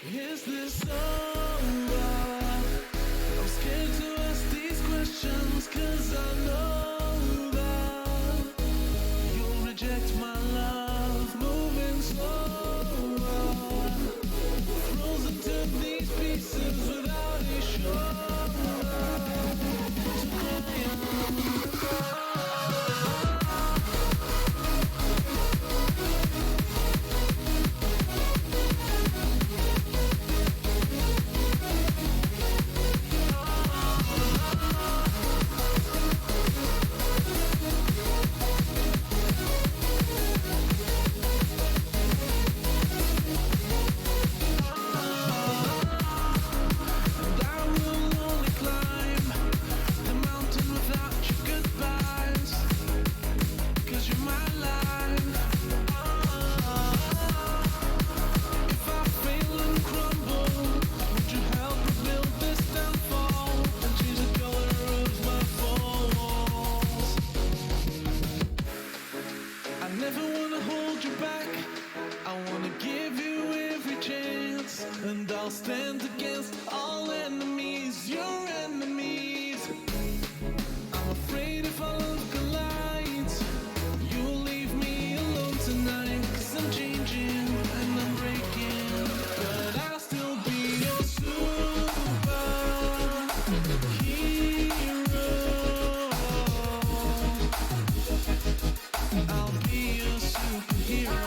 Is this over? I'm scared to ask these questions, 'cause I know that you'll reject my love, moving slower, frozen to these pieces without a shoulder to cry on. And I'll stand against all enemies, your enemies. I'm afraid if I look alight, you'll leave me alone tonight. 'Cause I'm changing and I'm breaking, but I'll still be your superhero. I'll be your superhero.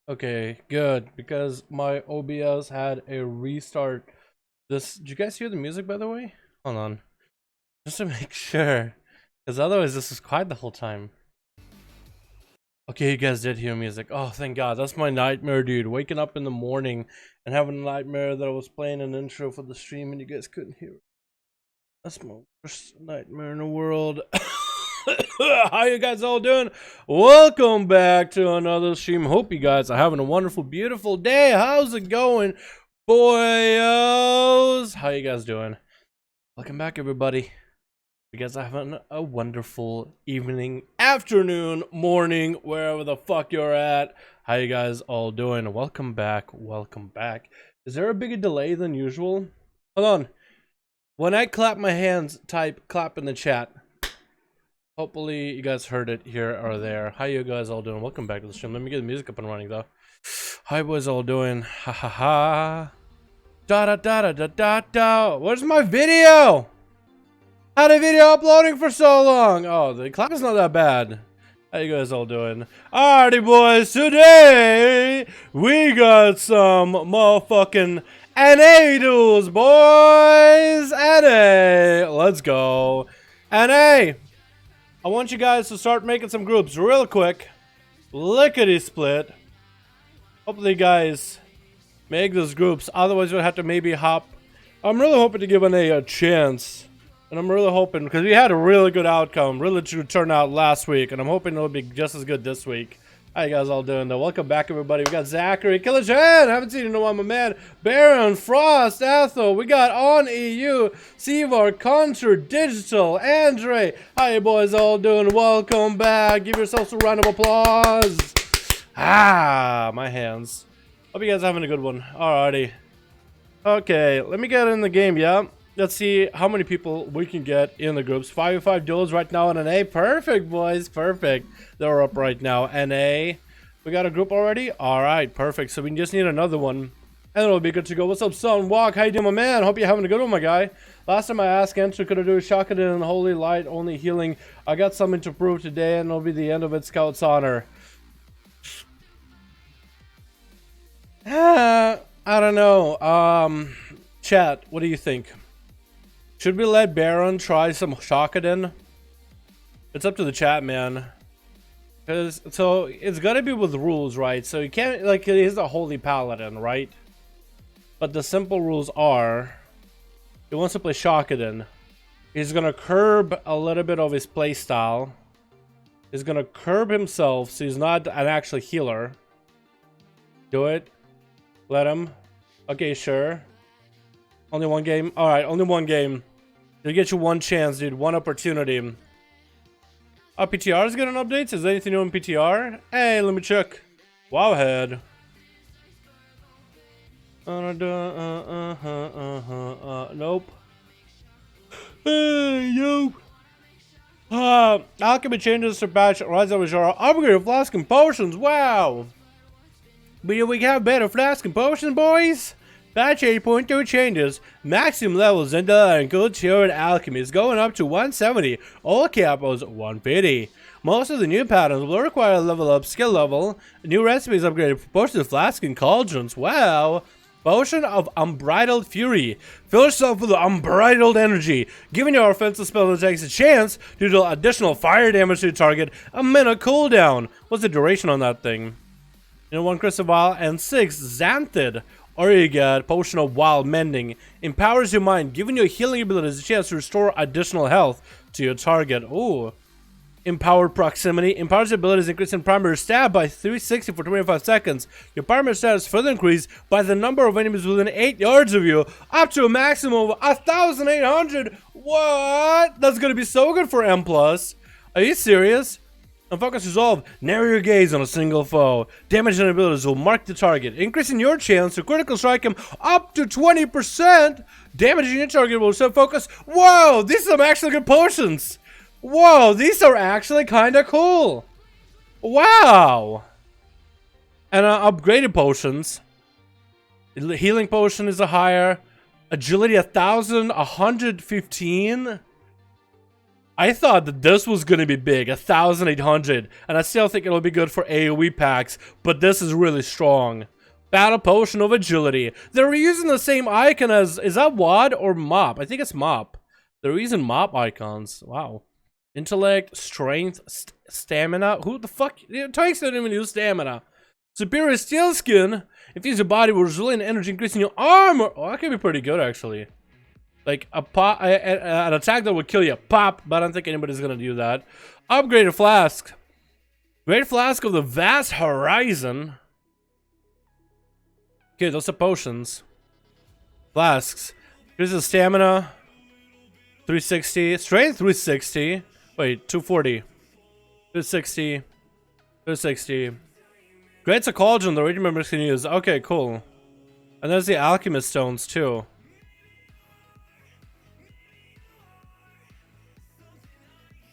Okay, good, because my OBS had a restart. Did you guys hear the music, by the way? Hold on. Just to make sure, because otherwise this is quiet the whole time. Okay, you guys did hear music. Oh, thank God. That's my nightmare, dude. Waking up in the morning and having a nightmare that I was playing an intro for the stream and you guys couldn't hear it. That's my worst nightmare in the world. How you guys all doing? Welcome back to another stream. Hope you guys are having a wonderful, beautiful day. How's it going, boyos? How you guys doing? Welcome back, everybody. You guys are having a wonderful evening, afternoon, morning, wherever the fuck you're at. How you guys all doing? Welcome back. Welcome back. Is there a bigger delay than usual? Hold on. When I clap my hands, type clap in the chat. Hopefully you guys heard it here or there. How you guys all doing? Welcome back to the stream. Let me get the music up and running though. How you boys all doing? Ha ha ha. Da da da da da da da. Where's my video? Had a video uploading for so long. Oh, the clap is not that bad. How you guys all doing? Alrighty, boys. Today we got some motherfucking NA duels, boys. NA. Let's go. NA. I want you guys to start making some groups real quick. Lickety split. Hopefully, you guys make those groups. Otherwise, we'll have to maybe hop. I'm really hoping to give NA a chance. And I'm really hoping, because we had a really good outcome, really true turnout last week, and I'm hoping it'll be just as good this week. How you guys all doing though? Welcome back, everybody. We got Zachary, Killer Jan, haven't seen you in a while, my man. Baron, Frost, Ethel, we got On EU, Sevar, Contra, Digital, Andre. How you boys all doing? Welcome back. Give yourselves a round of applause. Ah, my hands. Hope you guys are having a good one. Alrighty. Okay, let me get in the game, yeah? Let's see how many people we can get in the groups. 5v5 duels right now in NA. Perfect, boys. Perfect. They're up right now. NA. We got a group already? Alright, perfect. So we just need another one. And it'll be good to go. What's up, Sun Walk? How you doing, my man? Hope you're having a good one, my guy. Last time I asked Enter, could I do a Shotgun and Holy Light only healing? I got something to prove today, and it'll be the end of it, Scout's honor. I don't know. Chat, what do you think? Should we let Baron try some Shotgun? It's up to the chat, man. So it's gotta be with rules, right? So you can't, like, he's a holy paladin, right? But the simple rules are, he wants to play Shotgun. He's gonna curb a little bit of his playstyle. He's gonna curb himself, so he's not an actual healer. Do it. Let him. Okay, sure. Only one game? Alright, only one game. You'll get you one chance, dude. One opportunity. Oh, PTR is getting updates? Is there anything new in PTR? Hey, let me check. Wowhead. Nope. Yo. Alchemy changes to patch Rise of Azura. Upgrade of flask and potions. Wow. But we have better flask and potions, boys. Patch 8.2 changes. Maximum levels in Dalaran Good Cured Alchemy is going up to 170. All capos 150. Most of the new patterns will require a level up skill level. New recipes upgraded proportions to flask and cauldrons. Wow. Potion of Unbridled Fury. Fill yourself with unbridled energy, giving your offensive spell that takes a chance to deal additional fire damage to your target. A minute cooldown. What's the duration on that thing? 1 Crystal Vial and 6 Xanthid. Or you get Potion of Wild Mending. Empowers your mind, giving your healing abilities a chance to restore additional health to your target. Ooh. Empowered Proximity. Empowers your abilities, increasing primary stab by 360 for 25 seconds. Your primary stab is further increased by the number of enemies within 8 yards of you, up to a maximum of 1,800. What? That's gonna be so good for M+. Are you serious? And focus resolve. Narrow your gaze on a single foe. Damage and abilities will mark the target, increasing your chance to critical strike him up to 20%. Damaging your target will set focus. Whoa, these are some actually good potions. Whoa, these are actually kind of cool. Wow. And upgraded potions. Healing potion is a higher. Agility 1,000, 115. I thought that this was gonna be big, 1,800, and I still think it'll be good for AoE packs, but this is really strong. Battle Potion of Agility. They're using the same icon as, is that WAD or MOP? I think it's MOP. They're using MOP icons. Wow. Intellect, Strength, Stamina. Who the fuck? Tanks don't even use Stamina. Superior Steel Skin. Infuse your body with resilient energy, increasing your armor. Oh, that could be pretty good, actually. Like a pop, an attack that would kill you. Pop, but I don't think anybody's gonna do that. Upgraded Flask. Great Flask of the Vast Horizon. Okay, those are potions. Flasks. Here's the stamina. 360. Strength 360. Wait, 240. 260. 260. Great a cauldron the rating members can use. Okay, cool. And there's the alchemist stones too.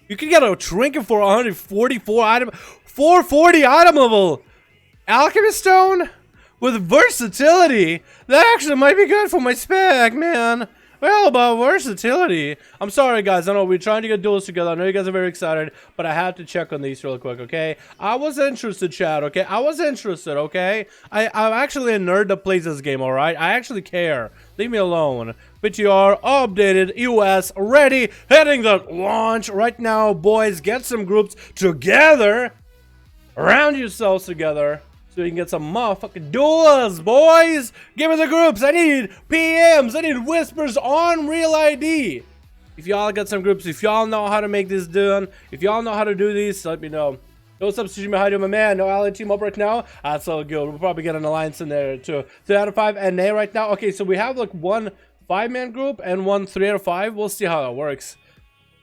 You can get a trinket for 144 item, 440 item level alchemist stone with versatility. That actually might be good for my spec, man. Well, about versatility. I'm sorry, guys. I know we're trying to get duels together. I know you guys are very excited, but I had to check on these real quick, okay? I was interested, chat, okay? I was interested, okay? I'm actually a nerd that plays this game, alright? I actually care. Leave me alone. PTR, updated, US, ready, heading the launch right now, boys. Get some groups together. Round yourselves together. So you can get some motherfucking duels, boys! Give me the groups! I need PMs! I need whispers on Real ID! If y'all got some groups, if y'all know how to make this done, if y'all know how to do these, let me know. No substitution behind you, my man. No ally team up right now. That's all good. We'll probably get an alliance in there too. 3 out of 5 NA right now. Okay, so we have like one 5-man group and one 3 out of 5. We'll see how that works.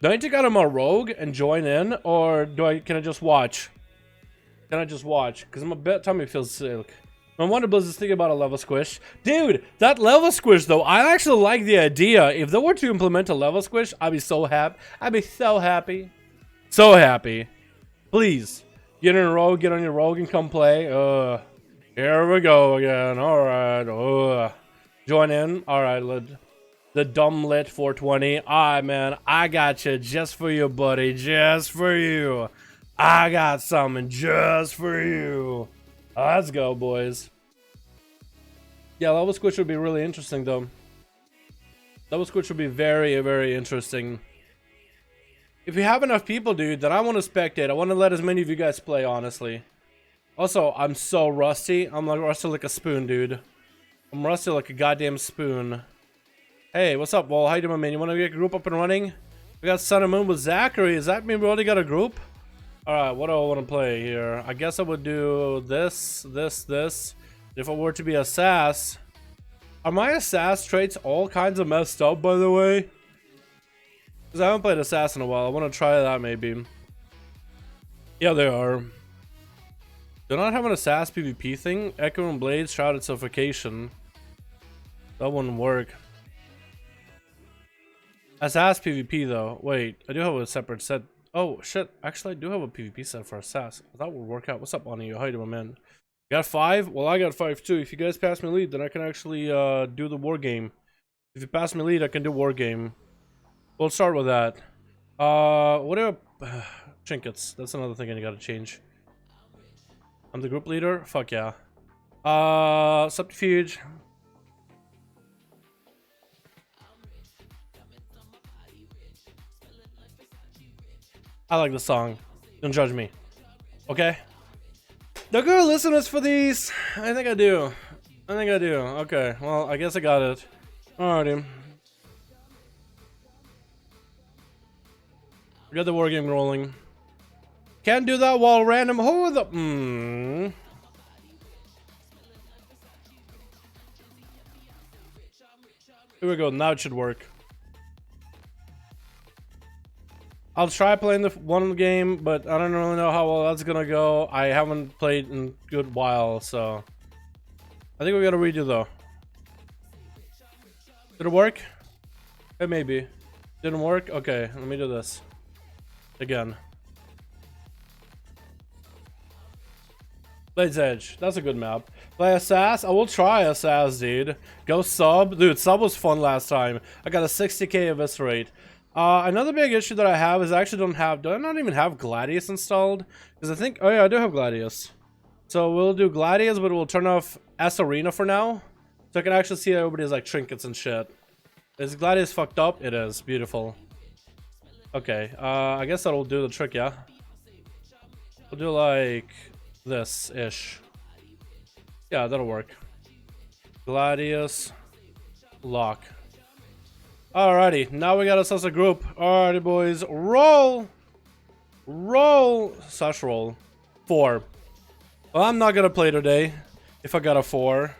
Do I need to get him a rogue and join in, or can I just watch? Can I just watch? Because my tummy feels sick. No wonder Blizz is thinking about a level squish. Dude, that level squish though, I actually like the idea. If they were to implement a level squish, I'd be so happy. I'd be so happy. So happy. Please, get in a rogue, get on your rogue and come play. Here we go again. Alright. Join in. Alright, the dumb lit 420. Alright, man. I got you just for you, buddy. Just for you. I got something just for you. Let's go, boys. Yeah, level squish would be really interesting, though. Level squish would be very, very interesting. If you have enough people, dude, then I want to spectate. I want to let as many of you guys play, honestly. Also, I'm so rusty. I'm like rusty like a spoon, dude. I'm rusty like a goddamn spoon. Hey, what's up, Wall? How you doing, man? You want to get a group up and running? We got Sun and Moon with Zachary. Does that mean we already got a group? Alright, what do I want to play here? I guess I would do this. If I were to be a SAS. Are my SAS traits all kinds of messed up, by the way? Because I haven't played a SAS in a while. I want to try that, maybe. Yeah, they are. They're not having a SAS PvP thing? Echo and Blades, Shrouded Suffocation. That wouldn't work. A SAS PvP, though. Wait, I do have a separate set. Oh shit, actually I do have a PvP set for Assassin. That would work out. What's up, Bonnie? How you doing, man? You got 5? Well, I got 5 too. If you guys pass me lead, then I can actually do the war game. If you pass me lead, I can do war game. We'll start with that. What are trinkets? That's another thing I gotta change. I'm the group leader? Fuck yeah. Subterfuge. I like the song. Don't judge me. Okay? Do good listeners for these? I think I do. Okay, well, I guess I got it. Alrighty. We got the war game rolling. Can't do that while random. Who the. Here we go. Now it should work. I'll try playing the one game, but I don't really know how well that's gonna go. I haven't played in a good while, so I think we gotta redo though. Did it work? It maybe. Didn't work? Okay, let me do this again. Blades Edge, that's a good map. Play Assassin? I will try Assassin, dude. Go sub. Dude, sub was fun last time. I got a 60k eviscerate. Another big issue that I have is I actually do I not even have Gladius installed? Because I think, oh yeah, I do have Gladius. So we'll do Gladius, but we'll turn off S Arena for now. So I can actually see everybody's like trinkets and shit. Is Gladius fucked up? It is. Beautiful. Okay, I guess that'll do the trick, yeah? We'll do like this-ish. Yeah, that'll work. Gladius. Lock. Alrighty, now we got ourselves a group. Alrighty, boys. Roll! Roll! Such roll. 4. Well, I'm not gonna play today if I got a 4.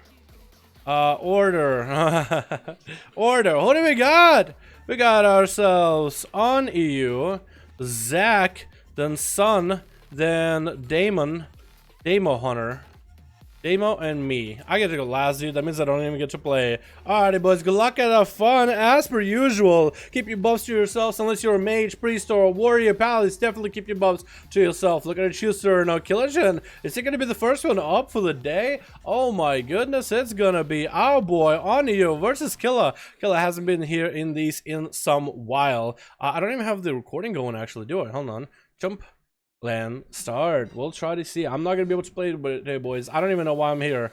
Order. Order. Who do we got? We got ourselves on EU, Zach, then Sun, then Damon, Damo Hunter, Damo, and me. I get to go last, dude. That means I don't even get to play. Alrighty, boys. Good luck and have fun. As per usual, keep your buffs to yourselves unless you're a mage, priest, or a warrior palace. Definitely keep your buffs to yourself. Look at it, Schuster. No, Killagen. Is he going to be the first one up for the day? Oh my goodness. It's going to be our boy on you versus Killa. Killa hasn't been here in these in some while. I don't even have the recording going, actually, do I? Hold on. Jump. Land start. We'll try to see. I'm not gonna be able to play today, boys. I don't even know why I'm here.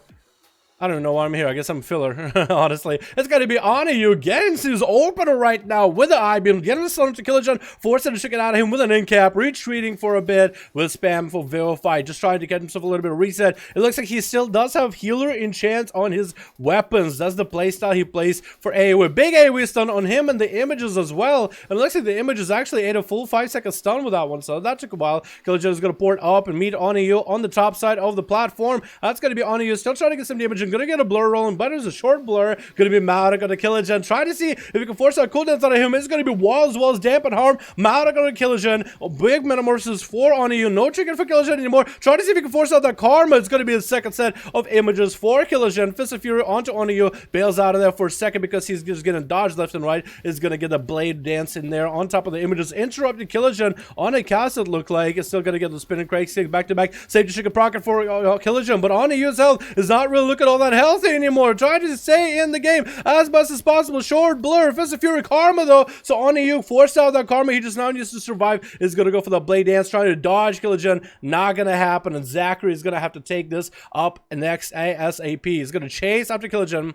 I don't even know why I'm here. I guess I'm filler, honestly. It's gonna be on you. Getting his opener right now with the I-beam. Getting the Slaughter to Killagen. Forcing the chicken out of him with an in-cap. Retreating for a bit with spam for Vilify. Just trying to get himself a little bit of reset. It looks like he still does have healer enchants on his weapons. That's the playstyle he plays for AoE. Big AoE stun on him and the images as well. And it looks like the images actually ate a full 5-second stun with that one. So that took a while. Killagen is gonna port up and meet Oniyu on the top side of the platform. That's gonna be Oniyu. Still trying to get some damage. Gonna get a blur rolling, but it's a short blur. Gonna be Mauda gonna Killagen. Try to see if we can force out cooldowns out of him. It's gonna be wall as well as dampen harm. Mauda gonna Killagen. Big metamorphosis for Oniyu. No trigger for Killagen anymore. Try to see if we can force out that karma. It's gonna be a second set of images for Killagen. Fist of Fury onto Oniyu. Bails out of there for a second because he's just getting dodged left and right. Is gonna get the blade dance in there on top of the images. Interrupted Killagen on a cast, it looked like. It's still gonna get the spinning crate stick back to back. Safety chicken procket for Killagen, but Oniyu's health is not really looking all that healthy anymore. Trying to stay in the game as best as possible. Short blur. Fist of Fury karma though. So Oniyu forced out that karma. He just now needs to survive. Is gonna go for the blade dance. Trying to dodge Killagen. Not gonna happen. And Zachary is gonna have to take this up next ASAP. He's gonna chase after Killagen.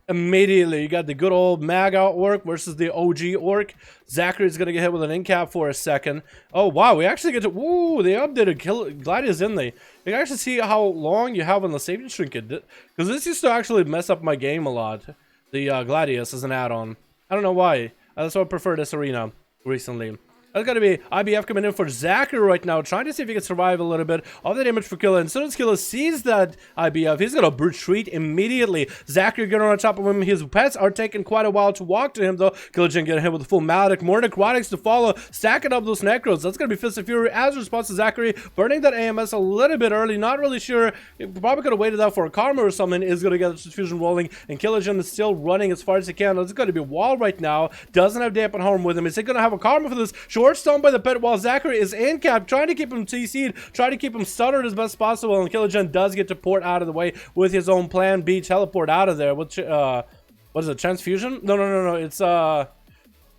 Immediately, you got the good old mag out orc versus the OG orc. Zachary's gonna get hit with an in-cap for a second. Oh wow, we actually get to, woo, they updated Gladius, didn't they? You can actually see how long you have on the safety trinket, because this used to actually mess up my game a lot. The Gladius as an add-on. I don't know why. That's why I prefer this arena recently. That's going to be IBF coming in for Zachary right now, trying to see if he can survive a little bit of the damage for Killa. And as soon as Killa sees that IBF, he's going to retreat immediately. Zachary getting on top of him. His pets are taking quite a while to walk to him, though. Killagen getting hit with a full Maledic. More necrotics to follow, stacking up those necros. That's going to be Fist of Fury as a response to Zachary, burning that AMS a little bit early. Not really sure. He probably could have waited out for a karma or something. Is going to get the fusion rolling, and Killagen is still running as far as he can. It's going to be wall right now. Doesn't have dampen harm with him. Is he going to have a karma for this? Short stone by the pet while Zachary is in cap, trying to keep him CC'd, trying to keep him stuttered as best possible, and Killagen does get to port out of the way with his own plan B, teleport out of there. Which, what is it, transfusion? No, it's, I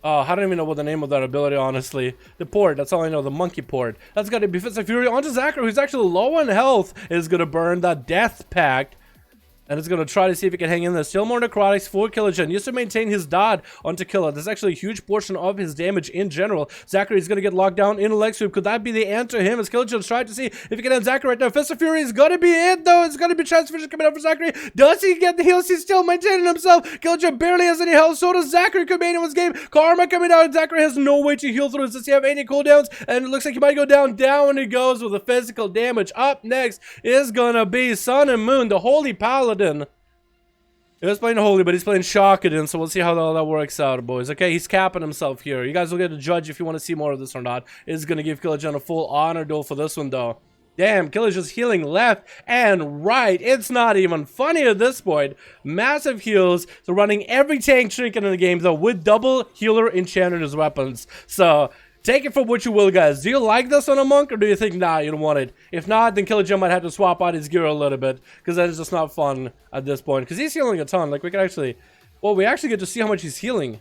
don't even know what the name of that ability, honestly. The port, that's all I know, the monkey port. That's got to be Fist of Fury onto Zachary, who's actually low on health, is going to burn that Death Pact. And it's going to try to see if he can hang in there. Still more necrotics for Killagen. Used to maintain his dot onto Killa. That's actually a huge portion of his damage in general. Zachary is going to get locked down in a leg sweep. Could that be the answer to him? As Killagen's trying to see if he can end Zachary right now. Fist of Fury is going to be it, though. It's going to be transfusion coming out for Zachary. Does he get the heals? He's still maintaining himself. Killagen barely has any health. So does Zachary. Could be anyone's game. Karma coming out. Zachary has no way to heal through. Does he have any cooldowns? And it looks like he might go down. Down he goes with the physical damage. Up next is going to be Sun and Moon, the Holy Paladin. He was playing Holy, but he's playing Shockedin, so we'll see how all that works out, boys. Okay, he's capping himself here. You guys will get to judge if you want to see more of this or not. It's going to give Killagen a full honor duel for this one, though. Damn, Killagen's just healing left and right. It's not even funny at this point. Massive heals. So running every tank trinket in the game, though, with double healer enchanted as weapons. So take it for what you will, guys. Do you like this on a monk, or do you think, nah, you don't want it? If not, then Killagen might have to swap out his gear a little bit, because that is just not fun at this point. Because he's healing a ton. Like, we can actually, well, we actually get to see how much he's healing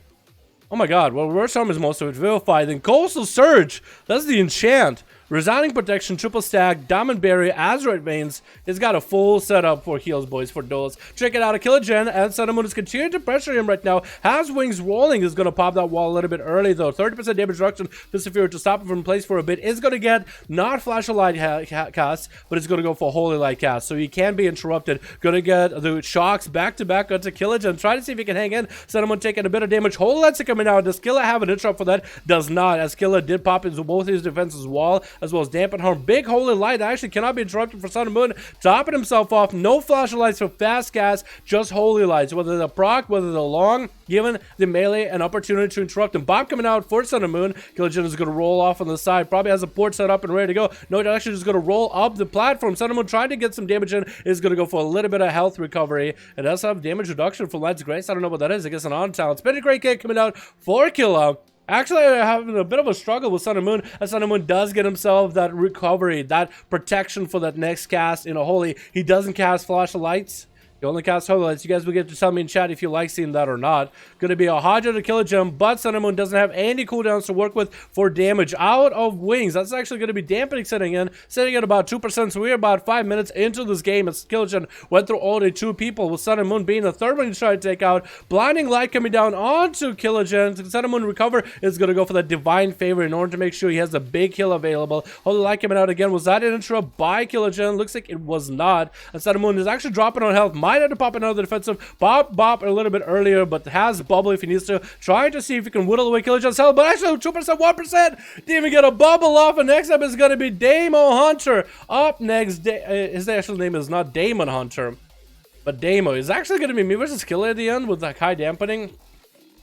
Oh my god, well, reverse arm is most of it. Vivify, then Coastal Surge. That's the enchant. Resounding Protection, Triple Stack, Diamond Barrier, Azeroth Veins. It's got a full setup for heals, boys, for duels. Check it out, a Killer Gen, and Sun and Moon is continuing to pressure him right now. Has Wings rolling, is going to pop that wall a little bit early, though. 30% damage reduction to Saphira to stop him from place for a bit. Is going to get not Flash of Light cast, but it's going to go for Holy Light cast, so he can be interrupted. Going to get the shocks back-to-back onto Killer Gen. Try to see if he can hang in. Sun and Moon taking a bit of damage. Holy Light's coming out. Does Killer have an interrupt for that? Does not, as Killer did pop into both his defenses wall, as well as dampen harm. Big Holy Light that actually cannot be interrupted for Sun and Moon, topping himself off. No Flash of Lights for fast cast, just Holy Lights, whether they're proc, whether they're long, giving the melee an opportunity to interrupt him. Bob coming out for Sun and Moon. Killer Gen is going to roll off on the side, probably has a port set up and ready to go. No, it's actually just going to roll up the platform. Sun and Moon trying to get some damage in, is going to go for a little bit of health recovery. It does have damage reduction from Light's Grace. I don't know what that is. I guess an on talent. Spin a great kick coming out for Killer. Actually, having a bit of a struggle with Sun and Moon, as Sun and Moon does get himself that recovery, that protection for that next cast in a Holy. He doesn't cast Flash of Lights. He only casts Holy Lights. You guys will get to tell me in chat if you like seeing that or not. Going to be a Hydra to Killer Gem, but Sun and Moon doesn't have any cooldowns to work with for damage out of Wings. That's actually going to be dampening setting at about 2%. So we're about 5 minutes into this game as Killer Gem went through all the 2 people, with Sun and Moon being the third one to try to take out. Blinding Light coming down onto Killer Gem. Sun and Moon recover is going to go for that Divine Favor in order to make sure he has a big heal available. Holy Light coming out again. Was that an interrupt by Killer Gem? Looks like it was not. And Sun and Moon is actually dropping on health. Might have to pop another defensive bop a little bit earlier, but has bubble if he needs to. Trying to see if he can whittle away Killer Gen's health, but actually 2%, 1%. Didn't even get a bubble off, and next up is going to be Damo Hunter. Up next, his actual name is not Damon Hunter, but Damo. Is actually going to be me versus Killer at the end with like high dampening.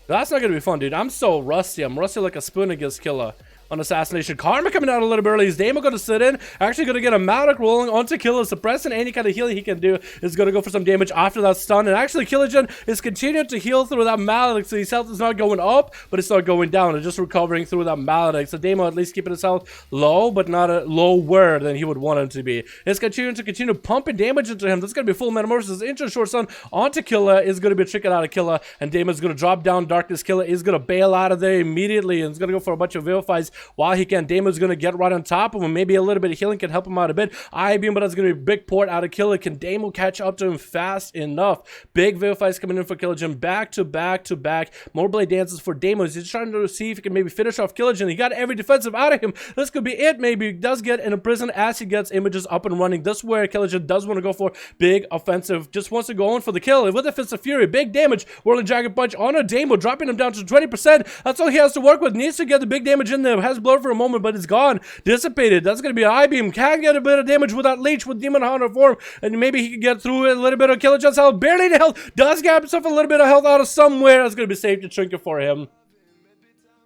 That's not going to be fun, dude. I'm so rusty. I'm rusty like a spoon against Killer. On Assassination. Karma coming out a little bit early. Is Damo going to sit in? Actually going to get a Malak rolling onto Killer. Suppressing any kind of healing he can do is going to go for some damage after that stun. And actually Killer Gen is continuing to heal through that Malak. So his health is not going up, but it's not going down. It's just recovering through that Malak. So Damo at least keeping his health low, but not a lower than he would want him to be. It's continue pumping damage into him. That's going to be full Metamorphosis into Short Stun onto Killer. Is going to be tricking out of Killer. And Damon's going to drop down Darkness. Killer is going to bail out of there immediately. And it's going to go for a bunch of Vivifies while he can. Damon's going to get right on top of him. Maybe a little bit of healing can help him out a bit. I-beam, but that's going to be a big port out of Killer. Can Damo catch up to him fast enough? Big Vivifies coming in for Killer Gen. Back to back to back. More Blade Dances for Damo. He's trying to see if he can maybe finish off Killer Gen. He got every defensive out of him. This could be it. Maybe he does get in a prison as he gets images up and running. This is where Killer Gen does want to go for big offensive. Just wants to go in for the kill. With the Fist of Fury, big damage. Whirling Dragon Punch on a Damo, dropping him down to 20%. That's all he has to work with. Needs to get the big damage in there. Has blur for a moment, but it's gone. Dissipated. That's going to be an I-beam. Can get a bit of damage with that leech with Demon Hunter form, and maybe he can get through it. A little bit of Killer Gen's health. Barely any health. Does get himself a little bit of health out of somewhere. That's going to be safe to trinket for him.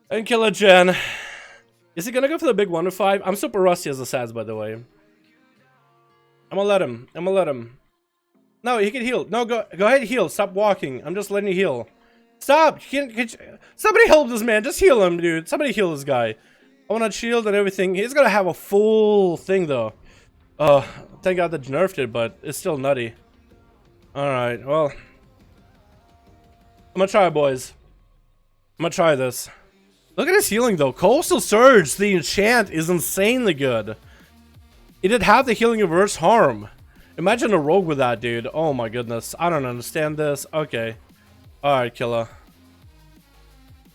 And Killer Gen. Is he going to go for the big 1 to 5? I'm super rusty as a Sads, by the way. I'm going to let him. I'm going to let him. No, he can heal. No, go ahead and heal. Stop walking. I'm just letting you heal. Stop. Somebody help this man. Just heal him, dude. Somebody heal this guy. I want to shield and everything. He's gonna have a full thing though. Thank God that nerfed it, but it's still nutty. Alright, well. I'm gonna try, boys. I'm gonna try this. Look at his healing though. Coastal Surge, the enchant, is insanely good. It did have the healing reverse harm. Imagine a rogue with that, dude. Oh my goodness. I don't understand this. Okay. Alright, Killer.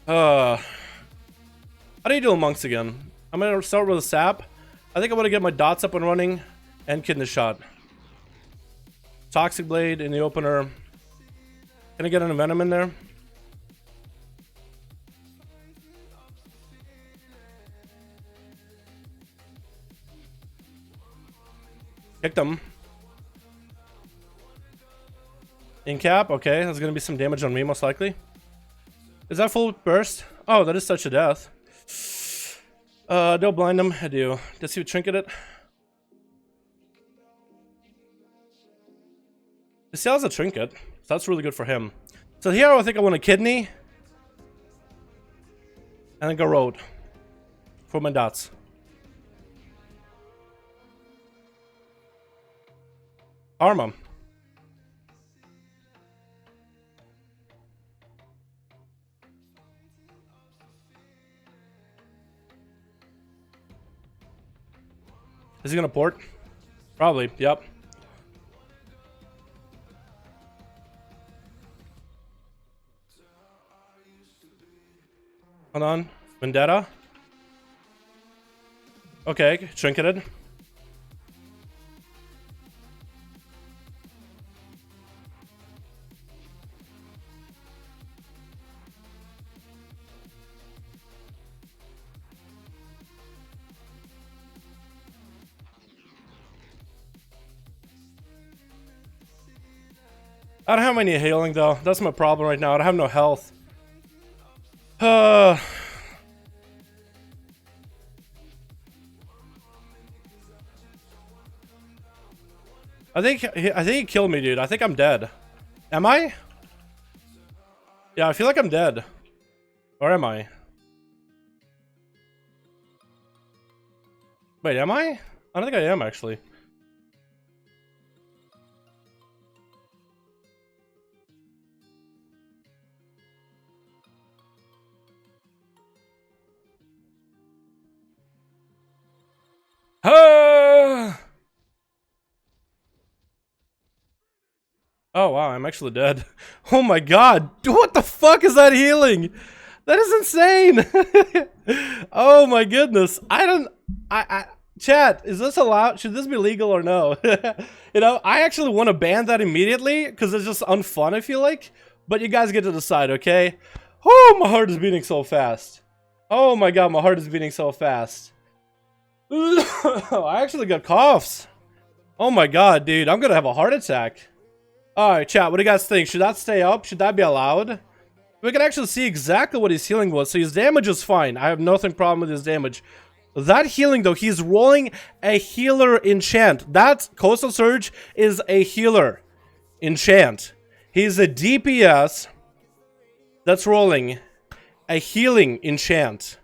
How do you do monks again? I'm gonna start with a sap. I think I want to get my dots up and running and Kidney Shot. Toxic Blade in the opener. Can I get an Venom in there? Kicked him. In cap, okay. There's gonna be some damage on me most likely. Is that full burst? Oh, that is such a death. Don't blind him. I do. Does he trinket it? He still has a trinket, so that's really good for him. So here I think I want a kidney. And then go road. For my dots. Armor. Is he gonna port? Probably, yep. Hold on. Vendetta? Okay, trinketed. I don't have any healing though. That's my problem right now. I don't have no health. I think he killed me, dude. I think I'm dead. Am I? Yeah, I feel like I'm dead. Or am I? Wait, am I? I don't think I am actually. Oh wow, I'm actually dead. Oh my god, what the fuck is that healing? That is insane. Oh my goodness. Chat, is this allowed? Should this be legal or no? You know, I actually want to ban that immediately because it's just unfun, I feel like. But you guys get to decide, okay? Oh, my heart is beating so fast. Oh my god, my heart is beating so fast. I actually got coughs. Oh my god, dude, I'm gonna have a heart attack. Alright, chat, what do you guys think? Should that stay up? Should that be allowed? We can actually see exactly what his healing was. So his damage is fine. I have nothing problem with his damage. That healing, though, he's rolling a healer enchant. That Coastal Surge is a healer enchant. He's a DPS that's rolling a healing enchant.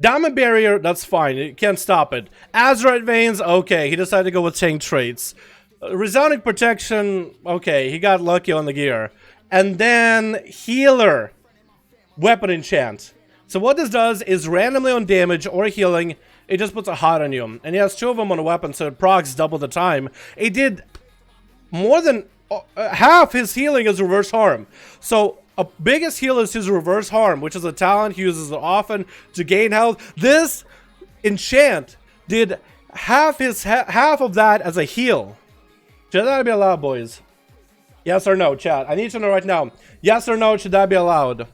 Diamond Barrier, that's fine. You can't stop it. Azeroth Veins, okay. He decided to go with tank traits. Resounding Protection, okay. He got lucky on the gear. And then Healer Weapon Enchant. So what this does is randomly on damage or healing, it just puts a hot on you. And he has 2 of them on a weapon, so it procs double the time. It did more than half his healing is reverse harm. So a biggest heal is his reverse harm, which is a talent he uses often to gain health. This enchant did half of that as a heal. Should that be allowed, boys? Yes or no, chat? I need to know right now. Yes or no, should that be allowed?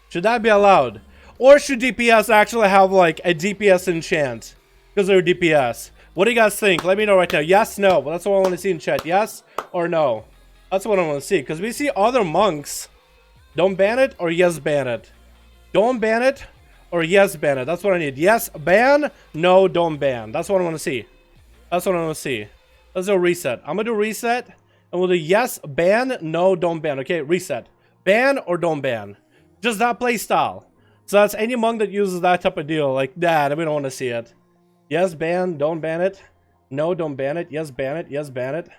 Should that be allowed? Or should DPS actually have like a DPS enchant? Because they're DPS. What do you guys think? Let me know right now. Yes, no. Well, that's what I want to see in chat. Yes or no? That's what I want to see. Because we see other monks. Don't ban it or yes ban it. Don't ban it or yes ban it. That's what I need. Yes, ban. No, don't ban. That's what I want to see. That's what I want to see. Let's do a reset. I'm going to do reset. And we'll do yes, ban, no, don't ban. Okay, reset. Ban or don't ban. Just that play style. So that's any monk that uses that type of deal. Like that, we don't want to see it. Yes, ban, don't ban it. No, don't ban it. Yes, ban it. Yes, ban it.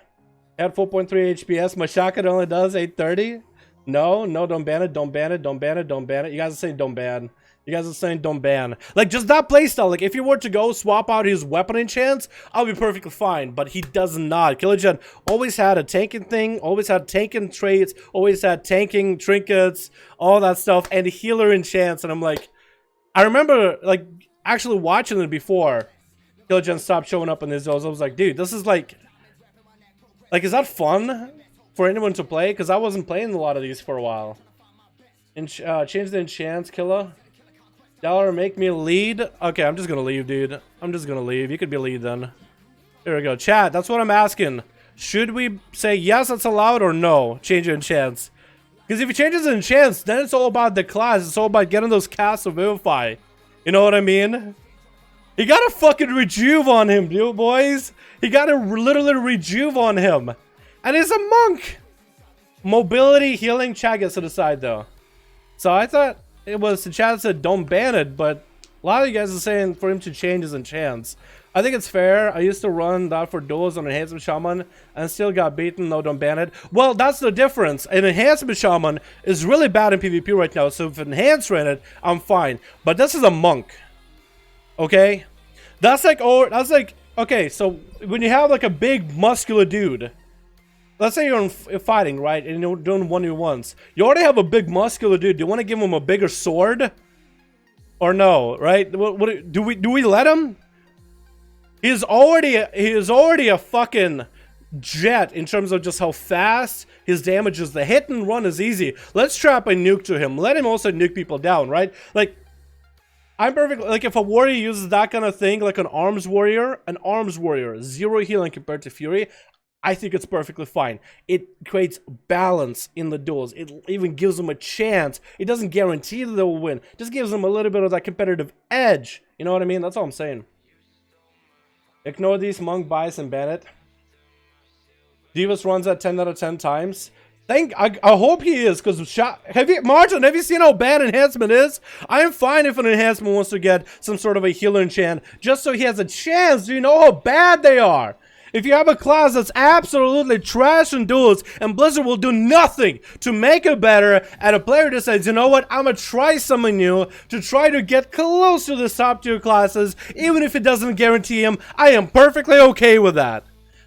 At 4.3 HPS, my shotgun only does 830. No, no, don't ban it. Don't ban it. Don't ban it. Don't ban it. You guys are saying don't ban. You guys are saying don't ban. Like, just that playstyle. Like, if you were to go swap out his weapon enchants, I'll be perfectly fine. But he does not. Killer Gen always had a tanking thing, always had tanking traits, always had tanking trinkets, all that stuff, and healer enchants. And I'm like, I remember, like, actually watching it before Killer Gen stopped showing up in his zones. I was like, dude, this is like, is that fun for anyone to play? Because I wasn't playing a lot of these for a while. Change the enchants, Killer. Dalaran, make me lead. Okay, I'm just gonna leave, dude. I'm just gonna leave. You could be lead then. Here we go. Chat, that's what I'm asking. Should we say yes, that's allowed, or no? Change your enchants. Because if he changes the enchants, then it's all about the class. It's all about getting those casts of Vivify. You know what I mean? He got a fucking rejuve on him, dude, boys. He got a literally rejuve on him. And he's a monk. Mobility, healing, chat gets to decide, though. So I thought it was the chat that said don't ban it, but a lot of you guys are saying for him to change his enchants. I think it's fair. I used to run that for duels on Enhancement Shaman and still got beaten. No, don't ban it. Well, that's the difference. An Enhancement Shaman is really bad in PvP right now, so if Enhance ran it, I'm fine. But this is a monk. Okay? That's like Okay, so when you have like a big muscular dude, let's say you're fighting, right, and you're doing 1v1s. You already have a big muscular dude. Do you want to give him a bigger sword, or no? Right? What do we let him? He is already a fucking jet in terms of just how fast his damage is. The hit and run is easy. Let's strap a nuke to him. Let him also nuke people down, right? Like, I'm perfect. Like, if a warrior uses that kind of thing, like an arms warrior, 0 healing compared to Fury, I think it's perfectly fine. It creates balance in the duels. It even gives them a chance. It doesn't guarantee that they'll win. It just gives them a little bit of that competitive edge. You know what I mean? That's all I'm saying. Ignore these monk buys and ban it. Divas runs at 10 out of 10 times. I hope he is, because Martin, have you seen how bad enhancement is? I am fine if an enhancement wants to get some sort of a healer enchant, just so he has a chance. Do you know how bad they are? If you have a class that's absolutely trash in duels, and Blizzard will do nothing to make it better, and a player decides, you know what, I'm gonna try something new to try to get close to the top tier classes, even if it doesn't guarantee him, I am perfectly okay with that.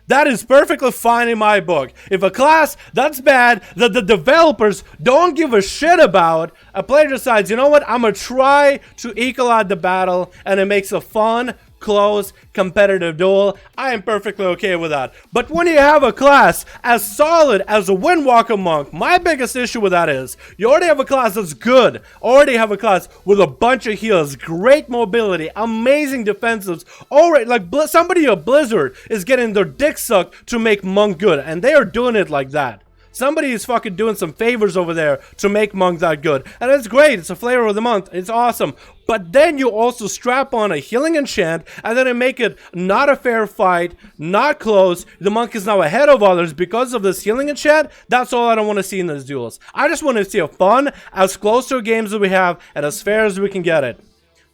That is perfectly fine in my book. If a class that's bad, that the developers don't give a shit about, a player decides, you know what, I'm gonna try to equal out the battle, and it makes a fun, close, competitive duel, I am perfectly okay with that. But when you have a class as solid as a Windwalker Monk, my biggest issue with that is, you already have a class that's good, already have a class with a bunch of heals, great mobility, amazing defensives, already, like, somebody at Blizzard is getting their dick sucked to make Monk good, and they are doing it like that. Somebody is fucking doing some favors over there to make Monk that good. And it's great. It's a flavor of the month. It's awesome. But then you also strap on a healing enchant, and then you make it not a fair fight, not close. The Monk is now ahead of others because of this healing enchant. That's all I don't want to see in these duels. I just want to see a fun, as close to games as we have, and as fair as we can get it.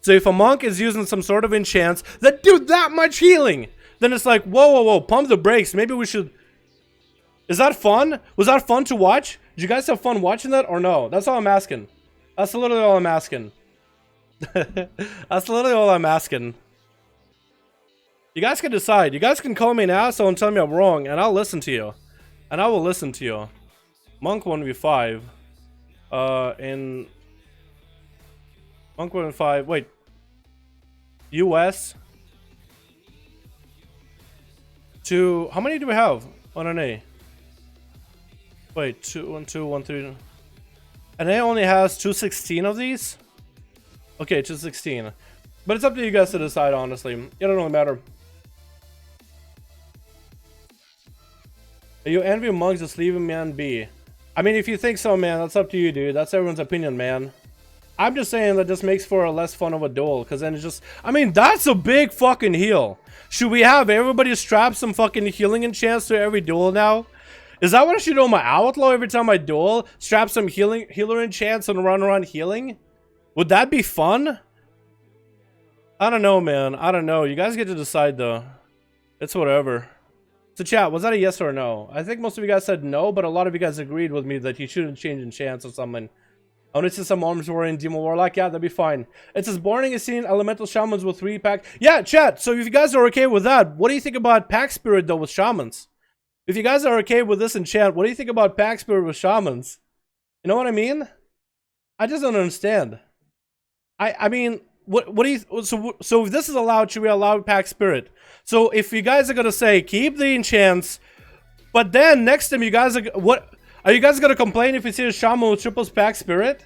So if a Monk is using some sort of enchants that do that much healing, then it's like, whoa, whoa, whoa, pump the brakes. Maybe we should... Is that fun? Was that fun to watch? Did you guys have fun watching that or no? That's all I'm asking. That's literally all I'm asking. That's literally all I'm asking. You guys can decide. You guys can call me an asshole and tell me I'm wrong, and I'll listen to you. And I will listen to you. Monk 1v5. In... Monk 1v5. Wait. US. How many do we have on NA? Wait, 2, 1, 2, 1, 3. And it only has 216 of these? Okay, 216. But it's up to you guys to decide, honestly. It don't really matter. Are you envy monks just leaving man be? I mean, if you think so, man, that's up to you, dude. That's everyone's opinion, man. I'm just saying that this makes for a less fun of a duel, because then it's just... I mean, that's a big fucking heal. Should we have everybody strap some fucking healing enchants to every duel now? Is that what I should do on my outlaw every time I duel? Strap some healer enchants and run around healing? Would that be fun? I don't know, man. I don't know. You guys get to decide, though. It's whatever. So, chat, was that a yes or a no? I think most of you guys said no, but a lot of you guys agreed with me that you shouldn't change enchants or something. I want to see some arms warrior and demon warlock. Yeah, that'd be fine. It's as boring as seeing elemental shamans with 3-pack. Yeah, chat. So if you guys are okay with that, what do you think about pack spirit, though, with shamans? If you guys are okay with this enchant, what do you think about pack spirit with shamans? You know what I mean? I just don't understand. I mean, what do you... So if this is allowed, should we allow pack spirit? So if you guys are going to say, keep the enchants, but then next time you guys are... What... Are you guys going to complain if you see a shaman with triples pack spirit?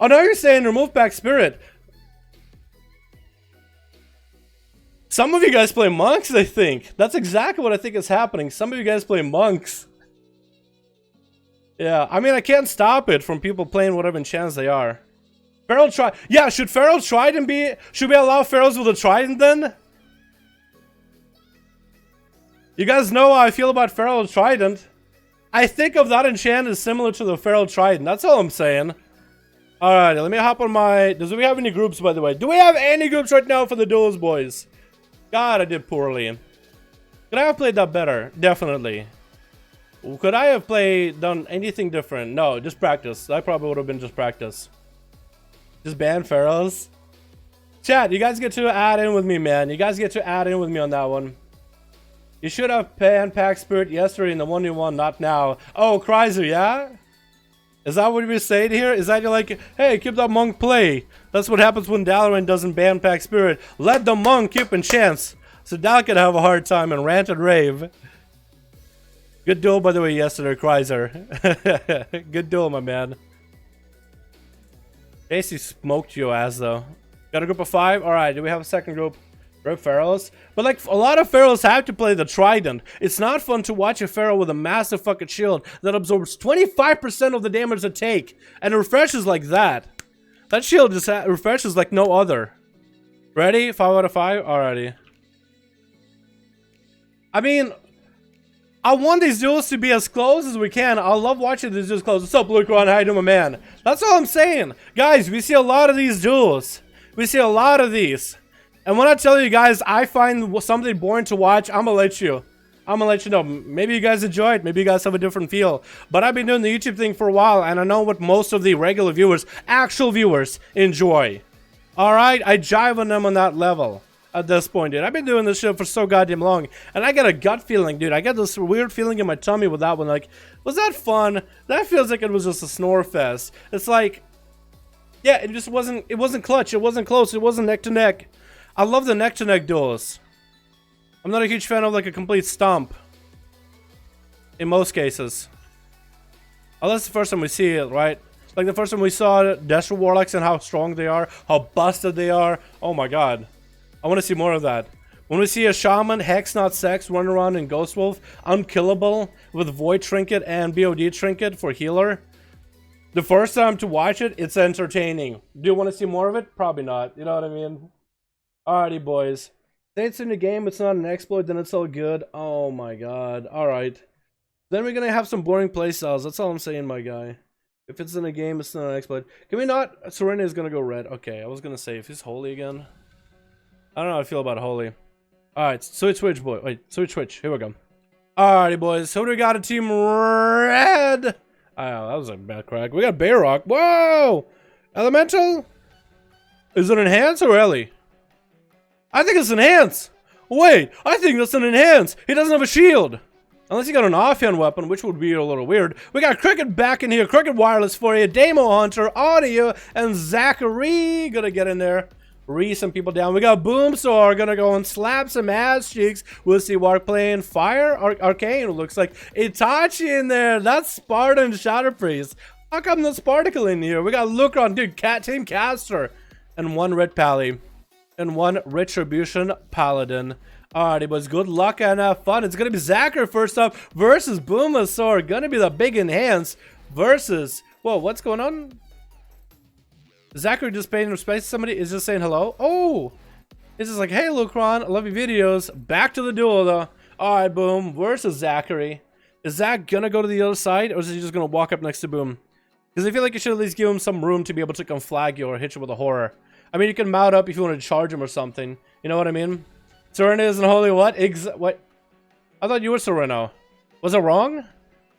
Oh, no, you're saying remove pack spirit. Some of you guys play monks, I think. That's exactly what I think is happening. Some of you guys play monks. Yeah, I mean, I can't stop it from people playing whatever enchants they are. Feral Trident. Yeah, should Feral Trident be... Should we allow Ferals with a Trident then? You guys know how I feel about Feral Trident. I think of that enchant as similar to the Feral Trident. That's all I'm saying. Alright, let me hop on my... Do we have any groups, by the way? Do we have any groups right now for the duels, boys? God, I did poorly. Could I have played that better? Definitely. Could I have done anything different? No, just practice. That probably would have been just practice. Just ban Pharaohs. Chat, you guys get to add in with me, man. You guys get to add in with me on that one. You should have banned Pack Spirit yesterday in the 1v1, not now. Oh, Chrysler, yeah? Is that what we're saying here? Is that you're like, hey, keep that monk play. That's what happens when Dalaran doesn't ban Pack Spirit. Let the monk keep in chance. So Dal could have a hard time and rant and rave. Good duel, by the way, yesterday, Chrysler. Good duel, my man. Casey smoked your ass, though. Got a group of 5? Alright, do we have a second group? Rip Pharaohs? But like, a lot of Pharaohs have to play the Trident. It's not fun to watch a Pharaoh with a massive fucking shield that absorbs 25% of the damage they take. And refreshes like that. That shield just refreshes like no other. Ready? 5 out of 5? Alrighty. I mean, I want these duels to be as close as we can. I love watching these duels close. What's up, Lucron? How you doing, my man? That's all I'm saying. Guys, we see a lot of these duels. We see a lot of these. And when I tell you guys, I find something boring to watch, I'm gonna let you know. Maybe you guys enjoy it. Maybe you guys have a different feel. But I've been doing the YouTube thing for a while, and I know what most of the regular viewers, actual viewers, enjoy. Alright? I jive on them on that level. At this point, dude. I've been doing this shit for so goddamn long. And I get a gut feeling, dude. I get this weird feeling in my tummy with that one. Like, was that fun? That feels like it was just a snore fest. It's like, yeah, it just wasn't, it wasn't clutch. It wasn't close. It wasn't neck to neck. I love the neck to neck duels. I'm not a huge fan of like a complete stomp. In most cases. Unless the first time we see it, right? Like the first time we saw Desperate Warlocks and how strong they are. How busted they are. Oh my god. I want to see more of that. When we see a Shaman, Hex Not Sex, run around in Ghost Wolf, unkillable, with Void Trinket and BOD Trinket for healer. The first time to watch it, it's entertaining. Do you want to see more of it? Probably not. You know what I mean? Alrighty, boys. Say it's in the game, it's not an exploit, then it's all good. Oh my god. Alright. Then we're gonna have some boring playstyles. That's all I'm saying, my guy. If it's in a game, it's not an exploit. Can we not? Serena is gonna go red. Okay, I was gonna say, if he's holy again. I don't know how I feel about holy. Alright, switch, boy. Wait, switch. Here we go. Alrighty, boys. Who do we got? A team red. Oh, that was a bad crack. We got Bayrock. Whoa! Elemental? Is it enhance or Ellie? I think it's enhance. Wait, I think that's an enhance. He doesn't have a shield. Unless he got an offhand weapon, which would be a little weird. We got Cricket back in here. Cricket Wireless for you. Demo Hunter, Audio, and Zachary. Gonna get in there. Some people down. We got Boomsor gonna go and slap some ass cheeks. We'll see Wark playing Fire Arcane. It looks like Itachi in there. That's Spartan Shadow Priest. How come the Sparticle in here? We got Lucron, dude, Team Caster, and one Red Pally, and one Retribution Paladin. Alrighty, boys, good luck and have fun. It's gonna be Zachary first up versus Boomsor. Gonna be the big enhance versus. Whoa, what's going on? Zachary just paying respect to somebody, is just saying hello. Oh, it's just like, hey Lucron, I love your videos. Back to the duel though. Alright, Boom versus Zachary. Is Zach gonna go to the other side, or is he just gonna walk up next to Boom? Because I feel like you should at least give him some room to be able to come flag you or hit you with a horror. I mean, you can mount up if you want to charge him or something. You know what I mean? Serena isn't holy. What? What? I thought you were Serena. Was it wrong?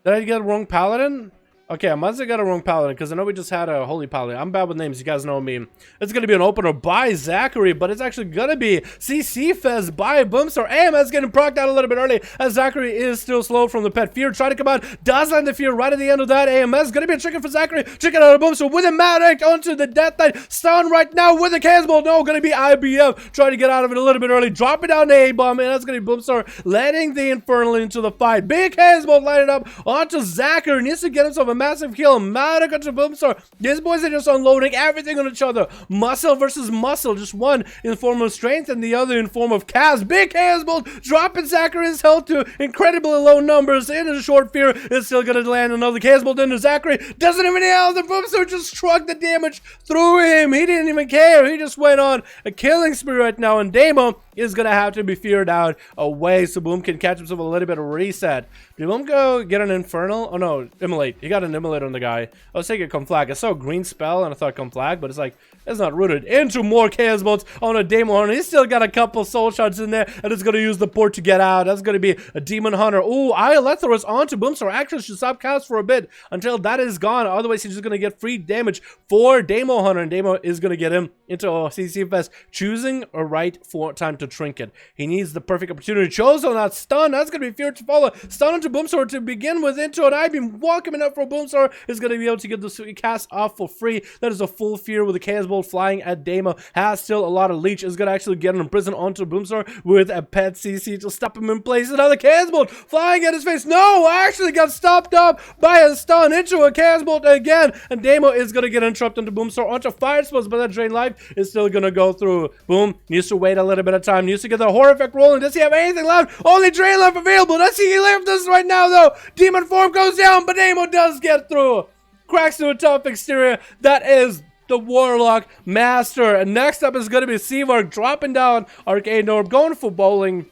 Did I get a wrong paladin? Okay, I must have got a wrong paladin because I know we just had a holy paladin. I'm bad with names, you guys know me. It's going to be an opener by Zachary, but it's actually going to be CC Fest by Boomstar. AMS getting procced out a little bit early as Zachary is still slow from the pet. Fear trying to come out, does land the Fear right at the end of that. AMS going to be a chicken for Zachary. Chicken out of Boomstar with a Maddox onto the Death Knight. Stun right now with a Casbolt. No, going to be IBF trying to get out of it a little bit early. Dropping down the A-bomb, and that's going to be Boomstar letting the Infernal into the fight. Big Casbolt lighting up onto Zachary. Needs to get himself a massive kill. Maddox onto Boomstar. These boys are just unloading everything on each other. Muscle versus muscle. Just one in form of strength and the other in form of Kaz. Big Casbolt dropping Zachary's health to incredibly low numbers. In a short Fear is still going to land another Casbolt into Zachary. Doesn't even heal. The Boomstar just shrugged the damage through him. He didn't even care. He just went on a killing spree right now. And Damo is going to have to be feared out away so Boom can catch himself a little bit of reset. Did Boom go get an Infernal? Oh no, Immolate. He got got an immolator on the guy. I was thinking come flag. I saw a green spell and I thought come flag, but it's like, it's not rooted into more chaos bolts on a demon hunter. He's still got a couple soul shards in there, and it's gonna use the port to get out. That's gonna be a demon hunter. Ooh, Iolethorus onto Boomstar. Actually should stop cast for a bit until that is gone. Otherwise, he's just gonna get free damage for Demo Hunter, and Demo is gonna get him into a CC Fest, choosing a right for time to trinket. He needs the perfect opportunity. Chose on that stun. That's gonna be fear to follow. Stun into Boomstar to begin with into an I-beam. Welcoming up for Boomstar is gonna be able to get the cast off for free. That is a full fear with the Chaos Bolt flying at Demo. Has still a lot of leech. Is gonna actually get him imprisoned onto Boomstar with a pet CC to stop him in place. Another Chaos Bolt flying at his face. No, actually got stopped up by a stun into a Chaos Bolt again. And Demo is gonna get interrupted into Boomstar onto fire spells, but that drain life is still gonna go through. Boom. Needs to wait a little bit of time. Needs to get the horror effect rolling. Does he have anything left? Only drain life available. Does he live this right now though? Demon form goes down, but Demo does get through. Cracks to a tough exterior. That is the Warlock Master. And next up is going to be Seavark dropping down Arcade Orb, going for bowling.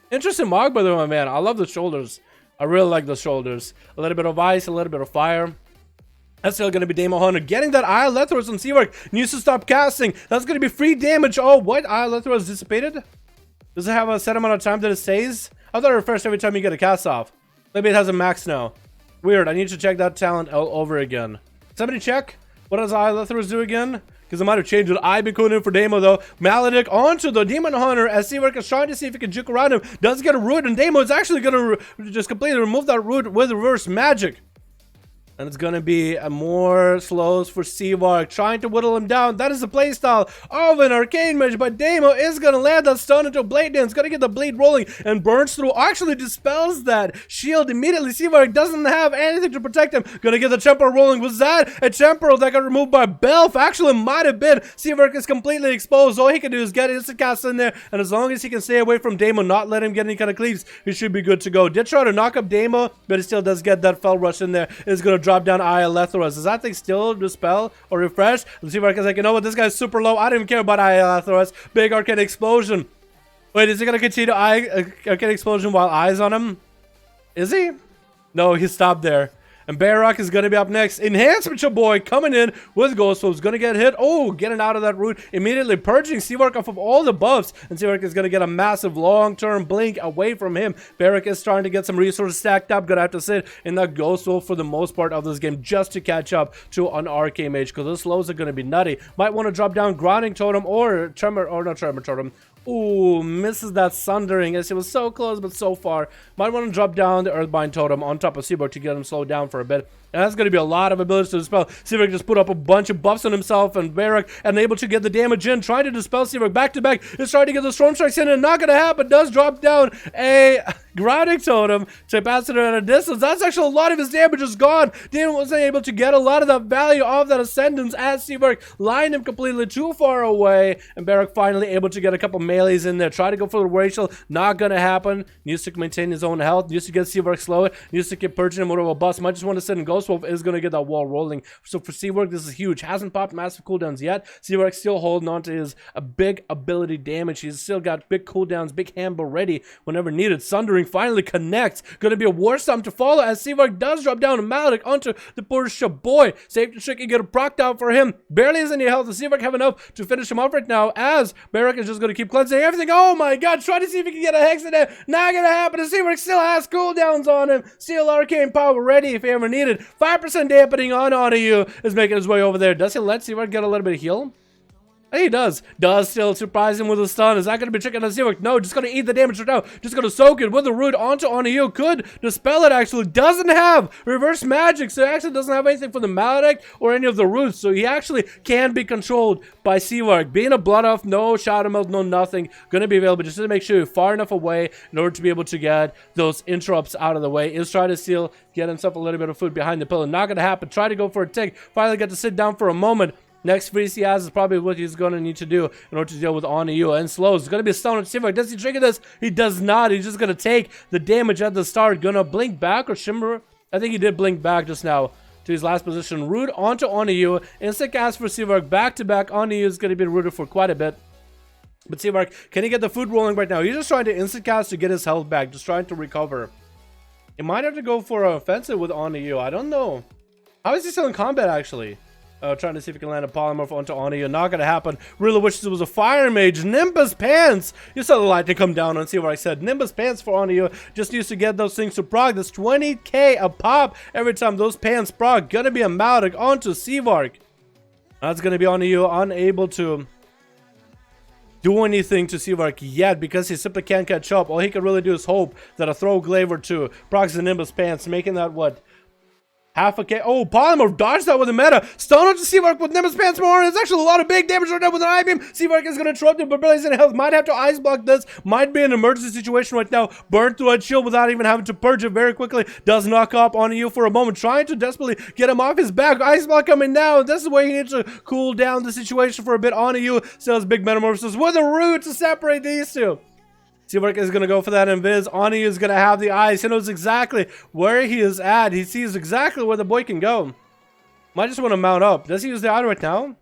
Interesting mark by the way, my man. I love the shoulders. I really like the shoulders. A little bit of ice, a little bit of fire. That's still going to be Demo Hunter. Getting that Iolethorus on Seavark. Needs to stop casting. That's going to be free damage. Oh, what? Iolethorus dissipated? Does it have a set amount of time that it stays? I thought it refreshed every time you get a cast off. Maybe it has a max now. Weird. I need to check that talent all over again. Somebody check. What does Iolethorus do again? Because I might have changed it. I've been coding in for Demo though. Maledict onto the Demon Hunter as Seavark is trying to see if he can juke around him. Does get a root, and Demo is actually going to just completely remove that root with reverse magic. And it's going to be a more slows for Seavark, trying to whittle him down. That is the playstyle of an Arcane Mage, but Demo is going to land that stun into Blade Dance. Going to get the bleed rolling and burns through. Actually dispels that shield immediately. Seavark doesn't have anything to protect him. Going to get the Temporal rolling. Was that a Temporal that got removed by Belf? Actually might have been. Seavark is completely exposed. All he can do is get instant cast in there, and as long as he can stay away from Demo, not let him get any kind of cleaves, he should be good to go. Did try to knock up Demo, but he still does get that Fell Rush in there. It's going to drop down Iolethorus. Does that thing still dispel or refresh? Let's see if I can like, you know what, this guy's super low. I don't even care about Iolethorus. Big Arcane Explosion. Wait, is he going to continue to Arcane Explosion while eyes on him? Is he? No, he stopped there. And Barrock is going to be up next. Enhancement, your boy, coming in with Ghost Wolf's going to get hit. Oh, getting out of that root. Immediately purging Seavark off of all the buffs. And Seavark is going to get a massive long-term blink away from him. Barrock is starting to get some resources stacked up. Going to have to sit in that Ghost Wolf for the most part of this game just to catch up to an Arcane Mage. Because those slows are going to be nutty. Might want to drop down Grounding Totem or Tremor, or not Tremor Totem. Ooh, misses that Sundering as it was so close but so far. Might want to drop down the Earthbind Totem on top of Seavark to get him slowed down for a bit. And that's going to be a lot of abilities to dispel. Seavark just put up a bunch of buffs on himself, and Barrock and able to get the damage in. Trying to dispel Seavark back to back. Is trying to get the Storm Strikes in, and not going to happen. Does drop down a Grounding Totem to pass it at a distance. That's actually a lot of his damage is gone. Daniel wasn't able to get a lot of the value of that Ascendance as Seavark lined him completely too far away. And Barrock finally able to get a couple melees in there. Try to go for the racial. Not going to happen. Needs to maintain his own health. Needs to get Seavark slower. Needs to keep purging him with a bust. Might just want to sit in Ghost Wolf. Is going to get that wall rolling. So for Seavark, this is huge. Hasn't popped massive cooldowns yet. Seavark still holding on to his big ability damage. He's still got big cooldowns, big handle ready whenever needed. Sundering finally connects. Going to be a War Storm to follow as Seavark does drop down a Maledict onto the poor Shaboy. Safe to trick and get a proc down for him. Barely has any health. Does Seavark have enough to finish him off right now as Barrock is just going to keep cleansing everything. Oh my god, try to see if he can get a Hex in there. Not going to happen. And Seavark still has cooldowns on him. Still Arcane Power ready if he ever needed. 5% dampening on you is making his way over there. Does he let Seavark get a little bit of heal? He does. Does still surprise him with a stun. Is that going to be tricking on Seavark? No, just going to eat the damage right now. Just going to soak it with the root onto you. Could dispel it actually. Doesn't have reverse magic. So he actually doesn't have anything for the Maledict or any of the roots. So he actually can be controlled by Seavark. Being a Blood Elf, no Shadow Melt, no nothing. Going to be available just to make sure you're far enough away in order to be able to get those interrupts out of the way. Is trying to steal, get himself a little bit of food behind the pillar. Not going to happen. Try to go for a tick. Finally get to sit down for a moment. Next freeze he has is probably what he's going to need to do in order to deal with Oniyu and slows. It's going to be a stun on Seavark. Does he trigger this? He does not. He's just going to take the damage at the start. Going to blink back or shimmer. I think he did blink back just now to his last position. Root onto Oniyu. Instant cast for Seavark. Back to back. Oniyu is going to be rooted for quite a bit. But Seavark, can he get the food rolling right now? He's just trying to instant cast to get his health back. Just trying to recover. He might have to go for an offensive with on EU. I don't know. How is he still in combat, actually? Trying to see if he can land a polymorph onto Oni. Not gonna happen. Really wishes it was a fire mage. Nimbus pants. You saw the light to come down and see what I said. Nimbus pants for Oni. Just used to get those things to proc. That's 20k a pop every time those pants proc. Gonna be a Mautic onto Seavark. That's gonna be Oni unable to do anything to Seavark yet because he simply can't catch up. All he can really do is hope that a throw glaive or two procs the Nimbus pants, making that what? Half a K. Oh, Polymorph dodged that with a meta. Stone onto Seavark with Nimbus Pants more. It's actually a lot of big damage right now with an I-beam. Seavark is going to interrupt him, but Billy's in health. Might have to ice block this. Might be an emergency situation right now. Burn through a shield without even having to purge it very quickly. Does knock up on you for a moment. Trying to desperately get him off his back. Ice block coming now. This is where he needs to cool down the situation for a bit. On you. Still has big metamorphosis with a root to separate these two. Seavark is going to go for that invis. Ani is going to have the eyes. He knows exactly where he is at. He sees exactly where the boy can go. Might just want to mount up. Does he use the auto right now?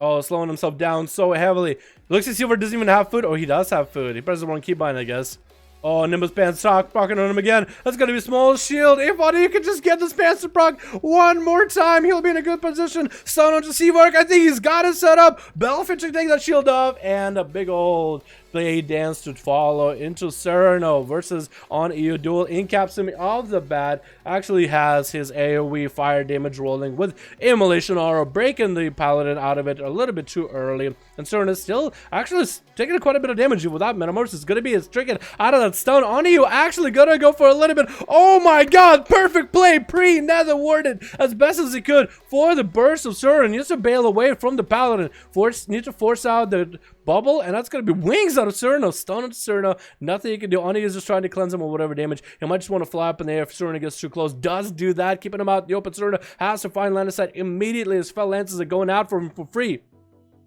Oh, slowing himself down so heavily. Looks like Seavark doesn't even have food. Oh, he does have food. He presses one keybind, I guess. Oh, Nimbus Pants proc on him again. That's going to be small shield. If Ani can just get this Pants to proc one more time, he'll be in a good position. Stun onto Seavark. I think he's got it set up. Belfish to take that shield off. And a big old play dance to follow into Sereno versus on EU duel. Incapsulating off the bat actually has his AoE fire damage rolling with Immolation Aura, breaking the Paladin out of it a little bit too early. And Sereno is still actually taking quite a bit of damage without Metamorphosis. Going to be stricken out of that stun. On EU actually going to go for a little bit. Oh my god, perfect play pre-nether warded as best as he could for the burst of Sereno. Needs to bail away from the Paladin. Needs to force out the bubble, and that's going to be wings out of Sereno. Stun into Sereno. Nothing he can do. Ani is just trying to cleanse him of whatever damage. He might just want to fly up in the air if Sereno gets too close. Does do that, keeping him out. The open Sereno has to find line of sight immediately as Fell Lances are going out for him for free.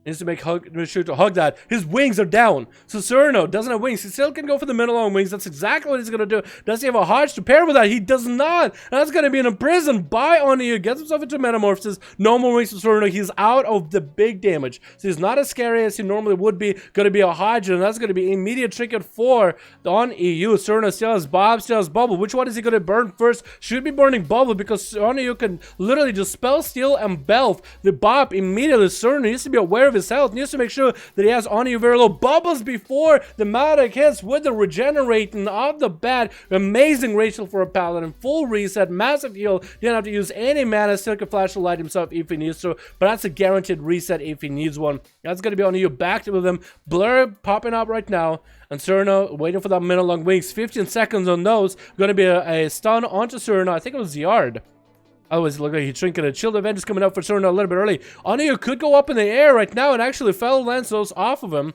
Needs to make sure to hug that. His wings are down. So Sereno doesn't have wings. He still can go for the middle long wings. That's exactly what he's going to do. Does he have a Hodge to pair with that? He does not. And that's going to be an imprisoned by Oni. Gets himself into Metamorphosis. No more wings for Sereno. He's out of the big damage. So he's not as scary as he normally would be. Going to be a Hodge. And that's going to be immediate trinket for the on EU. Sereno still has Bob, still has Bubble. Which one is he going to burn first? Should be burning Bubble because on EU can literally just spell steal and Belf the Bob immediately. Sereno needs to be aware of his health, needs to make sure that he has on you very low bubbles before the Mautic hits with the regenerating off the bat. Amazing Rachel for a Paladin. Full reset, massive heal. Didn't have to use any mana. Still can flash the light himself if he needs to, but that's a guaranteed reset if he needs one. That's going to be on you. Back with him. Blur popping up right now. And Sereno waiting for that middle long wings. 15 seconds on those. Going to be a stun onto Sereno. I think it was Yard. Otherwise, look like he's trinketed. Shield event is coming out for Sereno a little bit early. Oniu could go up in the air right now and actually Fell Lances off of him.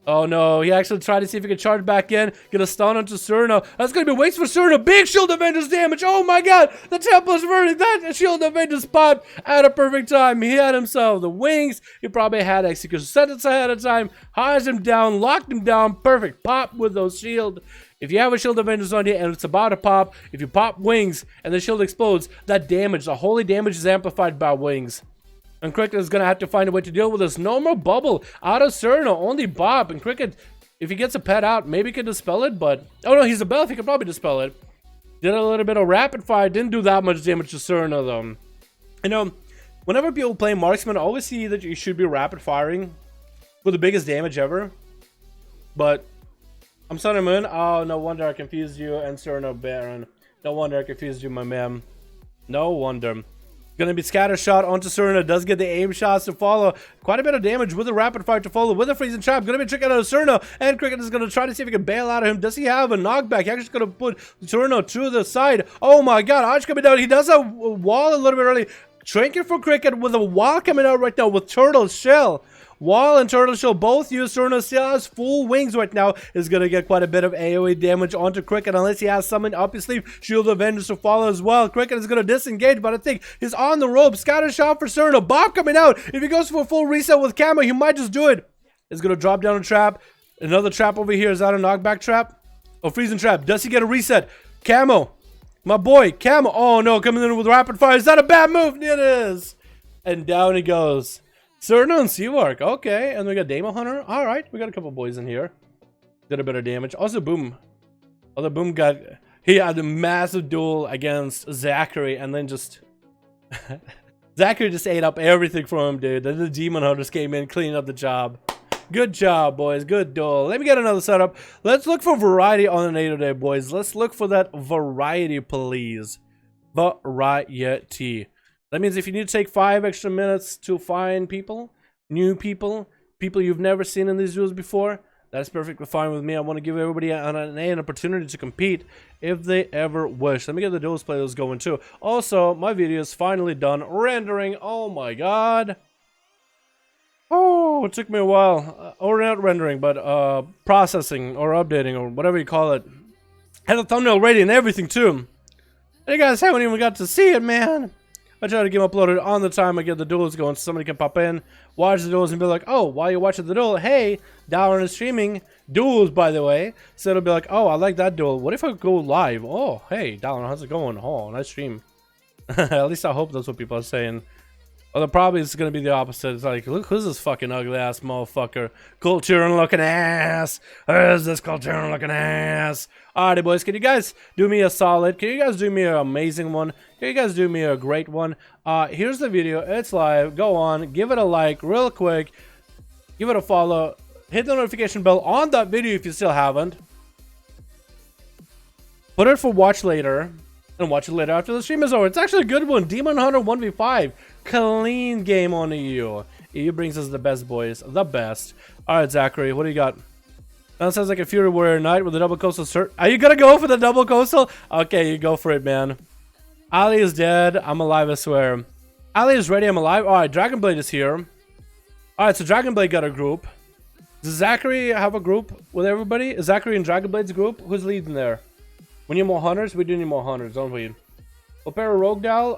Oh no, he actually tried to see if he could charge back in, get a stun onto Sereno. That's going to be waste for Sereno. Big Shield Avengers damage. Oh my god, the temple is burning. That Shield Avengers popped at a perfect time. He had himself the wings. He probably had execution sentence ahead of time. Hides him down, locked him down. Perfect pop with those shield. If you have a Shield Avengers on you and it's about to pop, if you pop wings and the shield explodes, that damage, the holy damage is amplified by wings. And Cricket is going to have to find a way to deal with this. No more bubble out of Sereno, only Bob. And Cricket, if he gets a pet out, maybe he can dispel it, but... Oh no, he's a Belf, he can probably dispel it. Did a little bit of rapid fire, didn't do that much damage to Sereno though. You know, whenever people play Marksman, I always see that you should be rapid firing for the biggest damage ever. But... I'm Sun Moon. Oh, no wonder I confused you and Sereno Baron. No wonder I confused you, my man. No wonder. Gonna be scatter shot onto Sereno. Does get the aim shots to follow. Quite a bit of damage with the rapid fire to follow. With a freezing trap. Gonna be tricked out of Sereno. And Cricket is gonna try to see if he can bail out of him. Does he have a knockback? He actually gonna put Sereno to the side. Oh my god. Hodge coming down. He does have a wall a little bit early. Trinket for Cricket with a wall coming out right now with Turtle Shell. Wall and Turtle Shell both use. Sereno still has full wings right now. Is going to get quite a bit of AoE damage onto Cricket unless he has something up his sleeve. Shield of Avengers to follow as well. Cricket is going to disengage, but I think he's on the rope. Scatter shot for Sereno. Bob coming out. If he goes for a full reset with Camo, he might just do it. He's going to drop down a trap. Another trap over here. Is that a knockback trap? Oh, freezing trap. Does he get a reset? Camo. My boy, Camo. Oh no, coming in with rapid fire. Is that a bad move? It is. And down he goes. Sereno and Seavark, okay, and we got Demo Hunter. All right, we got a couple boys in here. Did a bit of damage. Also, Boom. Although Boom got he had a massive duel against Zachary, and then just Zachary just ate up everything from him, dude. Then the demon hunters came in, cleaning up the job. Good job, boys. Good duel. Let me get another setup. Let's look for variety on the NA today, boys. Let's look for that variety, please. Variety. That means if you need to take 5 extra minutes to find people, new people, people you've never seen in these duels before, that's perfectly fine with me. I want to give everybody an opportunity to compete if they ever wish. Let me get the duels playlist going too. Also, my video is finally done rendering. Oh my god. Oh, it took me a while. Or not rendering, but processing or updating or whatever you call it. Had a thumbnail ready and everything too. You guys haven't even got to see it, man. I try to get them uploaded on the time I get the duels going so somebody can pop in, watch the duels and be like, oh, while you're watching the duel, hey, Dalaran is streaming duels, by the way. So it'll be like, oh, I like that duel. What if I go live? Oh, hey, Dalaran, how's it going? Oh, nice stream. At least I hope that's what people are saying. Although probably it's going to be the opposite. It's like, look, who's this fucking ugly ass motherfucker? Culturing looking ass. Who's this culturing looking ass? Alrighty, boys. Can you guys do me a solid? Can you guys do me an amazing one? Can you guys do me a great one? Here's the video. It's live. Go on. Give it a like real quick. Give it a follow. Hit the notification bell on that video if you still haven't. Put it for watch later. And watch it later after the stream is over. It's actually a good one. Demon Hunter 1v5. Clean game on EU. EU brings us the best, boys. The best. Alright, Zachary, what do you got? That sounds like a Fury Warrior Knight with a double coastal cert. Are you gonna go for the double coastal? Okay, you go for it, man. Ali is dead. I'm alive, I swear. Ali is ready. I'm alive. Alright, Dragonblade is here. Alright, so Dragonblade got a group. Does Zachary have a group with everybody? Is Zachary in Dragonblade's group? Who's leading there? We need more hunters? We do need more hunters, don't we? Opera Rogue Dal?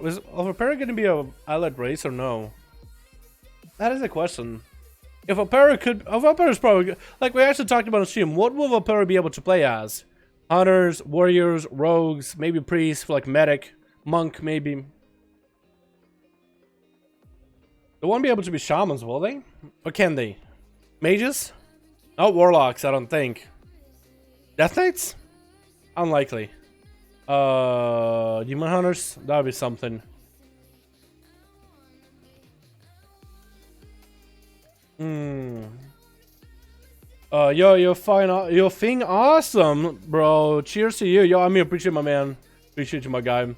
Is Opera going to be a allied race or no? That is a question. If Opera is probably good. Like we actually talked about on stream, what will Opera be able to play as? Hunters, warriors, rogues, maybe priests, like medic, monk, maybe. They won't be able to be shamans, will they? Or can they? Mages? Not warlocks, I don't think. Death Knights? Unlikely. Demon Hunters? That would be something. Yo, you're fine. You're thing awesome, bro. Cheers to you. Yo, I mean, appreciate my man. Appreciate you, my guy.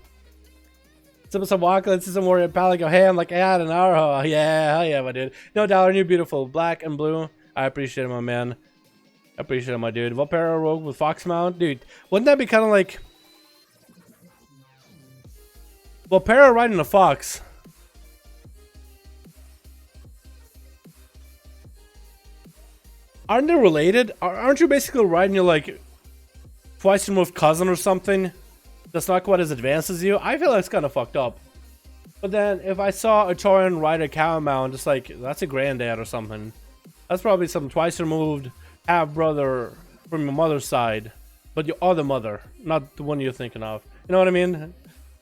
Some walk, let's see some warrior pal. Go, hey, I'm like, yeah, an hour. Yeah, hell yeah, my dude. No, Dalaran, you're beautiful. Black and blue. I appreciate it, my man. I appreciate it, my dude. Valpera Rogue with Fox Mount. Dude, wouldn't that be kind of like Valpera riding a fox? Aren't they related? Aren't you basically riding your like twice removed cousin or something that's not quite as advanced as you? I feel like it's kind of fucked up. But then if I saw a Tauren ride a cow mount, just like, that's a granddad or something. That's probably some twice removed half brother from your mother's side, but your other mother, not the one you're thinking of. You know what I mean?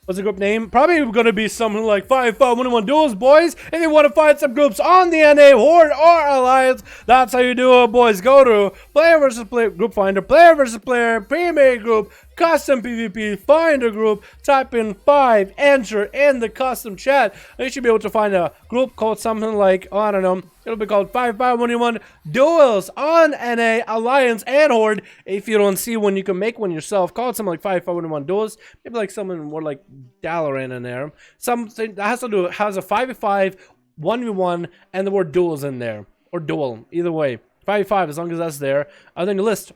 What's the group name? Probably gonna be something like 5-5-1-1 Duels, boys. If you want to find some groups on the NA, Horde, or Alliance, that's how you do it, boys. Go to player versus player group finder, player versus player, premier group, custom PvP, find a group, type in 5, enter in the custom chat, and you should be able to find a group called something like, oh, I don't know, it'll be called 5-5-1-1 Duels on NA, Alliance, and Horde. If you don't see one, you can make one yourself. Call it something like 5-5-1-1 Duels. Maybe like something more like Dalaran in there. Something that has to do, has a 5v5, 1v1, and the word duels in there. Or duel, either way. 5v5, as long as that's there. And then you list.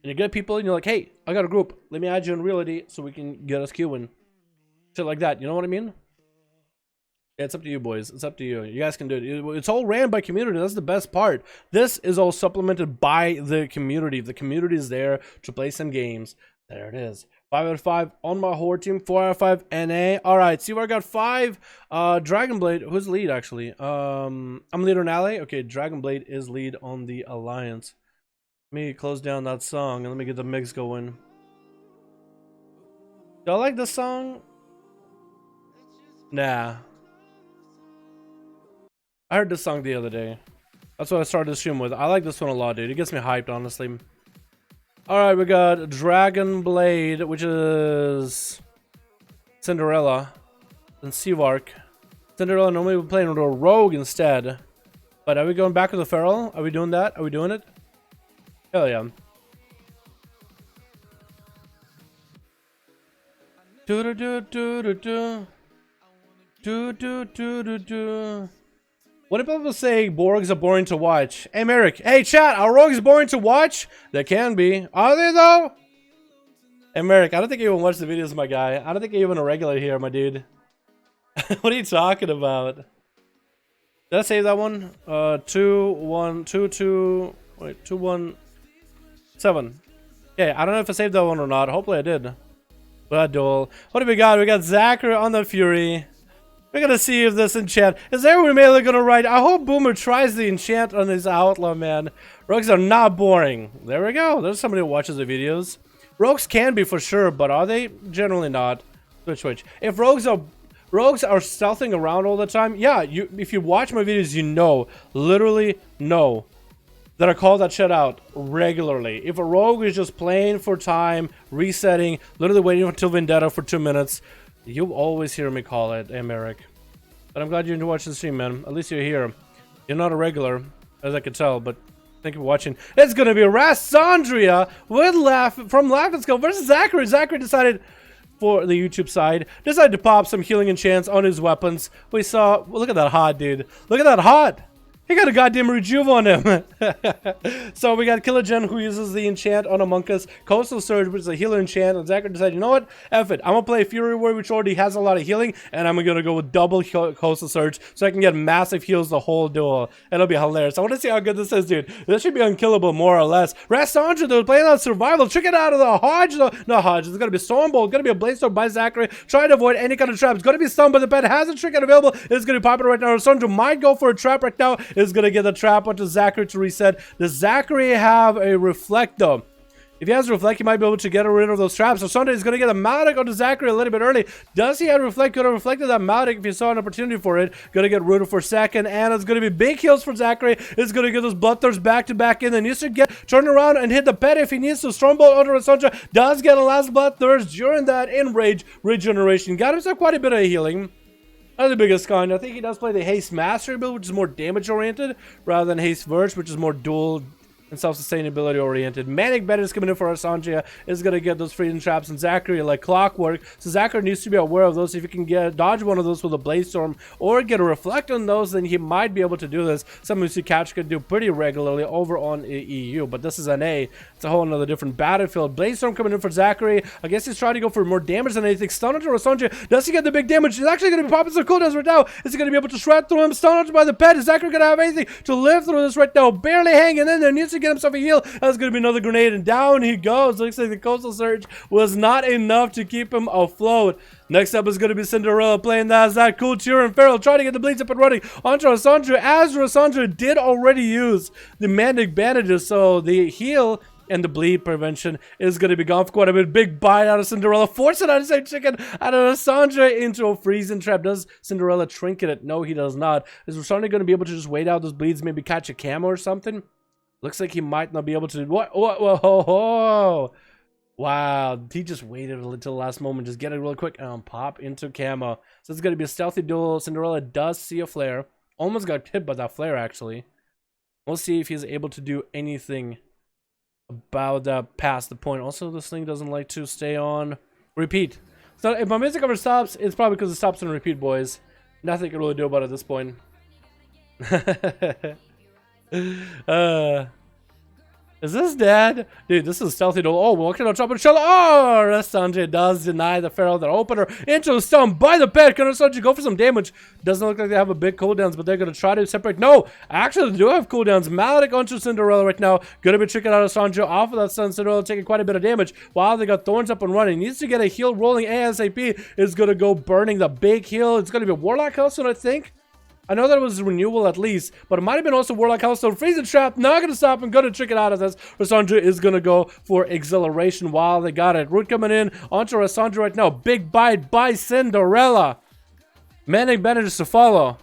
And you get people and you're like, hey, I got a group. Let me add you in reality so we can get us queuing. Shit like that. You know what I mean? Yeah, it's up to you, boys. It's up to you. You guys can do it. It's all ran by community. That's the best part. This is all supplemented by the community. The community is there to play some games. There it is. 5 out of 5 on my Horde team. 4 out of 5 NA. Alright, see where I got 5. Dragonblade. Who's lead, actually? I'm lead on Ally. Okay, Dragonblade is lead on the Alliance. Let me close down that song and let me get the mix going. Do I like this song? Nah. I heard this song the other day. That's what I started the stream with. I like this one a lot, dude. It gets me hyped, honestly. Alright, we got Dragon Blade, which is Cinderella, and Seavark. Cinderella normally we're playing with a Rogue instead. But are we going back with the Feral? Are we doing that? Are we doing it? Hell yeah. Do do do do do do. Do do do do do. What do people say Borgs are boring to watch? Hey Merrick, hey chat, are Rogues boring to watch? They can be. Are they though? Hey Merrick, I don't think you even watch the videos, my guy. I don't think you're even a regular here, my dude. What are you talking about? Did I save that one? 2 1 2 2 wait 2 1 7. Okay, I don't know if I saved that one or not. Hopefully I did. But duel. What do we got? We got Zachary on the Fury. We're gonna see if this enchant is everyone mainly gonna write. I hope Boomer tries the enchant on his outlaw, man. Rogues are not boring. There we go. There's somebody who watches the videos. Rogues can be for sure, but are they? Generally not. Switch. If rogues are stealthing around all the time, yeah, if you watch my videos, you know, literally know that I call that shit out regularly. If a rogue is just playing for time, resetting, literally waiting until Vendetta for 2 minutes, you always hear me call it, Americ. But I'm glad you're watching the stream, man. At least you're here. You're not a regular, as I can tell, but thank you for watching. It's gonna be Rassandria with from Laughing Skull versus Zachary. Zachary decided, for the YouTube side, decided to pop some healing enchants on his weapons. We saw, well, look at that hot, dude. Look at that hot. He got a goddamn rejuve on him. So we got Killagen, who uses the enchant on Among Us. Coastal Surge, which is a healer enchant. And Zachary decided, you know what? F it. I'm going to play Fury Warrior, which already has a lot of healing. And I'm going to go with double Coastal Surge so I can get massive heals the whole duel. It'll be hilarious. I want to see how good this is, dude. This should be unkillable, more or less. Rassandra, though, playing on survival. Check it out of the Hodge, though. No, Hodge. It's going to be Stormbolt. It's going to be a Blaze Storm by Zachary. Trying to avoid any kind of traps. It's going to be stunned, but the pet has a trick available. It's going to be popular right now. Rassandra might go for a trap right now. Is going to get the trap onto Zachary to reset. Does Zachary have a reflect though? If he has a reflect, he might be able to get rid of those traps. So Sunday is going to get a Maldic onto Zachary a little bit early. Does he have reflect? Could have reflected that Maldic if he saw an opportunity for it. Going to get rooted for second, and it's going to be big heals for Zachary. It's going to get those Bloodthirsts back to back in. Then needs to turn around and hit the pet if he needs to. Strongbolt onto Rassandra. Does get a last Bloodthirst during that Enrage regeneration. Got himself quite a bit of healing. Not the biggest kind. I think he does play the Haste Mastery build, which is more damage oriented, rather than Haste Verge, which is more dual and self-sustainability oriented. Manic Bandit is coming in for Rassandria, is going to get those freedom traps, and Zachary like clockwork. So Zachary needs to be aware of those. If he can dodge one of those with a Blaze Storm or get a reflect on those, then he might be able to do this. Something we see Catch can do pretty regularly over on EU, but this is NA. It's a whole another different battlefield. Blaze Storm coming in for Zachary. I guess he's trying to go for more damage than anything. Stun onto Rassandria. Does he get the big damage? He's actually going to be popping some cooldowns right now. Is he going to be able to shred through him? Stun onto by the pet. Is Zachary going to have anything to live through this right now? Barely hanging in there. Needs to get himself a heal. That's going to be another grenade, and down he goes. Looks like the Coastal Surge was not enough to keep him afloat. Next up is going to be Cinderella playing that cool Tyrion Feral, trying to get the bleeds up and running onto Rassandra, as Rassandra did already use the Manic Bandages, so the heal and the bleed prevention is going to be gone for quite a bit. Big bite out of Cinderella, force it out of the same chicken out of Rassandra into a freezing trap. Does Cinderella trinket it? No, he does not. Is Rassandra going to be able to just wait out those bleeds, maybe catch a camo or something? Looks like he might not be able to. What? Whoa. Wow. He just waited until the last moment. Just get it really quick and pop into camo. So it's going to be a stealthy duel. Cinderella does see a flare. Almost got hit by that flare, actually. We'll see if he's able to do anything about that past the point. Also, this thing doesn't like to stay on repeat. So if my music ever stops, it's probably because it stops on repeat, boys. Nothing you can really do about it at this point. Is this dead? Dude, this is stealthy duel. Oh, walking on top of the shell. Oh, Rassandra does deny the Feral that opener into the stun by the pet. Can Rassandra go for some damage? Doesn't look like they have a big cooldowns, but they're going to try to separate. No, actually, they do have cooldowns. Maldic onto Cinderella right now. Going to be tricking out Rassandra off of that stun. Cinderella taking quite a bit of damage while they got Thorns up and running. Needs to get a heal rolling ASAP. Is going to go burning the big heal. It's going to be a Warlock Hellstone, I think. I know that it was renewal at least, but it might have been also Warlock Hellstone. Freezing Trap, not going to stop him, going to trick it out of this. Rassandra is going to go for Exhilaration while they got it. Root coming in onto Rassandra right now. Big bite by Cinderella. Manic Bandages to follow.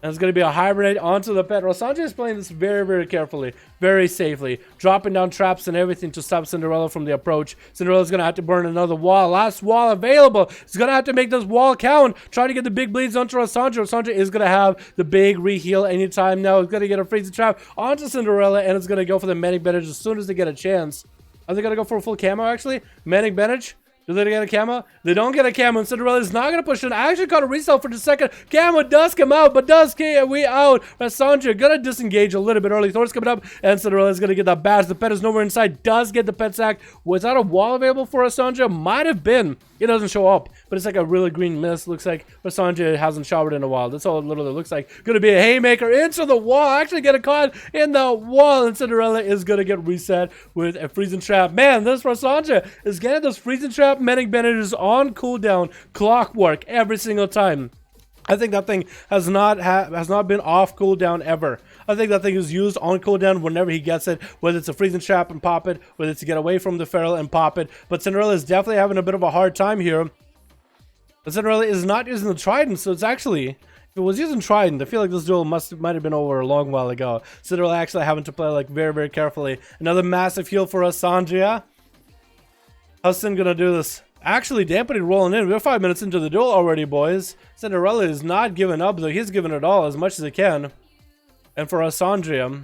And it's going to be a hibernate onto the pet. Sanjay is playing this very, very carefully, very safely, dropping down traps and everything to stop Cinderella from the approach. Cinderella's going to have to burn another wall. Last wall available. He's going to have to make this wall count. Trying to get the big bleeds onto Sanjay. Sanjay is going to have the big reheal anytime now. He's going to get a freezing trap onto Cinderella, and it's going to go for the Manic Bandage as soon as they get a chance. Are they going to go for a full camo, actually? Manic Bandage? Do they get a camo? They don't get a camo, and Cinderella is not going to push it. I actually caught a resell for the second. Camo does come out, but does we out. Sanjay gonna disengage a little bit early. Thor's coming up, and Cinderella is going to get that badge. The pet is nowhere inside. Does get the pet sack. Was that a wall available for Sanjay? Might have been. It doesn't show up, but it's like a really green mist. Looks like Sanjay hasn't showered in a while. That's all it literally looks like. Going to be a haymaker into the wall. Actually get a caught in the wall, and Cinderella is going to get reset with a freezing trap. Man, this Sanjay is getting this freezing trap. Manic Bandages on cooldown, clockwork every single time. I think that thing has not been off cooldown ever. I think that thing is used on cooldown whenever he gets it, whether it's a freezing trap and pop it, whether it's to get away from the feral and pop it. But Cinderella is definitely having a bit of a hard time here. But Cinderella is not using the trident, so it's actually, if it was using trident, I feel like this duel might have been over a long while ago. Cinderella actually having to play like very, very carefully. Another massive heal for us, Sanjay. How's Sin gonna do this? Actually, dampening rolling in. We're 5 minutes into the duel already, boys. Cinderella is not giving up, though. He's giving it all as much as he can. And for us, Sanjay,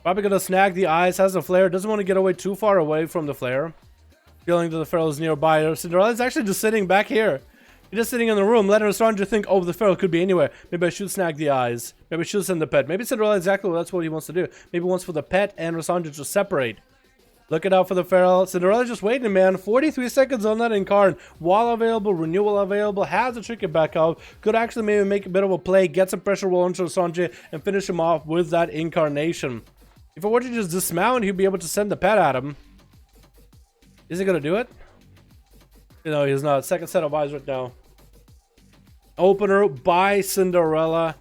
probably gonna snag the eyes. Has a flare. Doesn't want to get away too far away from the flare. Feeling that the feral is nearby. Cinderella's actually just sitting back here. He's just sitting in the room, letting Sanjay think, oh, the feral could be anywhere. Maybe I should snag the eyes. Maybe I should send the pet. Maybe Cinderella exactly that's what he wants to do. Maybe he wants for the pet and Sanjay to separate. Looking out for the feral. Cinderella's just waiting, man. 43 seconds on that incarn. Wall available, renewal available. Has a trick it back out. Could actually maybe make a bit of a play. Get some pressure roll onto Sanjay and finish him off with that incarnation. If I were to just dismount, he'd be able to send the pet at him. Is he going to do it? No, he's not. Second set of eyes right now. Opener by Cinderella.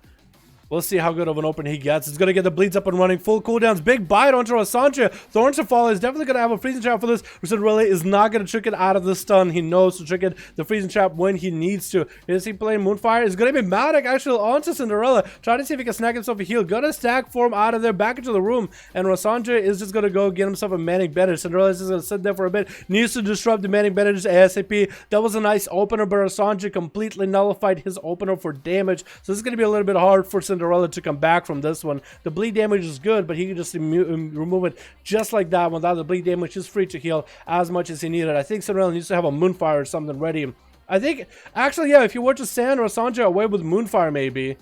We'll see how good of an opener he gets. He's going to get the bleeds up and running. Full cooldowns. Big bite onto Sanjay. Thorns to fall is definitely going to have a freezing trap for this. Cinderella is not going to trick it out of the stun. He knows to trick it the freezing trap when he needs to. Is he playing Moonfire? It's going to be Matic actually onto Cinderella. Trying to see if he can snag himself a heal. Going to stack form out of there. Back into the room. And Sanjay is just going to go get himself a Manic Bandage. Cinderella is just going to sit there for a bit. Needs to disrupt the Manic Bandage ASAP. That was a nice opener, but Sanjay completely nullified his opener for damage. So this is going to be a little bit hard for Cinderella to come back from this one. The bleed damage is good, but he can just remove it just like that. Without the bleed damage, is free to heal as much as he needed. I think Cinderella needs to have a Moonfire or something ready. I think, actually, yeah, if you were to send Sanjay away with Moonfire, maybe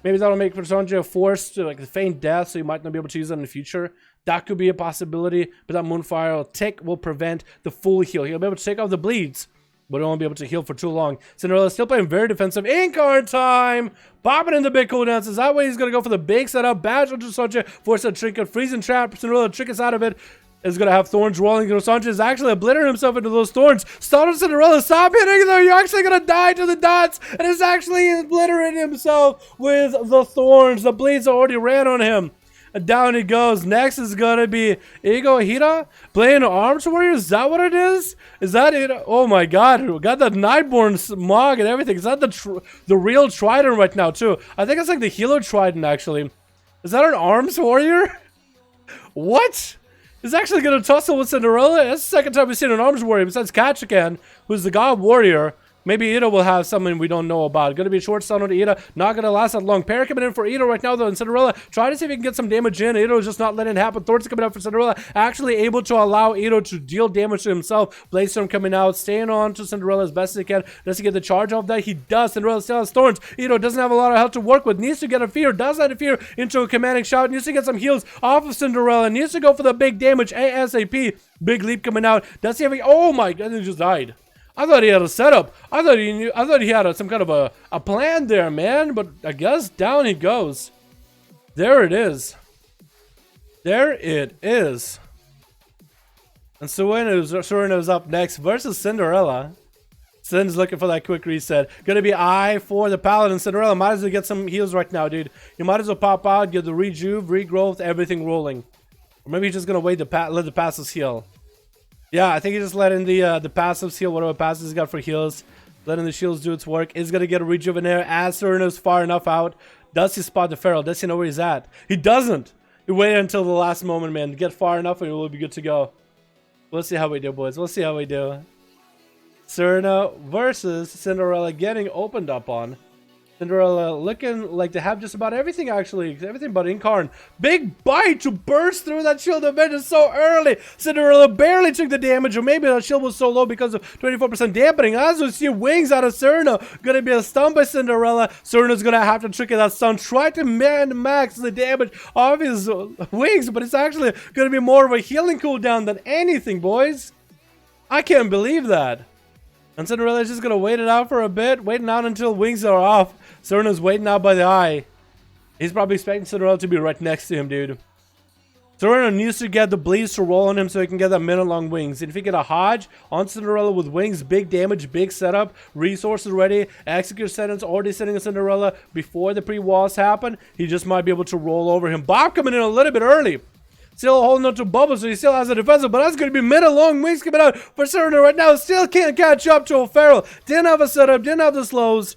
that'll make Sanjay forced to like feign death, so you might not be able to use that in the future. That could be a possibility, but that Moonfire will prevent the full heal. He'll be able to take off the bleeds, but it won't be able to heal for too long. Cinderella still playing very defensive. Incarn time! Popping in the big cooldowns. Is that way he's going to go for the big setup. Badge onto Sanjay. Force a trinket. Freezing trap. Cinderella trick us out of it. Is going to have thorns rolling. Sanjay is actually obliterating himself into those thorns. Stun Cinderella. Stop hitting there. You're actually going to die to the dots. And is actually obliterating himself with the thorns. The bleeds already ran on him. And down he goes. Next is going to be Ego Hira playing Arms Warrior. Is that what it is? Is that it? Oh my god. We got that Nightborn smog and everything. Is that the real Trident right now too? I think it's like the healer Trident actually. Is that an Arms Warrior? What? He's actually going to tussle with Cinderella? That's the second time we've seen an Arms Warrior besides Kachikan, who's the God Warrior. Maybe Ida will have something we don't know about. Going to be a short stun on Ida. Not going to last that long. Parry coming in for Ida right now, though. And Cinderella trying to see if he can get some damage in. Ida is just not letting it happen. Thorns coming out for Cinderella. Actually able to allow Ida to deal damage to himself. Bladestorm coming out. Staying on to Cinderella as best as he can. Does he get the charge off that? He does. Cinderella still has Thorns. Ida doesn't have a lot of health to work with. Needs to get a fear. Does that fear into a commanding shout. Needs to get some heals off of Cinderella. Needs to go for the big damage ASAP. Big leap coming out. Does he have a... Oh my god, he just died. I thought he had a setup. I thought he had some kind of a plan there, man. But I guess down he goes. There it is. There it is. And Sereno's up next versus Cinderella. Cin's looking for that quick reset. Gonna be I for the Paladin. Cinderella might as well get some heals right now, dude. You might as well pop out, get the rejuve, regrowth, everything rolling. Or maybe he's just gonna wait to let the passives heal. Yeah, I think he's just letting the passives heal, whatever passives he's got for heals. Letting the shields do its work. Is going to get a rejuvenator as Sereno's far enough out. Does he spot the Pharaoh? Does he know where he's at? He doesn't. He waited until the last moment, man. Get far enough and we'll be good to go. We'll see how we do, boys. We'll see how we do. Serena versus Cinderella getting opened up on. Cinderella looking like to have just about everything, actually. Everything but Incarn. Big bite to burst through that shield of vengeance so early. Cinderella barely took the damage, or maybe that shield was so low because of 24% dampening. As we see wings out of Serena. Gonna be a stun by Cinderella. Serena's gonna have to trigger that stun. Try to max the damage of his wings, but it's actually gonna be more of a healing cooldown than anything, boys. I can't believe that. And Cinderella's just gonna wait it out for a bit, waiting out until wings are off. Serena's waiting out by the eye. He's probably expecting Cinderella to be right next to him, dude. Serena needs to get the bleeds to roll on him so he can get that minute-long wings. And if he get a Hodge on Cinderella with wings, big damage, big setup, resources ready, execute sentence already sitting on Cinderella before the pre-walls happen, he just might be able to roll over him. Bob coming in a little bit early. Still holding on to Bubble, so he still has a defensive, but that's going to be minute-long wings coming out for Serena right now. Still can't catch up to O'Farrell. Didn't have a setup, didn't have the slows.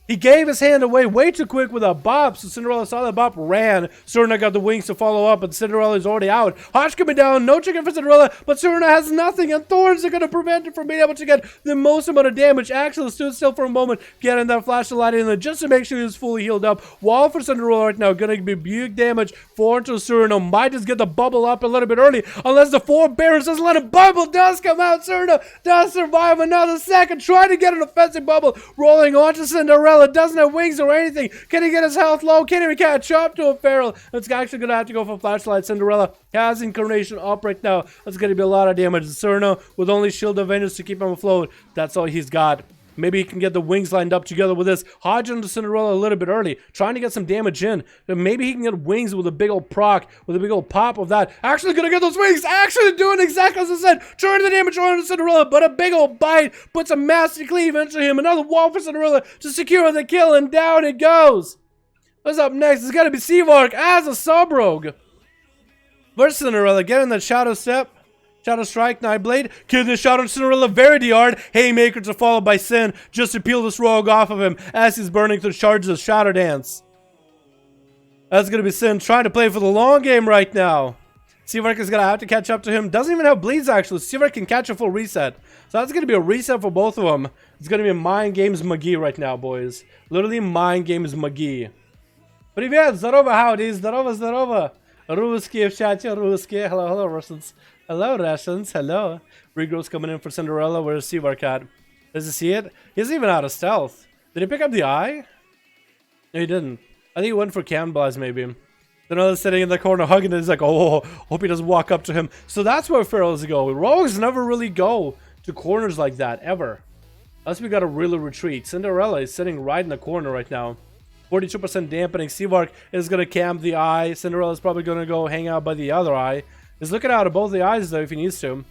He gave his hand away way too quick with a bop, so Cinderella saw that bop, ran. Serena got the wings to follow up, but Cinderella is already out. Hodge coming down, no chicken for Cinderella, but Serena has nothing, and thorns are going to prevent him from being able to get the most amount of damage. Actually stood still for a moment, getting that flash of light in there just to make sure he's fully healed up. Wall for Cinderella right now, going to be big damage for Serena. Might just get the bubble up a little bit early, unless the four barons doesn't let a bubble does come out. Serena does survive another second, trying to get an offensive bubble, rolling onto Cinderella. Doesn't have wings or anything. Can he get his health low? Can't even catch up to a Pharaoh. It's actually going to have to go for flashlight. Cinderella has Incarnation up right now. That's going to be a lot of damage. Serena with only Shield of Vengeance to keep him afloat. That's all he's got. Maybe he can get the wings lined up together with this. Hodge onto Cinderella a little bit early, trying to get some damage in. And maybe he can get wings with a big old proc, with a big old pop of that. Actually gonna get those wings, actually doing exactly as I said. Turning the damage on to Cinderella, but a big old bite puts a massive cleave into him. Another wall for Cinderella to secure the kill, and down it goes. What's up next? It's gotta be Seavark as a sub-rogue. Versus Cinderella, getting that Shadow Step. Shadow Strike, Nightblade, kill the shot on Cinderella very hard. Haymaker to follow by Sin, just to peel this rogue off of him as he's burning through charges of Shadow Dance. That's going to be Sin trying to play for the long game right now. Seavark is going to have to catch up to him. Doesn't even have bleeds, actually. Seavark can catch a full reset. So that's going to be a reset for both of them. It's going to be a Mind Games McGee right now, boys. Literally Mind Games McGee. Привет, здорово, howdy, здорово. Русские в чате, русские. Hello, Russians. Hello, Russians. Hello. Regrow's coming in for Cinderella. Where's Seavark at? Does he see it? He's even out of stealth. Did he pick up the eye? No, he didn't. I think he went for cannibalize, maybe. Cinderella's sitting in the corner hugging it. He's like, oh, hope he doesn't walk up to him. So that's where Pharaohs go. Rogues never really go to corners like that, ever. Unless we gotta really retreat. Cinderella is sitting right in the corner right now. 42% dampening. Seavark is gonna camp the eye. Cinderella's probably gonna go hang out by the other eye. He's looking out of both the eyes though if he needs to.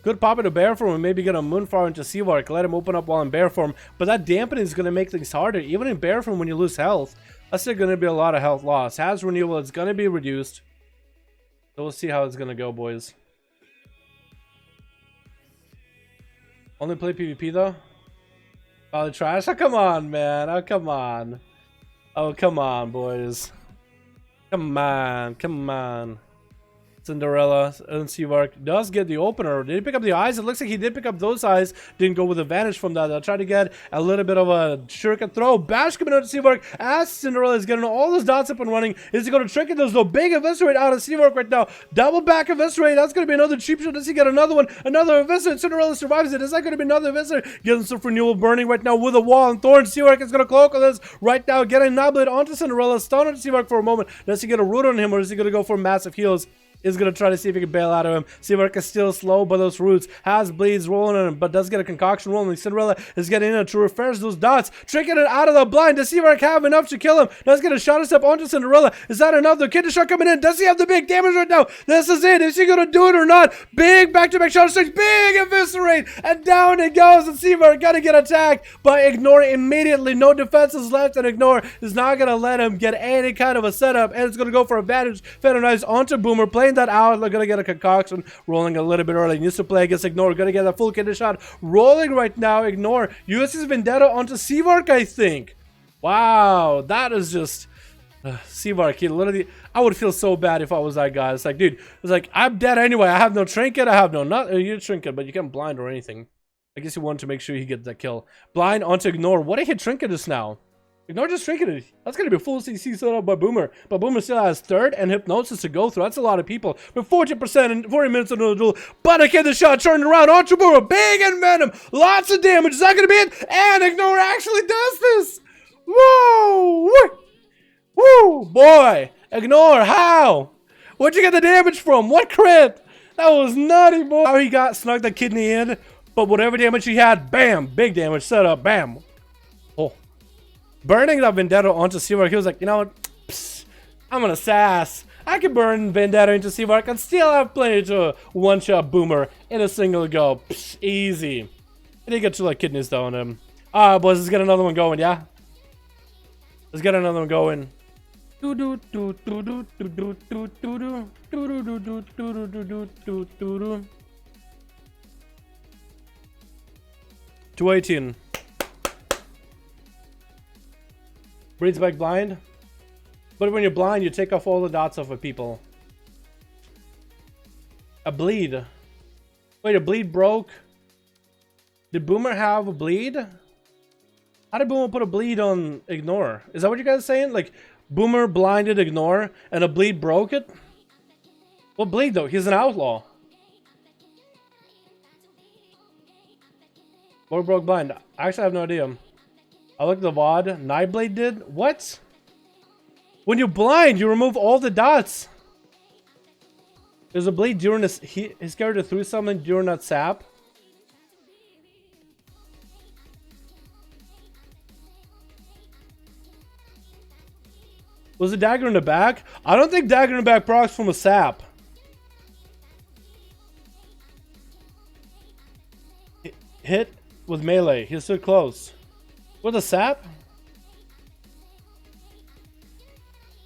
Could pop into bear form and maybe get a Moonfire into Seavark. Let him open up while in bear form. But that dampening is going to make things harder. Even in bear form when you lose health. That's still going to be a lot of health loss. Has renewal, it's going to be reduced. So we'll see how it's going to go, boys. Only play PvP though? Oh, the trash? Oh, come on, man. Oh, come on. Oh, come on, boys. Come on. Cinderella and Seavark does get the opener. Did he pick up the eyes? It looks like he did pick up those eyes. Didn't go with advantage from that. I'll try to get a little bit of a shuriken throw. Bash coming out to Seavark as Cinderella is getting all those dots up and running. Is he going to trick it? There's no big eviscerate out of Seavark right now. Double back eviscerate. That's going to be another cheap shot. Does he get another one? Another eviscerate. Cinderella survives it. Is that going to be another eviscerate? Getting some renewal burning right now with a wall and thorns. Seavark is going to cloak on this right now. Getting Nightblade onto Cinderella. Stun on Seavark for a moment. Does he get a root on him or is he going to go for massive heals? Is going to try to see if he can bail out of him. Seavark is still slow by those roots. Has bleeds rolling on him, but does get a concoction rolling. Cinderella is getting in to reverse those dots. Tricking it out of the blind. Does Seavark have enough to kill him? Does get a shadow step onto Cinderella. Is that enough? The kid shot coming in. Does he have the big damage right now? This is it. Is he going to do it or not? Big back-to-back shadow strikes. Big eviscerate. And down it goes. And Seavark got to get attacked, but Ignore immediately. No defenses left, and Ignore is not going to let him get any kind of a setup. And it's going to go for advantage. Feather Knives onto Boomer. Playing that out. They're gonna get a concoction rolling a little bit early. Needs to play against Ignore. Gonna get a full kidney shot rolling right now. Ignore uses Vendetta onto Seavark, I think. Wow, that is just Seavark. He literally, I would feel so bad if I was that guy. It's like, dude, it's like, I'm dead anyway. I have no trinket. I have no you trinket, but you can't blind or anything. I guess you want to make sure he gets that kill. Blind onto ignore. What did he trinket us now? Ignore just trinketed. That's gonna be full CC set up by Boomer. But Boomer still has third and hypnosis to go through. That's a lot of people. With 40% and 40 minutes into the duel. But I get the shot turned around onto Boomer. Big and venom. Lots of damage. Is that gonna be it? And ignore actually does this. Whoa! Woo! Boy! Ignore! How? Where'd you get the damage from? What crit? That was nutty, boy! How he got snuck the kidney in, but whatever damage he had, bam! Big damage set up, bam! Oh. Burning that Vendetta onto Seavark, he was like, you know what? Psst, I'm gonna sass. I can burn Vendetta into Seavark and still have plenty to one-shot Boomer in a single go. Psst, easy. I didn't get two like kidneys though on him. Alright, boys, let's get another one going, yeah? Let's get another one going. 218. Breeds back blind. But when you're blind, you take off all the dots off of people. A bleed. Wait, a bleed broke. Did Boomer have a bleed? How did Boomer put a bleed on ignore? Is that what you guys are saying? Like, Boomer blinded ignore and a bleed broke it? What bleed though? He's an outlaw. What broke blind? I actually have no idea. I looked at the VOD. Nightblade did? What? When you're blind, you remove all the dots. There's a bleed during this. His character threw something during that sap. Was the dagger in the back? I don't think dagger in the back procs from a sap. Hit with melee. He's so close. With a sap?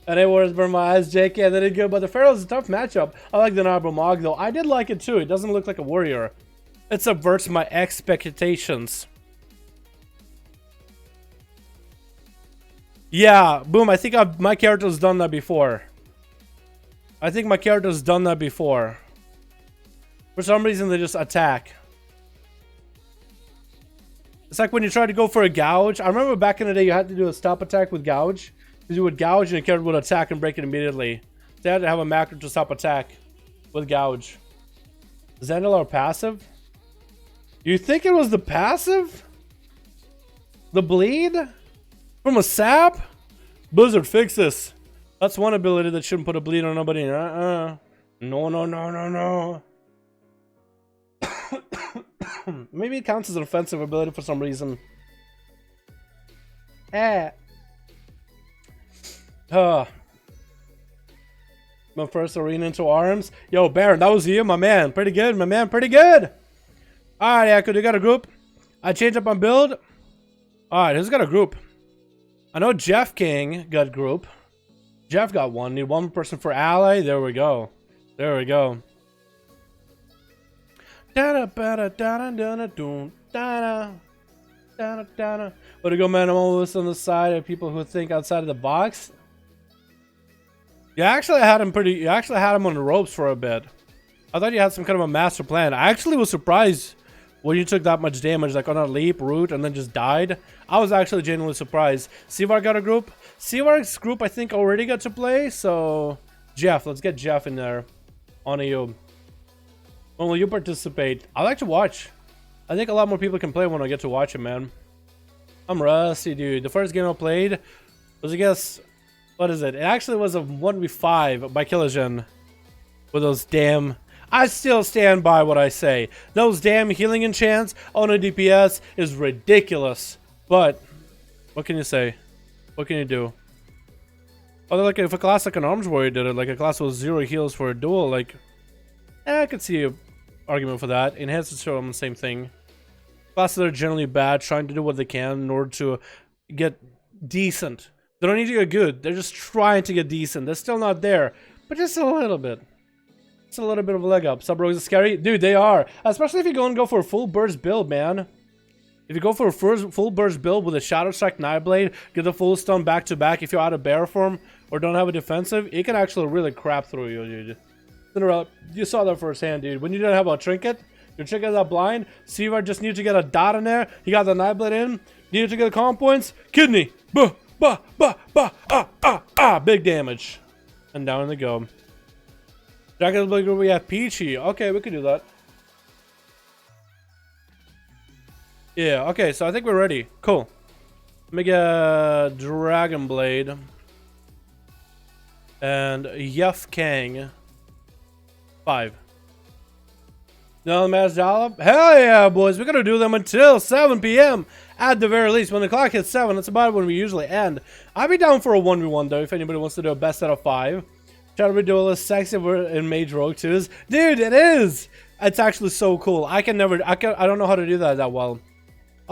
And it was burn my eyes, JK. They did good, but the Pharaoh is a tough matchup. I like the Narbor Mog though. I did like it too. It doesn't look like a warrior. It subverts my expectations. Yeah, boom. I think my character's done that before. I think my character's done that before. For some reason, they just attack. It's like when you try to go for a gouge. I remember back in the day, you had to do a stop attack with gouge. Because you would gouge and your character would attack and break it immediately. They had to have a macro to stop attack with gouge. Zandalar passive? You think it was the passive? The bleed? From a sap? Blizzard, fix this. That's one ability that shouldn't put a bleed on nobody. No, no, no, no, no. Maybe it counts as an offensive ability for some reason. My first arena into arms. Yo, Baron, that was you, my man. Pretty good, my man. Pretty good. Alright, yeah, could you got a group? I changed up my build. Alright, who's got a group? I know Jeff King got group. Jeff got one. Need one person for ally. There we go. There we go. Way to go, man. I'm almost on the side of people who think outside of the box. You actually had him pretty. You actually had him on the ropes for a bit. I thought you had some kind of a master plan. I actually was surprised when you took that much damage, like on a leap, root, and then just died. I was actually genuinely surprised. Seavark got a group. Seavark's group, I think, already got to play. So, Jeff, let's get Jeff in there. On you. When will you participate? I like to watch. I think a lot more people can play when I get to watch it, man. I'm rusty, dude. The first game I played was, I guess, what is it? It actually was a 1v5 by Killagen. With those damn... I still stand by what I say. Those damn healing enchants on a DPS is ridiculous. But, what can you say? What can you do? Although, like, if a class like an Arms Warrior did it, like a class with 0 heals for a duel, like... I could see an argument for that. Enhanced show them the same thing. Classes that are generally bad, trying to do what they can in order to get decent. They don't need to get good. They're just trying to get decent. They're still not there. But just a little bit. It's a little bit of a leg up. Sub rogues are scary. Dude, they are. Especially if you go for a full burst build, man. If you go for a full burst build with a Shadow Strike Nightblade, get the full stun back to back, if you're out of bear form or don't have a defensive, it can actually really crap through you, dude. Cinderella, you saw that firsthand, dude. When you didn't have a trinket, your trinket got blind. Seaver just needed to get a dot in there. He got the Nightblade in. Needed to get a calm points. Kidney. Bah, bah, bah, bah, big damage. And down they go. Dragon's Blade, we have Peachy. Okay, we can do that. Yeah, okay, so I think we're ready. Cool. Let me get Dragon Blade. And Yef Kang. 5. Now the match dial-up? Hell yeah, boys. We're going to do them until 7 p.m. at the very least. When the clock hits 7, that's about when we usually end. I'll be down for a 1v1, though, if anybody wants to do a best out of 5. Try to be duelist, sexy in Mage Rogue 2s. Dude, it is! It's actually so cool. I don't know how to do that well.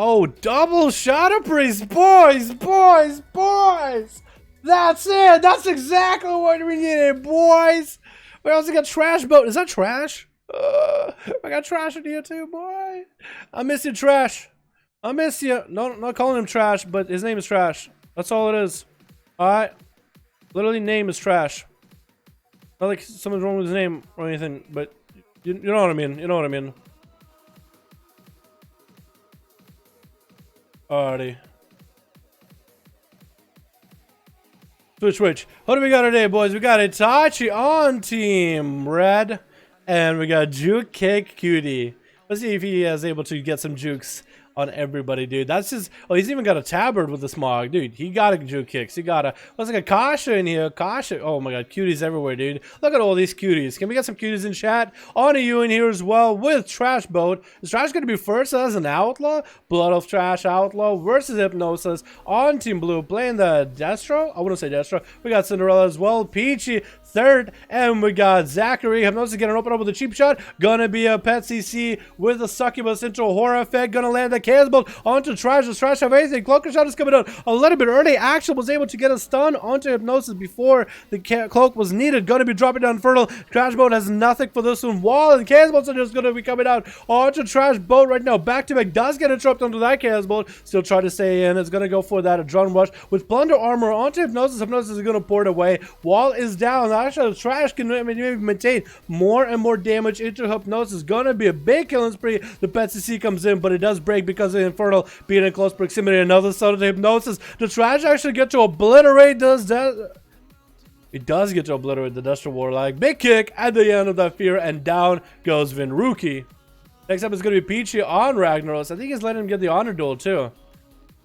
Oh, double Shadow Priest! Boys! Boys! Boys! That's it! That's exactly what we needed, boys! We also got Trash Boat. Is that Trash? I got Trash in here too, boy. I miss you, Trash. I miss you. No, not calling him Trash, but his name is Trash. That's all it is. Alright? Literally, name is Trash. Not like something's wrong with his name or anything, but you know what I mean. You know what I mean. Alrighty. Switch. What do we got today, boys? We got Itachi on Team Red. And we got Juke Kick Cutie. Let's see if he is able to get some jukes on everybody, dude. That's just... Oh, he's even got a tabard with the smog. Dude, he got a juke kicks. He got a... Looks like a Kasha in here. Kasha. Oh my god, cuties everywhere, dude. Look at all these cuties. Can we get some cuties in chat? On to you in here as well with Trash Boat. Is Trash going to be first as an outlaw? Blood of Trash Outlaw versus Hypnosis on Team Blue. Playing the Destro? I wouldn't say Destro. We got Cinderella as well. Peachy third. And we got Zachary. Hypnosis getting open up with a cheap shot. Gonna be a Pet CC with a Succubus into a horror effect. Gonna land the Chaos Bolt onto Trash. Does Trash have anything? Cloaker Shot is coming out a little bit early. Action was able to get a stun onto Hypnosis before the cloak was needed. Gonna be dropping down Fertile. Trash Boat has nothing for this one. Wall and Chaos Bolts are just gonna be coming out onto Trash Boat right now. Back to back does get interrupted onto that Chaos Bolt. Still try to stay in. It's gonna go for that Adrenaline Rush with Plunder Armor onto Hypnosis. Hypnosis is gonna pour it away. Wall is down. Actually, Trash can maybe maintain more and more damage into Hypnosis. Gonna be a big killing spree. The Pet CC comes in, but it does break because of Infernal being in close proximity. Another stun to Hypnosis. The Trash actually get to obliterate it does get to obliterate the Destro Warlock. Big kick at the end of that fear, and down goes Vinruki. Next up is going to be Peachy on Ragnaros. I think he's letting him get the honor duel too.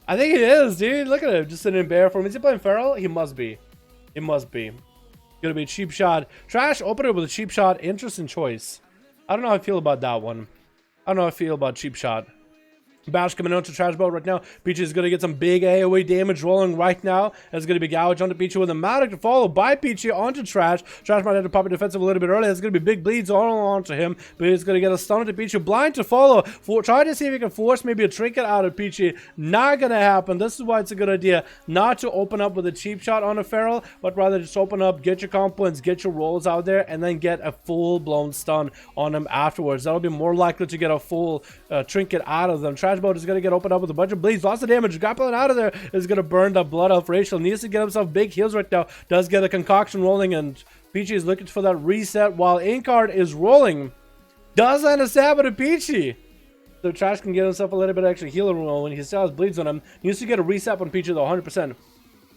I think he is, dude. Look at him, just sitting in bear form. Is he playing Feral? He must be. He must be. Gonna be a cheap shot. Trash opened it with a cheap shot. Interesting choice. I don't know how I feel about that one. I don't know how I feel about cheap shot. Bash coming out to Trash Boat right now. Peachy is going to get some big AoE damage rolling right now. It's going to be Gouge onto Peachy with a Magic to follow by Peachy onto Trash. Trash might have to pop a defensive a little bit early. It's going to be big bleeds all onto him. But he's going to get a stun onto Peachy. Blind to follow. Try to see if he can force maybe a trinket out of Peachy. Not going to happen. This is why it's a good idea not to open up with a cheap shot on a Feral, but rather just open up, get your comp points, get your rolls out there, and then get a full-blown stun on him afterwards. That'll be more likely to get a full trinket out of them. Trash Boat is going to get opened up with a bunch of bleeds. Lots of damage. Grappling out of there is going to burn the blood off Rachel. Needs to get himself big heals right now. Does get a concoction rolling, and Peachy is looking for that reset while Incard is rolling. Does land a stab at a Peachy. So Trash can get himself a little bit of extra healer roll when he still has bleeds on him. He needs to get a reset on Peachy though, 100%.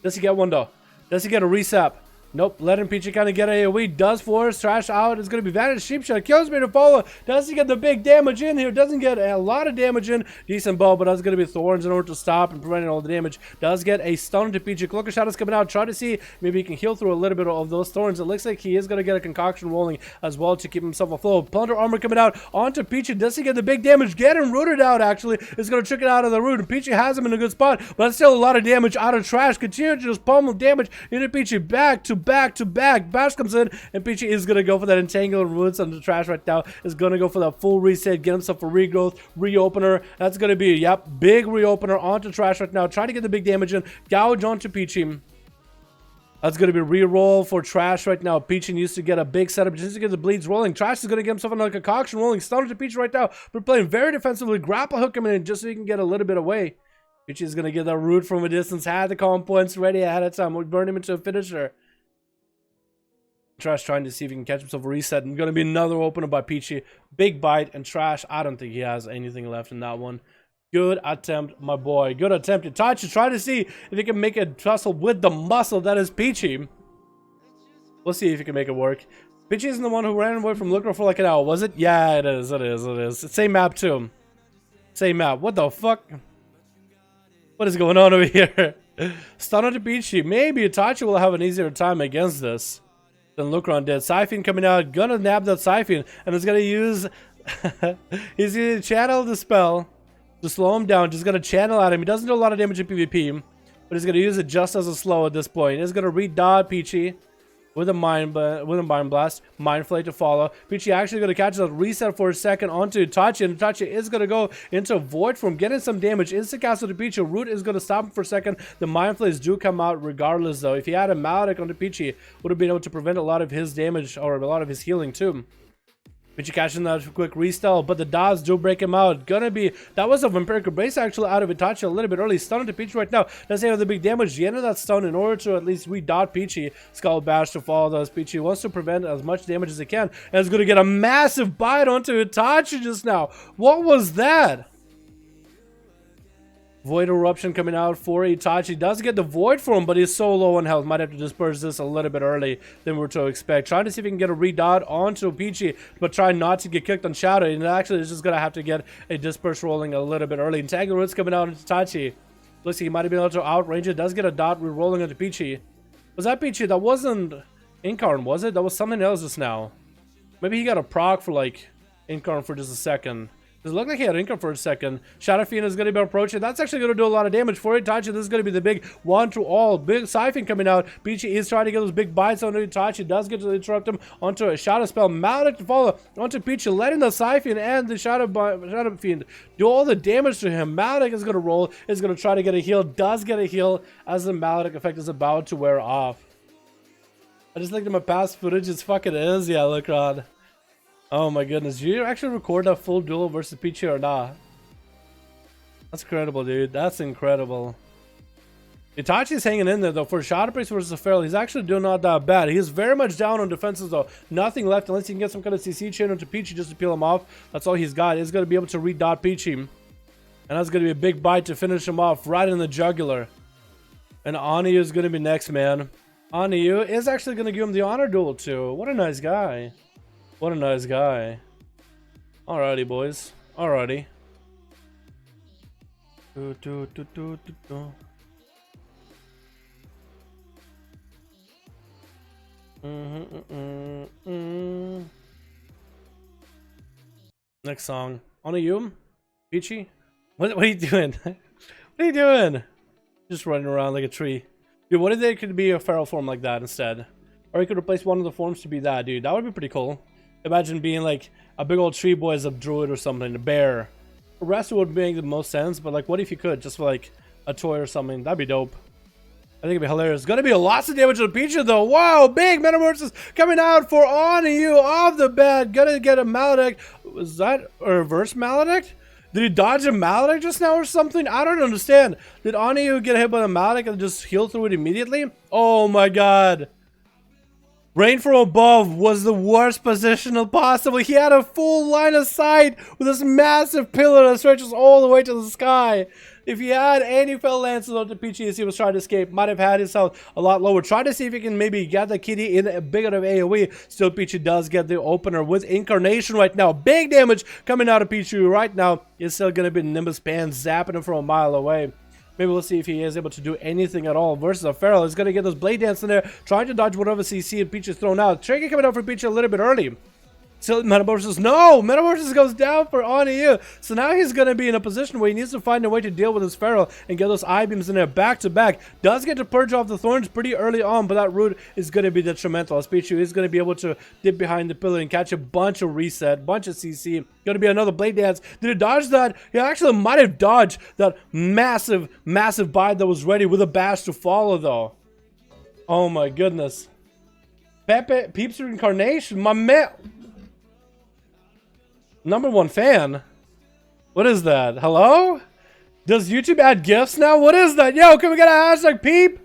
Does he get one though? Does he get a reset? Nope, letting Peachy kind of get AoE. Does force Trash out. It's going to be Vanish Sheep Shot. Kills me to follow. Doesn't get the big damage in here. Doesn't get a lot of damage in. Decent bow, but that's going to be Thorns in order to stop and prevent all the damage. Does get a stun to Peachy. Cloaker Shot is coming out. Try to see maybe he can heal through a little bit of those Thorns. It looks like he is going to get a concoction rolling as well to keep himself afloat. Plunder Armor coming out onto Peachy. Does he get the big damage? Get him rooted out, actually. It's going to trick it out of the root. And Peachy has him in a good spot, but that's still a lot of damage out of Trash. Continue to just pummel damage into Peachy. Back to back to back. Bash comes in, and Peachy is going to go for that Entangled Roots on the Trash right now. Is going to go for that full reset, get himself a regrowth, reopener. That's going to be, yep, big reopener onto Trash right now. Trying to get the big damage in. Gouge onto Peachy. That's going to be re-roll for Trash right now. Peachy needs to get a big setup just to get the bleeds rolling. Trash is going to get himself another concoction rolling. Stunner to Peachy right now. We're playing very defensively. Grapple hook him in just so he can get a little bit away. Peachy is going to get that root from a distance. Had the calm points ready ahead of time. We burn him into a finisher. Trash trying to see if he can catch himself a reset. And going to be another opener by Peachy. Big bite. And Trash, I don't think he has anything left in that one. Good attempt, my boy. Good attempt. Itachi trying to see if he can make a tussle with the muscle that is Peachy. We'll see if he can make it work. Peachy isn't the one who ran away from Looker for like an hour, was it? Yeah, it is. It is. It is. Same map, too. Same map. What the fuck? What is going on over here? Stunner to Peachy. Maybe Itachi will have an easier time against this than Lucron did. Siphon coming out. Gonna nab that Siphon. And is gonna use... he's gonna channel the spell to slow him down. Just gonna channel at him. He doesn't do a lot of damage in PvP. But he's gonna use it just as a slow at this point. He's gonna re-dot Peachy. With a mind blast, mind flay to follow. Peachy actually going to catch that reset for a second onto Itachi, and Itachi is going to go into void form, getting some damage. Instant castle to Peachy. Root is going to stop him for a second. The mind flays do come out regardless, though. If he had a Maledict onto Peachy, would have been able to prevent a lot of his damage or a lot of his healing too. Peachy catching that quick restyle, but the dots do break him out. Gonna be, that was a Vampiric Embrace actually out of Itachi a little bit early. Stun to Peachy right now. Doesn't have the big damage. The end of that stun in order to at least re-dot Peachy. Skull Bash to follow those. Peachy wants to prevent as much damage as he can. And is gonna get a massive bite onto Itachi just now. What was that? Void Eruption coming out for Itachi. Does get the Void for him, but he's so low on health. Might have to disperse this a little bit early than we were to expect. Trying to see if he can get a re-dot onto Peachy, but try not to get kicked on Shadow. And actually, it's just going to have to get a disperse rolling a little bit early. Entangle Roots coming out into Itachi. Looks like he might have been able to outrange it. Does get a dot re-rolling into Peachy. Was that Peachy? That wasn't Incarn, was it? That was something else just now. Maybe he got a proc for like Incarn for just a second. It looked like he had income for a second. Shadow Fiend is going to be approaching. That's actually going to do a lot of damage for Itachi. This is going to be the big one to all. Big Siphon coming out. Peachy is trying to get those big bites onto Itachi. Does get to interrupt him onto a Shadow Spell. Maledict to follow onto Peachy, letting the Siphon and the Shadow Fiend do all the damage to him. Maledict is going to roll. Is going to try to get a heal. Does get a heal as the Maledict effect is about to wear off. I just looked at my past footage. It's fucking is. Yeah, look, Rod. Oh my goodness, did you actually record a full duel versus Peachy or not? That's incredible, dude. That's incredible. Itachi's hanging in there though. For Shadow Priest versus Feral, he's actually doing not that bad. He is very much down on defenses though. Nothing left unless he can get some kind of CC chain onto Peachy just to peel him off. That's all he's got. He's going to be able to re-dot Peachy. And that's going to be a big bite to finish him off right in the jugular. And Aniyu is going to be next, man. Aniyu is actually going to give him the honor duel too. What a nice guy. What a nice guy. Alrighty, boys. Alrighty. Next song. On you, Peachy? What are you doing? What are you doing? Just running around like a tree. Dude, what if they could be a feral form like that instead? Or you could replace one of the forms to be that, dude. That would be pretty cool. Imagine being like a big old tree boy as a druid or something, a bear. The rest would make the most sense, but like, what if you could just for like a toy or something? That'd be dope. I think it'd be hilarious. Gonna be lots of damage to Peachy though. Wow, big Metamorphosis coming out for Aniyu off the bat. Gonna get a Maledict. Was that a reverse Maledict? Did he dodge a Maledict just now or something? I don't understand. Did Aniyu get hit by a Maledict and just heal through it immediately? Oh my god. Rain from above was the worst positional possible. He had a full line of sight with this massive pillar that stretches all the way to the sky. If he had any fell lances onto Peachy as he was trying to escape, might have had his health a lot lower. Try to see if he can maybe get the kitty in a bigger of AoE. Still, Peachy does get the opener with Incarnation right now. Big damage coming out of Peachy right now. He's still going to be Nimbus Pan zapping him from a mile away. Maybe we'll see if he is able to do anything at all versus a Feral. He's going to get those Blade Dance in there, trying to dodge whatever CC and Peachy is thrown out. Trigger coming out for Peachy a little bit early. Still, Metamorphosis, no! Metamorphosis goes down for Aniyu. So now he's going to be in a position where he needs to find a way to deal with his Feral and get those I-beams in there back to back. Does get to purge off the Thorns pretty early on, but that root is going to be detrimental. As Peachy is going to be able to dip behind the pillar and catch a bunch of reset, bunch of CC. Going to be another Blade Dance. Did he dodge that? He actually might have dodged that massive, massive bite that was ready with a bash to follow though. Oh my goodness. Pepe Peeps Reincarnation, my man. #1 fan. What is that? Hello? Does YouTube add gifts now? What is that? Yo, can we get a hashtag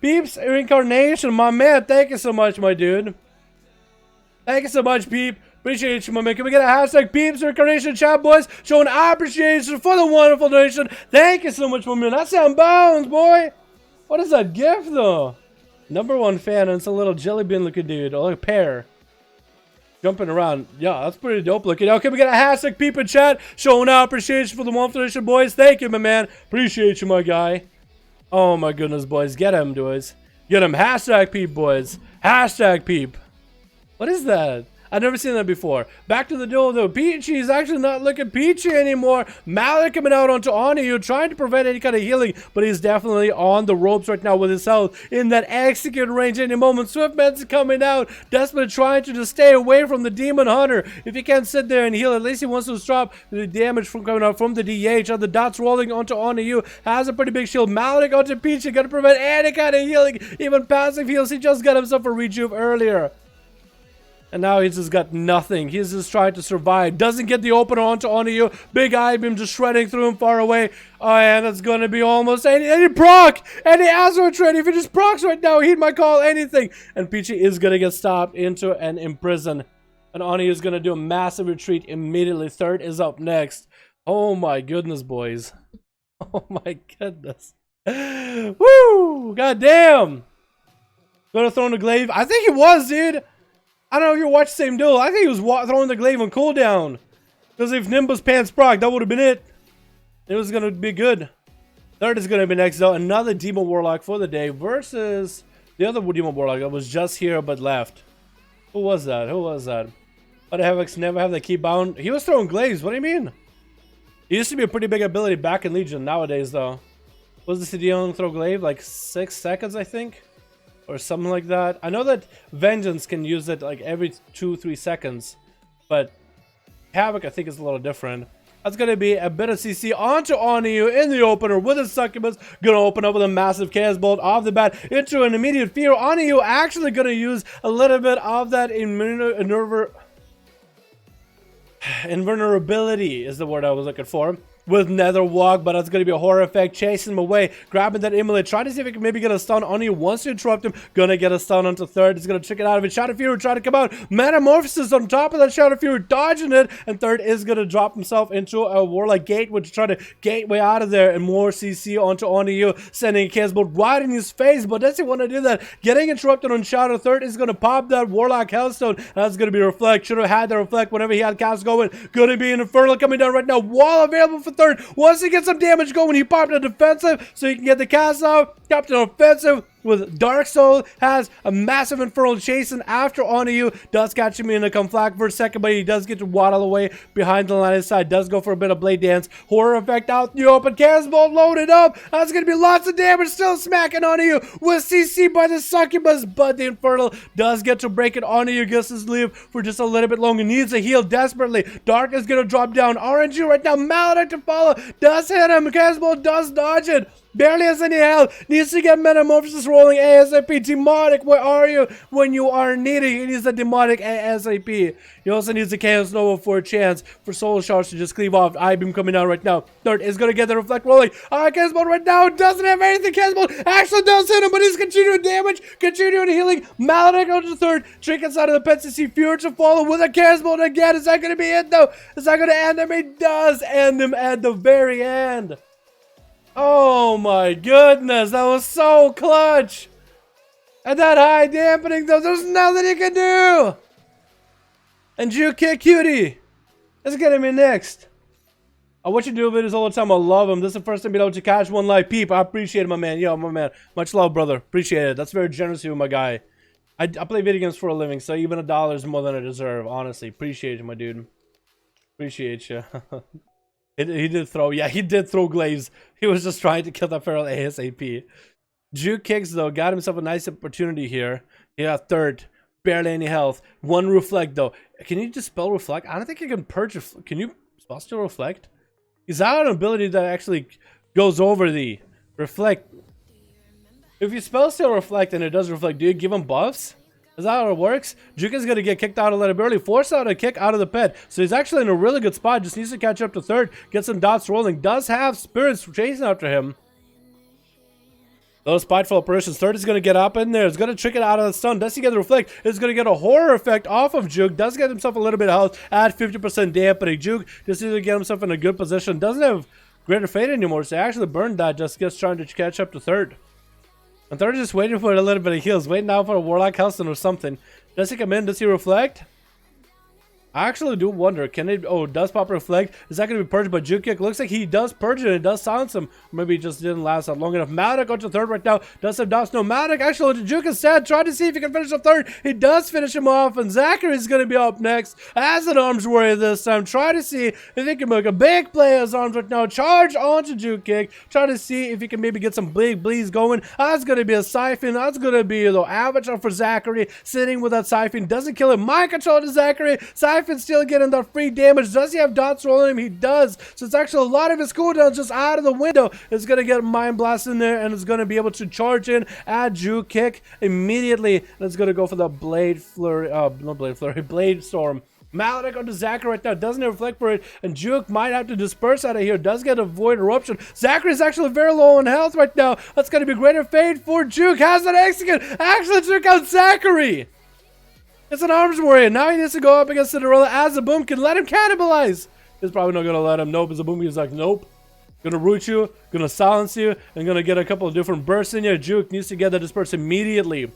Peeps Reincarnation, my man. Thank you so much, my dude. Thank you so much, Peep. Appreciate you, my man. Can we get a hashtag Peeps Reincarnation chat, boys? Showing appreciation for the wonderful donation. Thank you so much, my man. That's sound bounds, boy. What is that gift, though? #1 fan, and it's a little jelly bean looking dude. Oh, like a pear. Jumping around. Yeah, that's pretty dope looking. Now, can we get a hashtag Peep in chat? Showing appreciation for the wonderful donation, boys. Thank you, my man. Appreciate you, my guy. Oh, my goodness, boys. Get him, boys. Get him. Hashtag Peep, boys. Hashtag Peep. What is that? I've never seen that before. Back to the duel though. Peachy is actually not looking peachy anymore. Malik coming out onto Oniu, trying to prevent any kind of healing, but he's definitely on the ropes right now with his health in that execute range any moment. Swiftman's coming out, desperately trying to just stay away from the Demon Hunter. If he can't sit there and heal, at least he wants to stop the damage from coming out from the DH. The dots rolling onto Oniu, has a pretty big shield. Malik onto Peachy, gonna prevent any kind of healing, even passive heals. He just got himself a rejuve earlier. And now he's just got nothing. He's just trying to survive. Doesn't get the opener onto Oniu. Big eye beam just shredding through him far away. Oh, and that's going to be almost any proc. Any Azeroth trade. If he just procs right now, he might call anything. And Peachy is going to get stopped into and imprisoned. And Oniu is going to do a massive retreat immediately. Third is up next. Oh my goodness, boys. Oh my goodness. Woo! God damn. Gonna throw in the glaive. I think he was, dude. I don't know if you watched the same duel. I think he was throwing the glaive on cooldown. Because if Nimbus pants proc, that would have been it. It was going to be good. Third is going to be next, though. Another Demon Warlock for the day versus the other Demon Warlock that was just here but left. Who was that? Who was that? But Havoc's never have the key bound. He was throwing glaives. What do you mean? He used to be a pretty big ability back in Legion. Nowadays, though. Was the CD on throw glaive? Like 6 seconds, I think? Or something like that. I know that Vengeance can use it like every 2-3 seconds, but Havoc I think is a little different. That's going to be a bit of CC onto Oniu in the opener with a Succubus. Going to open up with a massive Chaos Bolt off the bat into an immediate fear. Oniu actually going to use a little bit of that invulnerability is the word I was looking for. With Nether Walk, but that's going to be a horror effect, chasing him away, grabbing that Immolate, trying to see if he can maybe get a stun on you. Wants to interrupt him, gonna get a stun onto third. He's gonna trick it out of it. Shadow Fury trying to come out, Metamorphosis on top of that Shadow Fury, dodging it, and third is gonna drop himself into a Warlock Gate, which try to gateway out of there, and more CC onto Oniu, sending a Chaos Bolt right in his face, but does he want to do that? Getting interrupted on Shadow. Third is gonna pop that Warlock Hellstone, that's gonna be Reflect. Should have had the Reflect whenever he had cast going. Gonna be an Infernal coming down right now, wall available for third. Once he gets some damage going, he popped a defensive so he can get the cast out. Popped an offensive with Dark Soul. Has a massive Infernal chasing after Oniu. Does catch him in a conflict for a second, but he does get to waddle away behind the line of sight. Does go for a bit of Blade Dance. Horror effect out in the open. Chaos Bolt loaded up. That's going to be lots of damage. Still smacking Oniu with CC by the Succubus, but the Infernal does get to break it. Oniu gets his leave for just a little bit longer. Needs a heal desperately. Dark is going to drop down. RNG right now. Maledict to follow. Does hit him. Chaos Bolt does dodge it. Barely has any health. Needs to get Metamorphosis rolling ASAP. Demonic, where are you when you are needed? He needs a Demonic ASAP. He also needs a Chaos Nova for a chance for Soul Shards to just cleave off. I-Beam coming out right now. Third is going to get the Reflect rolling. Chaos Bolt right now doesn't have anything. Chaos Bolt actually does hit him, but he's continuing damage, continuing healing. Maledict on the third. Trinkets out of the pet CC. Fury to follow with a Chaos Bolt again. Is that going to be it though? Is that going to end him? It does end him at the very end. Oh my goodness, that was so clutch. At that high dampening though, there's nothing he can do. And Juke Cutie is getting me next. I watch you do videos all the time. I love them. This is the first time being able to catch one live. Peep, I appreciate it, my man. Yo, my man. Much love, brother. Appreciate it. That's very generous of you, my guy. I play video games for a living, so even $1 is more than I deserve. Honestly, appreciate you, my dude. Appreciate you. He did throw, yeah, he did throw glaives. He was just trying to kill that feral ASAP. Juke kicks though, got himself a nice opportunity here. Yeah, third, barely any health. One Reflect though. Can you dispel Reflect? I don't think you can purge. Can you spell still Reflect? Is that an ability that actually goes over the Reflect? If you spell still reflect and it does reflect, do you give him buffs? Is that how it works? Juke is going to get kicked out a little bit early, forced out a kick out of the pit. So he's actually in a really good spot. Just needs to catch up to third, get some dots rolling. Does have spirits chasing after him. Those spiteful apparitions. Third is going to get up in there. It's going to trick it out of the stun. Does he get the reflect? It's going to get a horror effect off of Juke. Does get himself a little bit of health. Add 50% dampening. Juke just needs to get himself in a good position. Doesn't have greater fate anymore. So he actually burned that. Just gets trying to catch up to third. And third is just waiting for a little bit of heals. Waiting out for a Warlock Helston or something. Does he come in? Does he reflect? I actually do wonder, can it, oh, does pop reflect? Is that going to be purged by Juke Kick? Looks like he does purge it and it does silence him. Maybe he just didn't last that long enough. Matic onto third right now. Does have dots. No, Matic actually, Juke is sad. Trying to see if he can finish the third. He does finish him off, and Zachary's going to be up next as an arms warrior this time. Try to see if he can make a big play as arms right now. Charge onto Juke Kick. Try to see if he can maybe get some big bleeds going. That's going to be a siphon. That's going to be the avatar for Zachary. Sitting with that siphon. Doesn't kill him. Mind control to Zachary. Siphon still getting that free damage. Does he have dots rolling him? He does. So it's actually a lot of his cooldowns just out of the window. It's going to get Mind Blast in there, and it's going to be able to charge in, add Juke Kick immediately. And it's going to go for the Blade Flurry, not Blade Flurry, Blade Storm. Maledict onto Zachary right now. Doesn't reflect for it, and Juke might have to disperse out of here. Does get a Void Eruption. Zachary's actually very low on health right now. That's going to be greater fate for Juke. Has an execute. Actually took out Zachary. It's an arms warrior. Now he needs to go up against Cinderella as a boom can let him cannibalize. He's probably not going to let him. Nope. As a boom, he's like, nope. Gonna root you, gonna silence you, and gonna get a couple of different bursts in you. Juke needs to get that disperse immediately.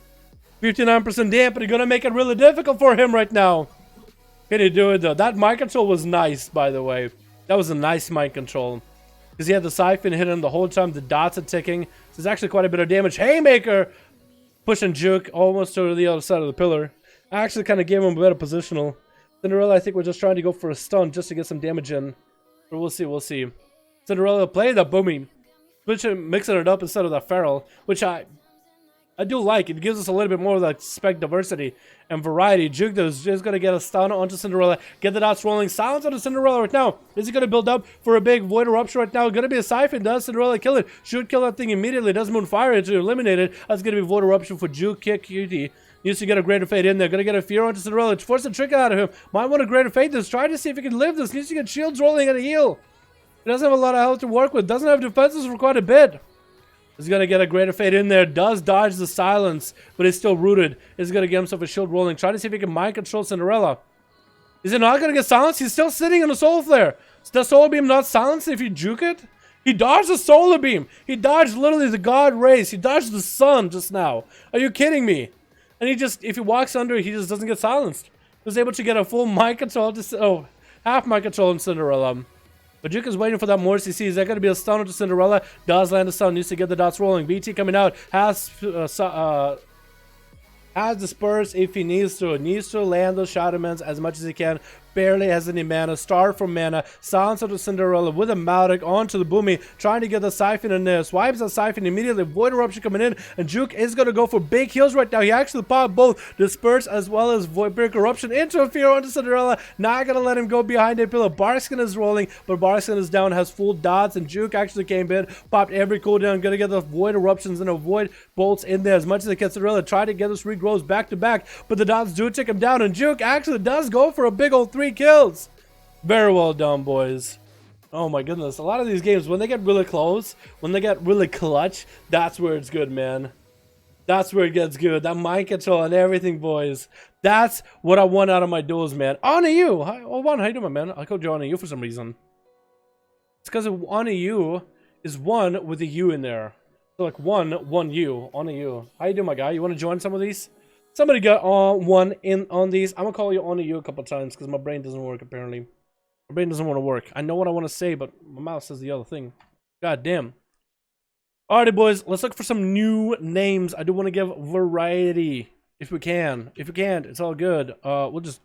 59% dampening, gonna make it really difficult for him right now. Can he do it though? That mind control was nice, by the way. That was a nice mind control. Because he had the siphon hitting him the whole time. The dots are ticking. So there's actually quite a bit of damage. Haymaker! Pushing Juke almost to the other side of the pillar. I actually kind of gave him a better positional. Cinderella, I think we're just trying to go for a stun just to get some damage in. But we'll see, we'll see. Cinderella played that booming, mixing it up instead of that feral, which I do like. It gives us a little bit more of that spec diversity and variety. Juke is just going to get a stun onto Cinderella, get the dots rolling. Silence onto Cinderella right now. Is he going to build up for a big Void Eruption right now? Going to be a siphon. Does Cinderella kill it? Should kill that thing immediately. Does Moonfire to eliminate it. That's going to be Void Eruption for Juke Kick Cutie. Needs to get a Greater Fate in there. Gonna get a Fear onto Cinderella. Force the trick out of him. Might want a Greater Fate this. Try to see if he can live this. Needs to get shields rolling and a heal. He doesn't have a lot of health to work with. Doesn't have defenses for quite a bit. He's gonna get a Greater Fate in there. Does dodge the silence, but he's still rooted. He's gonna get himself a shield rolling. Try to see if he can mind control Cinderella. Is it not gonna get silenced? He's still sitting in a Soul Flare. Is the Solar Beam not silenced if you juke it? He dodged the Solar Beam. He dodged literally the God Rays. He dodged the sun just now. Are you kidding me? And he just, if he walks under, he just doesn't get silenced. He was able to get a full mind control, half mind control on Cinderella. But Juke is waiting for that more CC. Is that going to be a stun to Cinderella? Does land a stun. Needs to get the dots rolling. BT coming out. Has dispersed if he needs to. Needs to land those Shadowmans as much as he can. Barely has any mana. Star from mana. Silence onto Cinderella with a Maldic onto the Boomy. Trying to get the Siphon in there. Swipes that Siphon immediately. Void Eruption coming in. And Juke is going to go for big heals right now. He actually popped both Disperse as well as Void Break Eruption into a Fear onto Cinderella. Not going to let him go behind a pillar. Barskin is rolling, but Barskin is down. Has full dots. And Juke actually came in. Popped every cooldown. Going to get the Void Eruptions and Void Bolts in there as much as he can. Cinderella try to get those regrows back to back. But the dots do take him down. And Juke actually does go for a big old 3 kills. Very well done, boys. Oh my goodness. A lot of these games, when they get really close, when they get really clutch, that's where it's good, man. That's where it gets good. That mind control and everything, boys. That's what I want out of my duels, man. On to you. Hi, oh, how you doing, man? I called you on to you for some reason. It's because on to you is one with a U in there. So like one U, on to you. How you doing, my guy? You want to join some of these? Somebody got one in on these. I'm gonna call you on to you a couple times because my brain doesn't work apparently. My brain doesn't want to work. I know what I want to say, but my mouth says the other thing. God damn. Alrighty, boys. Let's look for some new names. I do want to give variety if we can. If we can't, it's all good. We'll just.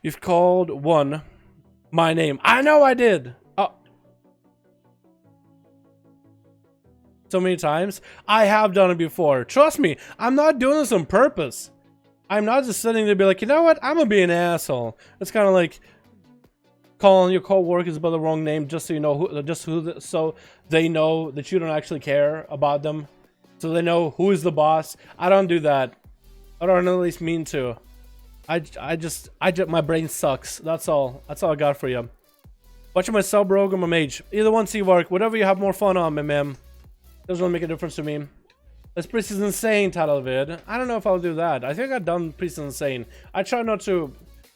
You've called one my name. I know I did. So many times. I have done it before. Trust me, I'm not doing this on purpose. I'm not just sitting there be like, you know what? I'm gonna be an asshole. It's kind of like calling your co-workers by the wrong name just so you know so they know that you don't actually care about them. so they know who is the boss. I don't do that. I don't at least mean to. I just my brain sucks. That's all I got for you. Watching my sub rogue or my mage. Either one, Seavark. Whatever you have more fun on, my man. Doesn't really make a difference to me. This Priest is Insane title vid. I don't know if I'll do that. I think I've done Priest is Insane. I try not to,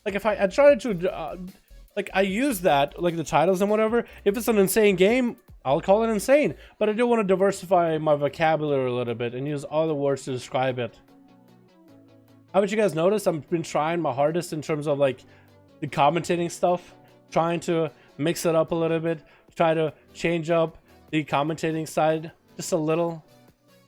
like, if I try to, like, I use that, like, the titles and whatever. If it's an insane game, I'll call it insane. But I do want to diversify my vocabulary a little bit and use other words to describe it. Haven't you guys noticed? I've been trying my hardest in terms of, like, the commentating stuff. Trying to mix it up a little bit. Try to change up the commentating side just a little.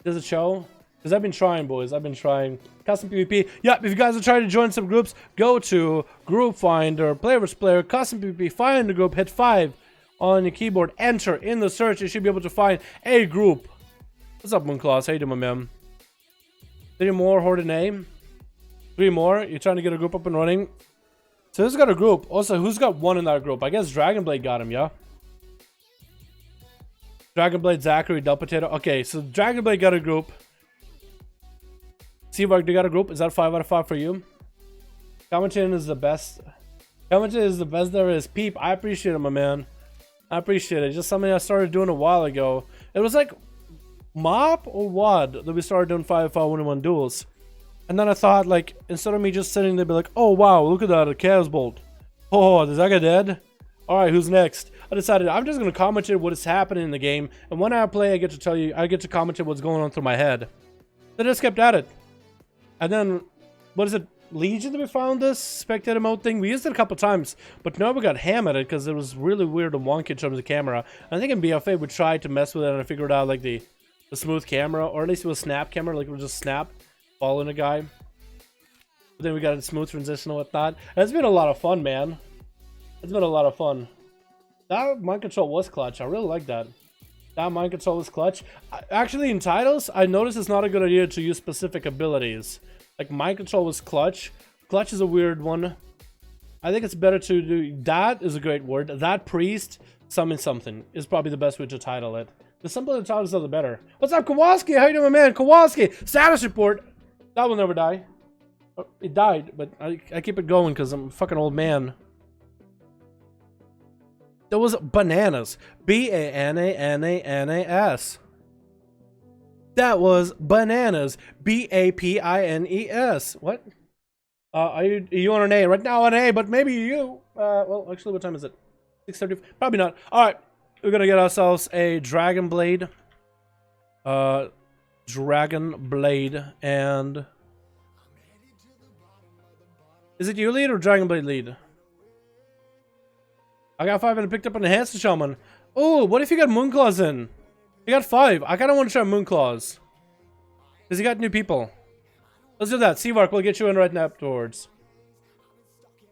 Does it show? Because I've been trying, boys. I've been trying. Custom PvP. Yeah, if you guys are trying to join some groups, go to Group Finder, Player vs. Player, Custom PvP, find the group, hit 5 on your keyboard, enter in the search. You should be able to find a group. What's up, Moonclaws? How you doing, my man? 3 more, Horde NA. 3 more. You're trying to get a group up and running. So who's got a group? Also, who's got 1 in that group? I guess Dragonblade got him, yeah? Dragonblade, Zachary, Del Potato. Okay, so Dragonblade got a group. Seavark, do you got a group? Is that 5 out of 5 for you? Commentating is the best. Commentating is the best there is. Peep, I appreciate it, my man. I appreciate it. Just something I started doing a while ago. It was like MOP or WOD that we started doing 5v5 duels. And then I thought, like, instead of me just sitting there, be like, oh wow, look at that, a Chaos Bolt. Oh, is that guy dead? Alright, who's next? I decided I'm just going to commentate what is happening in the game. And when I play, I get to tell you, I get to commentate what's going on through my head. Then I just kept at it. And then, what is it? Legion that we found this spectator mode thing? We used it a couple times, but now we got ham at it because it was really weird and wonky in terms of camera. I think in BFA we tried to mess with it and I figured out like the smooth camera, or at least it was snap camera, like it would just snap following a guy. But then we got a smooth transition and whatnot. And it's been a lot of fun, man. It's been a lot of fun. That mind control was clutch. I really like that. That mind control was clutch. Actually, in titles, I noticed it's not a good idea to use specific abilities. Like, mind control was clutch. Clutch is a weird one. I think it's better to do... That is a great word. That priest, summon something, is probably the best way to title it. The simpler the titles are, the better. What's up, Kowalski? How you doing, man? Kowalski! Status report! That will never die. Oh, it died, but I keep it going because I'm a fucking old man. That was bananas. B-A-N-A-N-A-N-A-S. That was bananas. B-A-P-I-N-E-S. What? Are you on an A? Right now on an A, but maybe you. Well, actually, what time is it? 6:30? Probably not. Alright. We're gonna get ourselves a Dragon Blade. Dragon Blade and... Is it you lead or Dragon Blade lead? I got 5 and I picked up an Enhanced Shaman. Oh, what if you got Moonclaws in? You got 5. I kind of want to try Moonclaws. Because you got new people. Let's do that. Seavark, we'll get you in right now afterwards.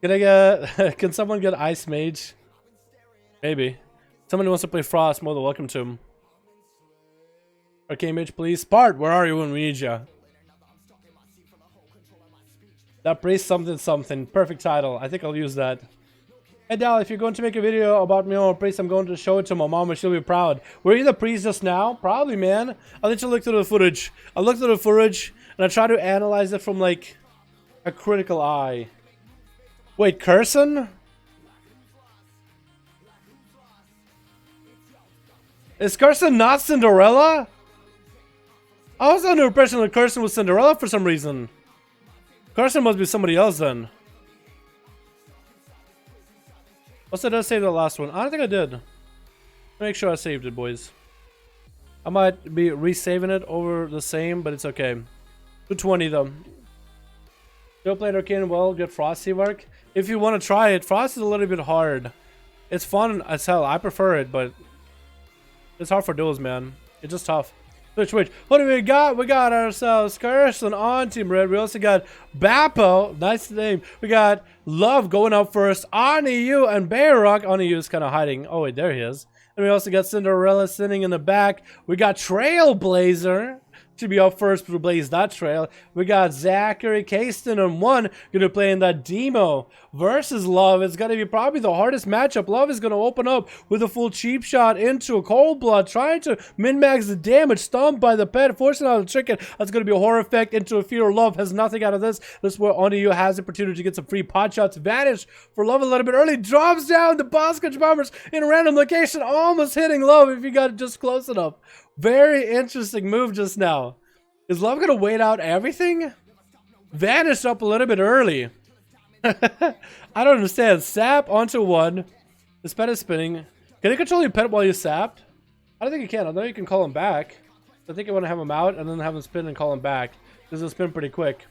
Can I get... Can someone get Ice Mage? Maybe. Somebody wants to play Frost, more than welcome to him. Arcane Mage, please. Spart, where are you when we need you? That Priest something something. Perfect title. I think I'll use that. Hey Dal, if you're going to make a video about me or a priest, I'm going to show it to my mom and she'll be proud. Were you the priest just now? Probably, man. I'll let you look through the footage. I looked through the footage and I try to analyze it from like a critical eye. Wait, Curson? Is Curson not Cinderella? I was under the impression that Curson was Cinderella for some reason. Curson must be somebody else then. Also, did I save the last one? I don't think I did. Make sure I saved it, boys. I might be resaving it over the same, but it's okay. 220 though. Still playing Arcane well, get Frost Seavark. If you want to try it, Frost is a little bit hard. It's fun as hell. I prefer it, but it's hard for duels, man. It's just tough. Switch. What do we got? We got ourselves Carson on Team Red. We also got Bappo. Nice name. We got Love going up first on EU and Bayrock. On EU is kind of hiding. Oh, wait, there he is. And we also got Cinderella sitting in the back. We got Trailblazer should be up first to blaze that trail. We got Zachary Caston on 1, gonna play in that demo versus Love. It's gonna be probably the hardest matchup. Love is gonna open up with a full cheap shot into a cold blood, trying to min-max the damage, stumped by the pet, forcing out the chicken. That's gonna be a horror effect into a fear. Love has nothing out of this. This is where ONIU has the opportunity to get some free pot shots. Vanish for Love a little bit early, drops down the Boskage Bombers in a random location, almost hitting Love if you got it just close enough. Very interesting move just now. Is Love gonna wait out everything? Vanished up a little bit early. I don't understand. Sap onto 1. This pet is spinning. Can you control your pet while you sapped? I don't think you can. I know you can call him back. I think you want to have him out and then have him spin and call him back. This will spin pretty quick.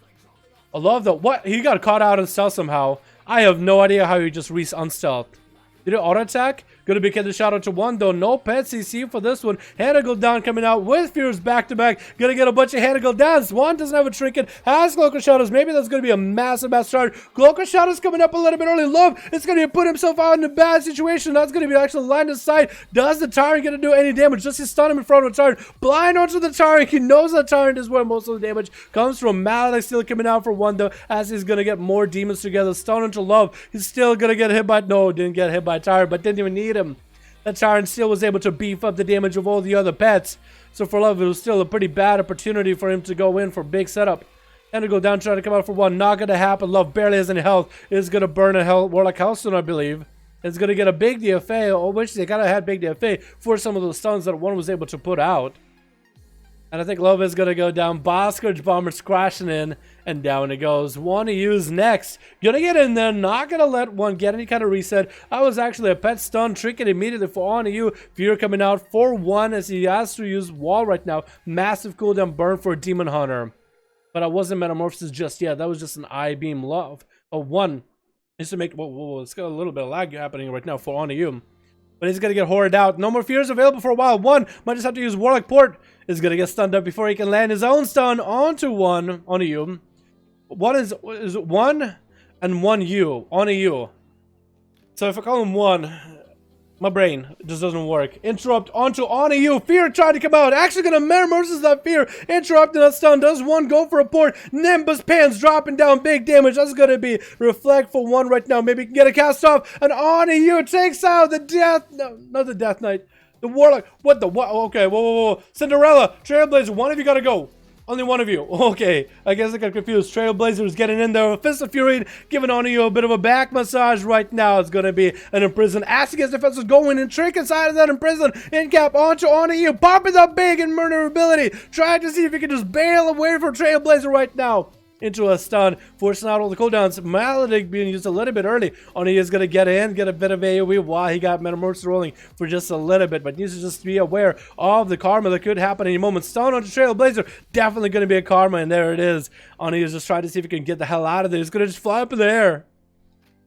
I love that. What? He got caught out and stealth somehow. I have no idea how he just unstealthed. Did it auto attack? Gonna be getting the shout out to 1 though. No pet CC for this one. Hannah down coming out with Fears back to back. Gonna get a bunch of Hannah downs. 1 doesn't have a trinket. Has Glocker Shadows. Maybe that's gonna be a massive start. Glocker Shadows coming up a little bit early. Love is gonna put himself out in a bad situation. That's gonna be actually line of sight. Does the Tyrant gonna do any damage? Just to stun him in front of the Tyrant. Blind onto the Tyrant. He knows the Tyrant is where most of the damage comes from. Malak still coming out for 1 though, as he's gonna get more demons together. Stun into Love. He's still gonna get hit by didn't get hit by Tyrant, but didn't even need him. That Tyrant still was able to beef up the damage of all the other pets. So for Love, it was still a pretty bad opportunity for him to go in for big setup. And to go down, trying to come out for 1. Not going to happen. Love barely has any health. Is going to burn a Warlock Hellstone, I believe. It's going to get a big DFA, which they kind of had big DFA for some of those stuns that 1 was able to put out. And I think Love is going to go down. Boskage Bombers crashing in. And down it goes. ONIU's next. Gonna get in there. Not gonna let 1 get any kind of reset. I was actually a pet stun. Trinket immediately for ONIU. Fear coming out for 1 as he has to use Wall right now. Massive cooldown burn for Demon Hunter. But I wasn't Metamorphosis just yet. That was just an I-beam Love. A 1 is to make... Whoa, it's got a little bit of lag happening right now for ONIU. But he's gonna get horrid out. No more fears available for a while. 1 might just have to use Warlock Port. Is gonna get stunned up before he can land his own stun onto 1 ONIU. 1 is 1 and 1 U on a U. So if I call him 1, my brain just doesn't work. Interrupt onto on a U. Fear tried to come out. Actually gonna Metamorphosis that Fear. Interrupting that stun. Does 1 go for a port? Nimbus Pants dropping down big damage. That's gonna be reflect for 1 right now. Maybe he can get a cast off. And on a U takes out the death. No, not the Death Knight. The Warlock. What the what? Okay, whoa. Cinderella, Trailblazer, 1 of you gotta go. Only 1 of you. Okay, I guess I got confused. Trailblazer is getting in there. Fist of Fury giving ONIU a bit of a back massage right now. It's going to be an imprison. Asking defense is going in. Trick inside of that imprison. In cap onto ONIU. Popping up big in murder ability. Trying to see if he can just bail away from Trailblazer right now. Into a stun, forcing out all the cooldowns. Maledict being used a little bit early. ONIU is going to get in, get a bit of AoE while he got Metamorphosis rolling for just a little bit, but needs to just be aware of the karma that could happen any moment. Stun onto Trailblazer, definitely going to be a karma, and there it is. ONIU is just trying to see if he can get the hell out of there. He's going to just fly up in the air.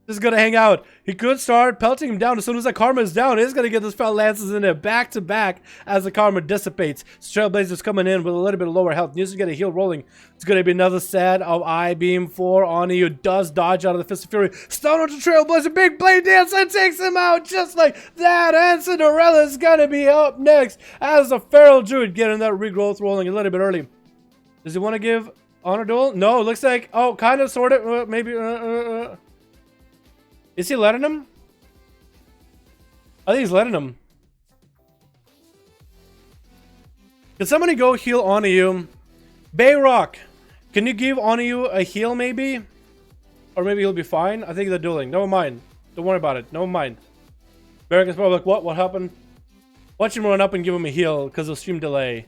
Just gonna hang out. He could start pelting him down as soon as the karma is down. He's gonna get those fell lances in there back to back as the karma dissipates. Trailblazer's coming in with a little bit of lower health. Needs to get a heal rolling. It's gonna be another set of I-beam for ONIU. Does dodge out of the Fist of Fury. Stun onto Trailblazer. Big blade dance and takes him out just like that. And Cinderella's gonna be up next as the Feral Druid getting that regrowth rolling a little bit early. Does he want to give Honor Duel? No, looks like, oh, kind of, sort of, maybe, Is he letting him? I think he's letting him. Can somebody go heal ONIU? Bayrock, can you give ONIU a heal maybe? Or maybe he'll be fine. I think they're dueling. Never mind. Don't worry about it. Never mind. Bayrock is probably like, what? What happened? Watch him run up and give him a heal because of stream delay.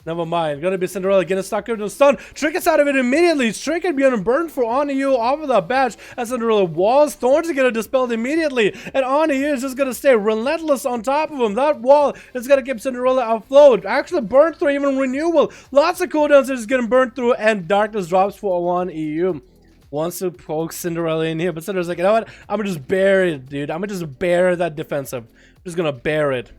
Never mind. Gonna be Cinderella getting stuck into the stun. Trinket's out of it immediately. Trinket being burned for ONIU off of that badge. As Cinderella walls. Thorns are gonna dispelled immediately. And ONIU is just gonna stay relentless on top of him. That wall is gonna keep Cinderella afloat. Actually burned through even renewal. Lots of cooldowns are just getting burned through. And darkness drops for ONIU. Wants to poke Cinderella in here. But Cinderella's like, you know what? I'm gonna just bear it, dude. I'm gonna just bear that defensive. I'm just gonna bear it.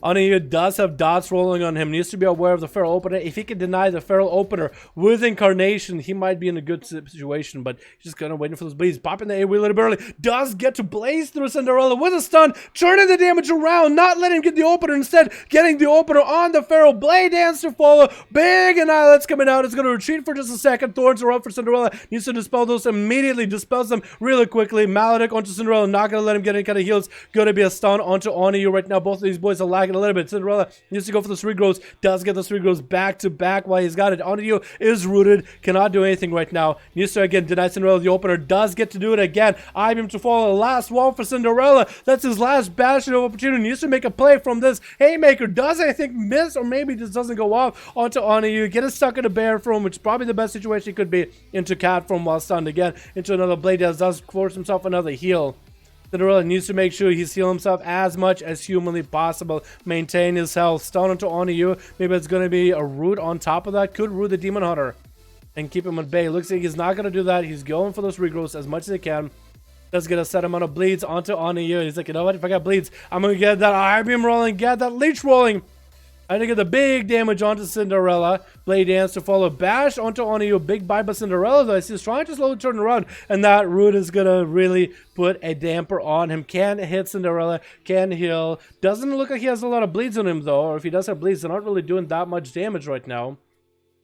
Oniyu does have dots rolling on him. Needs to be aware of the feral opener. If he can deny the feral opener with incarnation, he might be in a good situation. But he's just gonna wait for those bleeds. Popping the AoE a little bit early. Does get to blaze through Cinderella with a stun, turning the damage around, not letting him get the opener. Instead, getting the opener on the feral. Blade dance to follow. Big annihilate's coming out. It's gonna retreat for just a second. Thorns are up for Cinderella. Needs to dispel those immediately. Dispels them really quickly. Maledict onto Cinderella. Not gonna let him get any kind of heals. Gonna be a stun onto Oniyu right now. Both of these boys are lagging a little bit. Cinderella needs to go for the 3 grows. Does get the 3 grows back to back while he's got it. Oniyu is rooted. Cannot do anything right now. Needs to again deny Cinderella the opener. Does get to do it again. IBM to follow. Last wall for Cinderella. That's his last bastion of opportunity. Needs to make a play from this haymaker. Does I think miss, or maybe just doesn't go off onto Oniyu. Get it stuck in a bear from, which is probably the best situation he could be, into cat from while stunned again. Into another blade dance. Does force himself another heal. Cinderella needs to make sure he's healing himself as much as humanly possible. Maintain his health. Stun onto Oniyu. Maybe it's going to be a root on top of that. Could root the Demon Hunter and keep him at bay. Looks like he's not going to do that. He's going for those regrowths as much as he can. Does get a set amount of bleeds onto Oniyu. He's like, you know what? If I got bleeds, I'm going to get that IBM rolling. Get that leech rolling. I need to get the big damage onto Cinderella. Blade dance to follow. Bash onto Oniyu. Big bye by Cinderella, though. He's trying to slowly turn around. And that root is going to really put a damper on him. Can hit Cinderella. Can heal. Doesn't look like he has a lot of bleeds on him, though. Or if he does have bleeds, they're not really doing that much damage right now.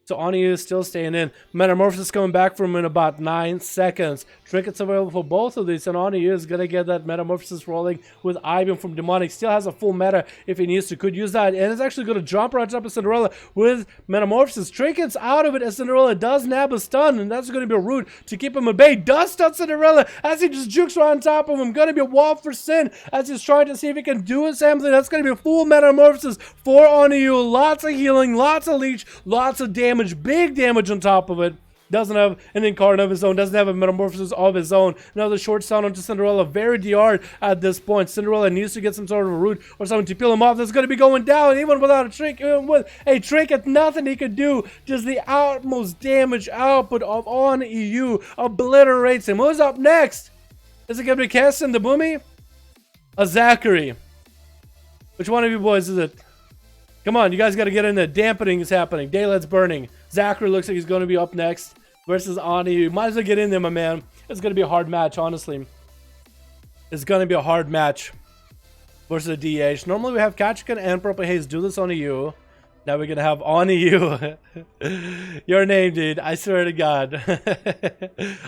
So Oniyu is still staying in. Metamorphosis coming back from in about 9 seconds. Trinkets available for both of these, and Oniyu is going to get that Metamorphosis rolling with IBM from Demonic. Still has a full meta if he needs to. Could use that, and it's actually going to jump right up to Cinderella with Metamorphosis. Trinkets out of it as Cinderella does nab a stun, and that's going to be a root to keep him at bay. Does stun Cinderella as he just jukes right on top of him. Going to be a wall for Sin as he's trying to see if he can do something. That's going to be a full Metamorphosis for Oniyu. Lots of healing, lots of leech, lots of damage. Big damage on top of it. Doesn't have an incarnate of his own. Doesn't have a metamorphosis of his own. Another short stun onto Cinderella. Very DR at this point. Cinderella needs to get some sort of a root or something to peel him off. That's going to be going down even without a trick. Even with a trinket, nothing he could do. Just the utmost damage output of Oniyu obliterates him. Who's up next? Is it going to be Kessin the Boomy? A Zachary? Which one of you boys is it? Come on, you guys got to get in there. Dampening is happening. Daylight's burning. Zachary looks like he's going to be up next versus Oniyu. Might as well get in there, my man. It's going to be a hard match, honestly. It's going to be a hard match versus a DH. Normally we have Kachkan and Purple Haze do this on Oniyu. Now we're going to have Oniyu. Your name, dude. I swear to God.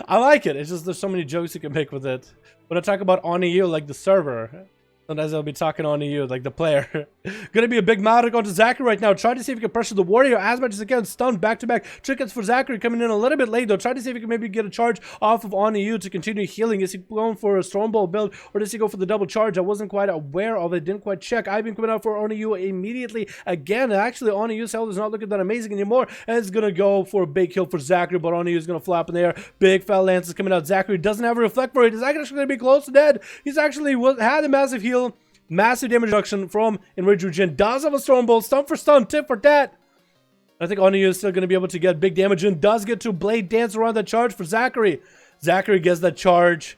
I like it. It's just there's so many jokes you can make with it. When I talk about Oniyu, like the server, sometimes I'll be talking on you, like the player. Gonna be a big Maledict onto Zachary right now. Try to see if he can pressure the warrior as much as he can. Stun back to back. Trinkets for Zachary coming in a little bit late though. Try to see if he can maybe get a charge off of Oniyu to continue healing. Is he going for a Stormbolt build or does he go for the double charge? I wasn't quite aware of it. Didn't quite check. I've been coming out for Oniyu immediately again. Actually, Oniyu's health is not looking that amazing anymore. And it's gonna go for a big kill for Zachary, but Oniyu is gonna flap in the air. Big fell lance is coming out. Zachary doesn't have a reflect for it. He's actually gonna be close to dead. He's actually had a massive heal. Massive damage reduction from Enraged Regen. Does have a Stormbolt. Stun for stun. Tip for tat. I think Oniyu is still going to be able to get big damage and does get to Blade dance around that charge for Zachary. Zachary gets that charge.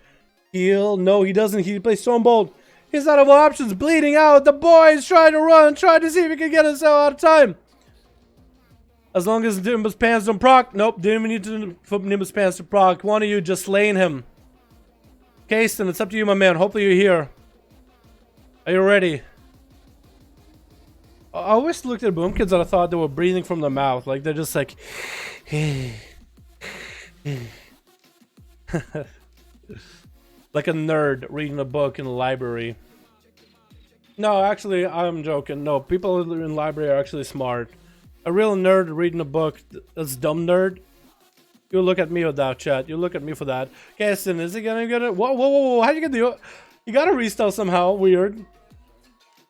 Heal. No, he doesn't. He plays Stormbolt. He's out of options. Bleeding out. The boy is trying to run. Trying to see if he can get himself out of time. As long as Nimbus Pants don't proc. Nope. Didn't even need to put Nimbus Pants to proc. Oniyu just slaying him. Kasten, it's up to you, my man. Hopefully you're here. Are you ready? I always looked at Boomkids and I thought they were breathing from the mouth. Like they're just like... like a nerd reading a book in the library. No, actually, I'm joking. No, people in the library are actually smart. A real nerd reading a book that's dumb nerd. You look at me with that, chat. You look at me for that. Keston, is he gonna get it? Whoa, whoa, whoa, whoa. How'd you get the... You gotta restart somehow. Weird.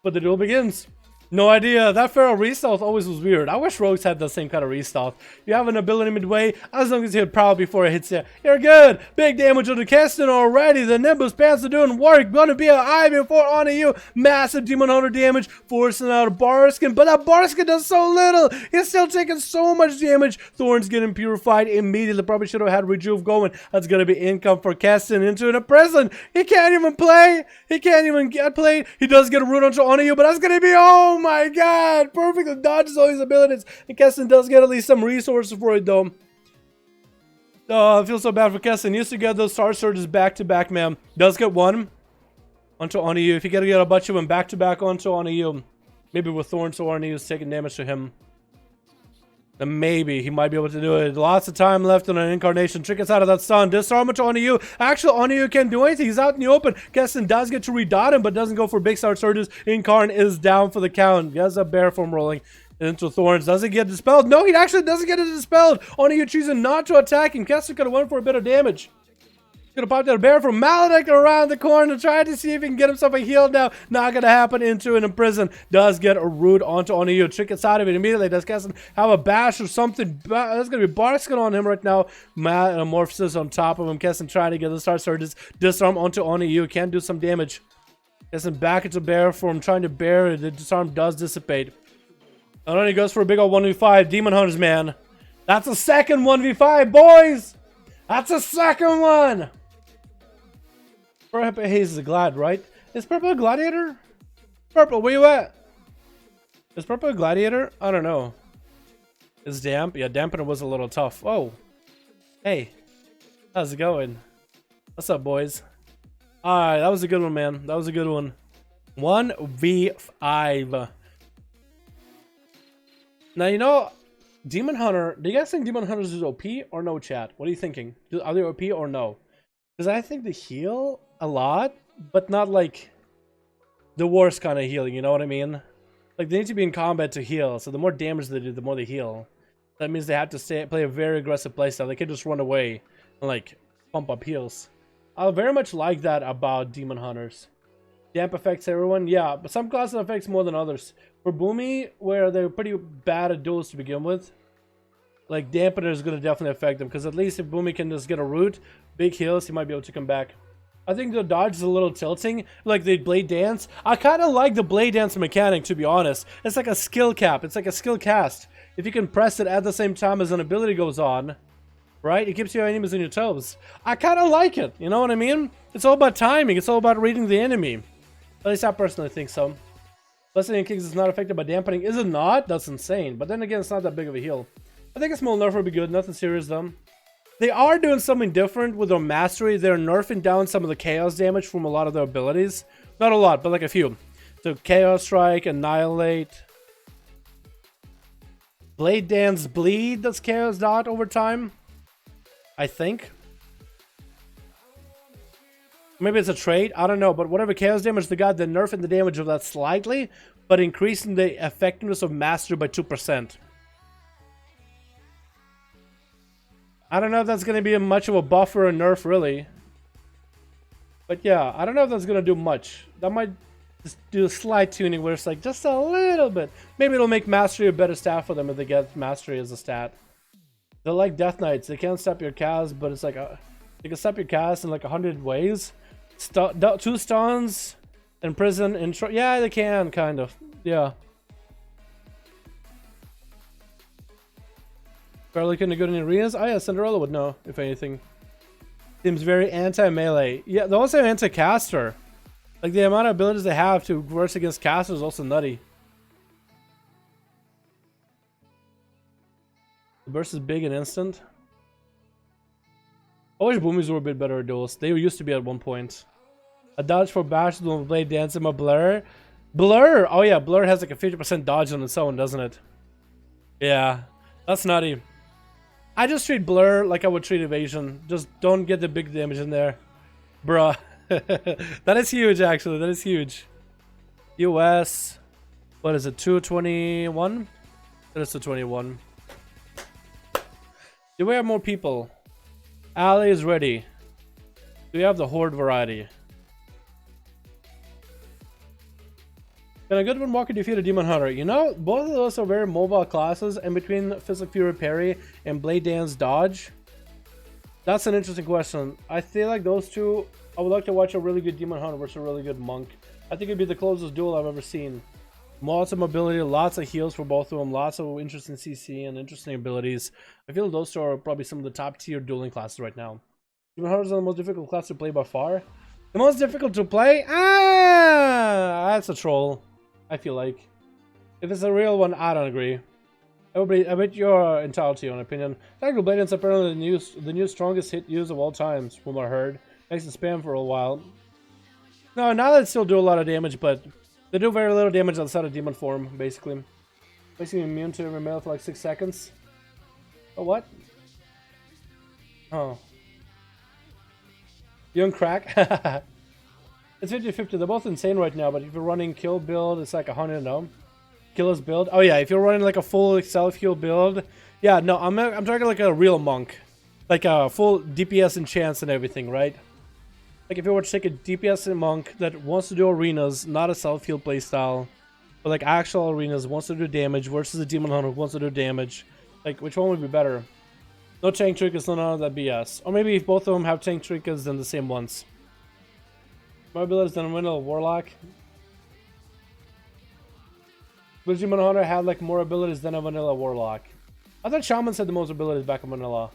But the duel begins. No idea. That Pharaoh restealth always was weird. I wish rogues had the same kind of restealth. You have an ability midway, as long as you hit prowl before it hits you, you're good. Big damage on the Keston already. The Nimbus pants are doing work. Gonna be an eye before onto you. Massive Demon Hunter damage, forcing out a Barskin. But that Barskin does so little. He's still taking so much damage. Thorn's getting purified immediately. Probably should have had Rejuve going. That's gonna be income for Keston into a prison. He can't even play. He can't even get played. He does get a root onto you, but that's gonna be oh my god, perfectly dodges all his abilities. And Keston does get at least some resources for it though. Oh, I feel so bad for Keston. Used to get those star surges back to back, man. Does get one onto you. If you gotta get a bunch of them back to back onto you, maybe with Thorn so on is taking damage to him, then maybe he might be able to do it. Lots of time left on an incarnation. Trick us out of that stun. Disarm to Onyu. Actually, Onyu can't do anything. He's out in the open. Keston does get to redot him, but doesn't go for big star surges. Incarn is down for the count. Gets a bear form rolling into Thorns. Does it get dispelled? No, he actually doesn't get it dispelled. Onyu choosing not to attack him. Keston could have went for a bit of damage. Gonna pop that bear from Maledict around the corner, trying to see if he can get himself a heal now. Not gonna happen. Into an imprison. Does get a root onto Onyu. Trick gets out of it immediately. Does Keston have a bash or something? That's gonna be Barskin on him right now. Metamorphosis on top of him. Keston trying to get the star surges. Disarm onto Onyu. Can do some damage. Keston back into bear form, trying to bear it. The disarm does dissipate. And then he goes for a big old 1v5. Demon Hunters, man. That's a second 1v5, boys. That's a second one. Purple Haze is a Glad, right? Is Purple a Gladiator? Purple, where you at? Is Purple a Gladiator? I don't know. Is Damp? Yeah, Dampener was a little tough. Oh. Hey. How's it going? What's up, boys? Alright, that was a good one, man. That was a good one. 1v5. Now, you know, Demon Hunter... Do you guys think Demon Hunters is OP or no, chat? What are you thinking? Are they OP or no? Because I think they heal a lot, but not like the worst kind of healing, you know what I mean? Like, they need to be in combat to heal, so the more damage they do, the more they heal. That means they have to play a very aggressive playstyle. They can't just run away and, like, pump up heals. I very much like that about Demon Hunters. Damp affects everyone, yeah, but some classes affects more than others. For Boomy, where they're pretty bad at duels to begin with, like, Dampener is going to definitely affect them, because at least if Boomy can just get a root, big heals, he might be able to come back. I think the dodge is a little tilting, like the blade dance. I kind of like the blade dance mechanic, to be honest. It's like a skill cap. It's like a skill cast. If you can press it at the same time as an ability goes on, right? It keeps your enemies on your toes. I kind of like it. You know what I mean? It's all about timing. It's all about reading the enemy. At least I personally think so. Blessing Kings is not affected by dampening. Is it not? That's insane. But then again, it's not that big of a heal. I think a small nerf would be good. Nothing serious though. They are doing something different with their mastery. They're nerfing down some of the chaos damage from a lot of their abilities. Not a lot, but like a few. So Chaos Strike, Annihilate. Blade Dance Bleed does Chaos Dot over time. I think. Maybe it's a trait. I don't know. But whatever chaos damage they got, they're nerfing the damage of that slightly, but increasing the effectiveness of mastery by 2%. I don't know if that's going to be much of a buff or a nerf, really. But yeah, I don't know if that's going to do much. That might just do a slight tuning where it's like just a little bit. Maybe it'll make mastery a better stat for them if they get mastery as a stat. They're like Death Knights. They can't stop your cast, but it's like they can stop your cast in like 100 ways. 2 stuns, imprison, intro. Yeah, they can, kind of. Yeah. Barely couldn't go in arenas. Oh yeah, Cinderella would know, if anything. Seems very anti-melee. Yeah, they're also anti-caster. Like, the amount of abilities they have to verse against casters is also nutty. The burst is big and instant. I wish Boomies were a bit better at duels. They used to be at one point. A dodge for bash with blade dance and a blur. Blur! Oh yeah, blur has like a 50% dodge on its own, doesn't it? Yeah, that's nutty. I just treat blur like I would treat evasion. Just don't get the big damage in there. Bruh. That is huge, actually. That is huge. US. What is it? 221? That is 221. Do we have more people? Ali is ready. Do we have the horde variety? Can a good Windwalker defeat a Demon Hunter? You know, both of those are very mobile classes, and between Physic Fury Parry and Blade Dance Dodge, that's an interesting question. I feel like those two, I would like to watch a really good Demon Hunter versus a really good Monk. I think it'd be the closest duel I've ever seen. Lots of mobility, lots of heals for both of them, lots of interesting CC and interesting abilities. I feel those two are probably some of the top tier dueling classes right now. Demon Hunters are the most difficult class to play by far. The most difficult to play? Ah, that's a troll. I feel like. If it's a real one, I don't agree. Everybody, I bet you're entitled to your own opinion. Tactical Blade is apparently the new strongest hit use of all times, from what I heard. Makes it spam for a while. No, now they still do a lot of damage, but they do very little damage outside of demon form, basically. Basically immune to every melee for like 6 seconds. Oh, what? Oh. Young crack? It's 50-50. They're both insane right now, but if you're running kill build, it's like 100 no. Killer's build. Oh yeah, if you're running like a full self-heal build, yeah, no, I'm talking like a real monk. Like a full DPS and chance and everything, right? Like if you were to take a DPS and monk that wants to do arenas, not a self-heal playstyle, but like actual arenas, wants to do damage versus a demon hunter who wants to do damage. Like which one would be better? No tank triggers, none of that BS. Or maybe if both of them have tank triggers, then the same ones. More abilities than a vanilla warlock. Which demon hunter had like more abilities than a vanilla warlock? I thought shamans had the most abilities back in vanilla.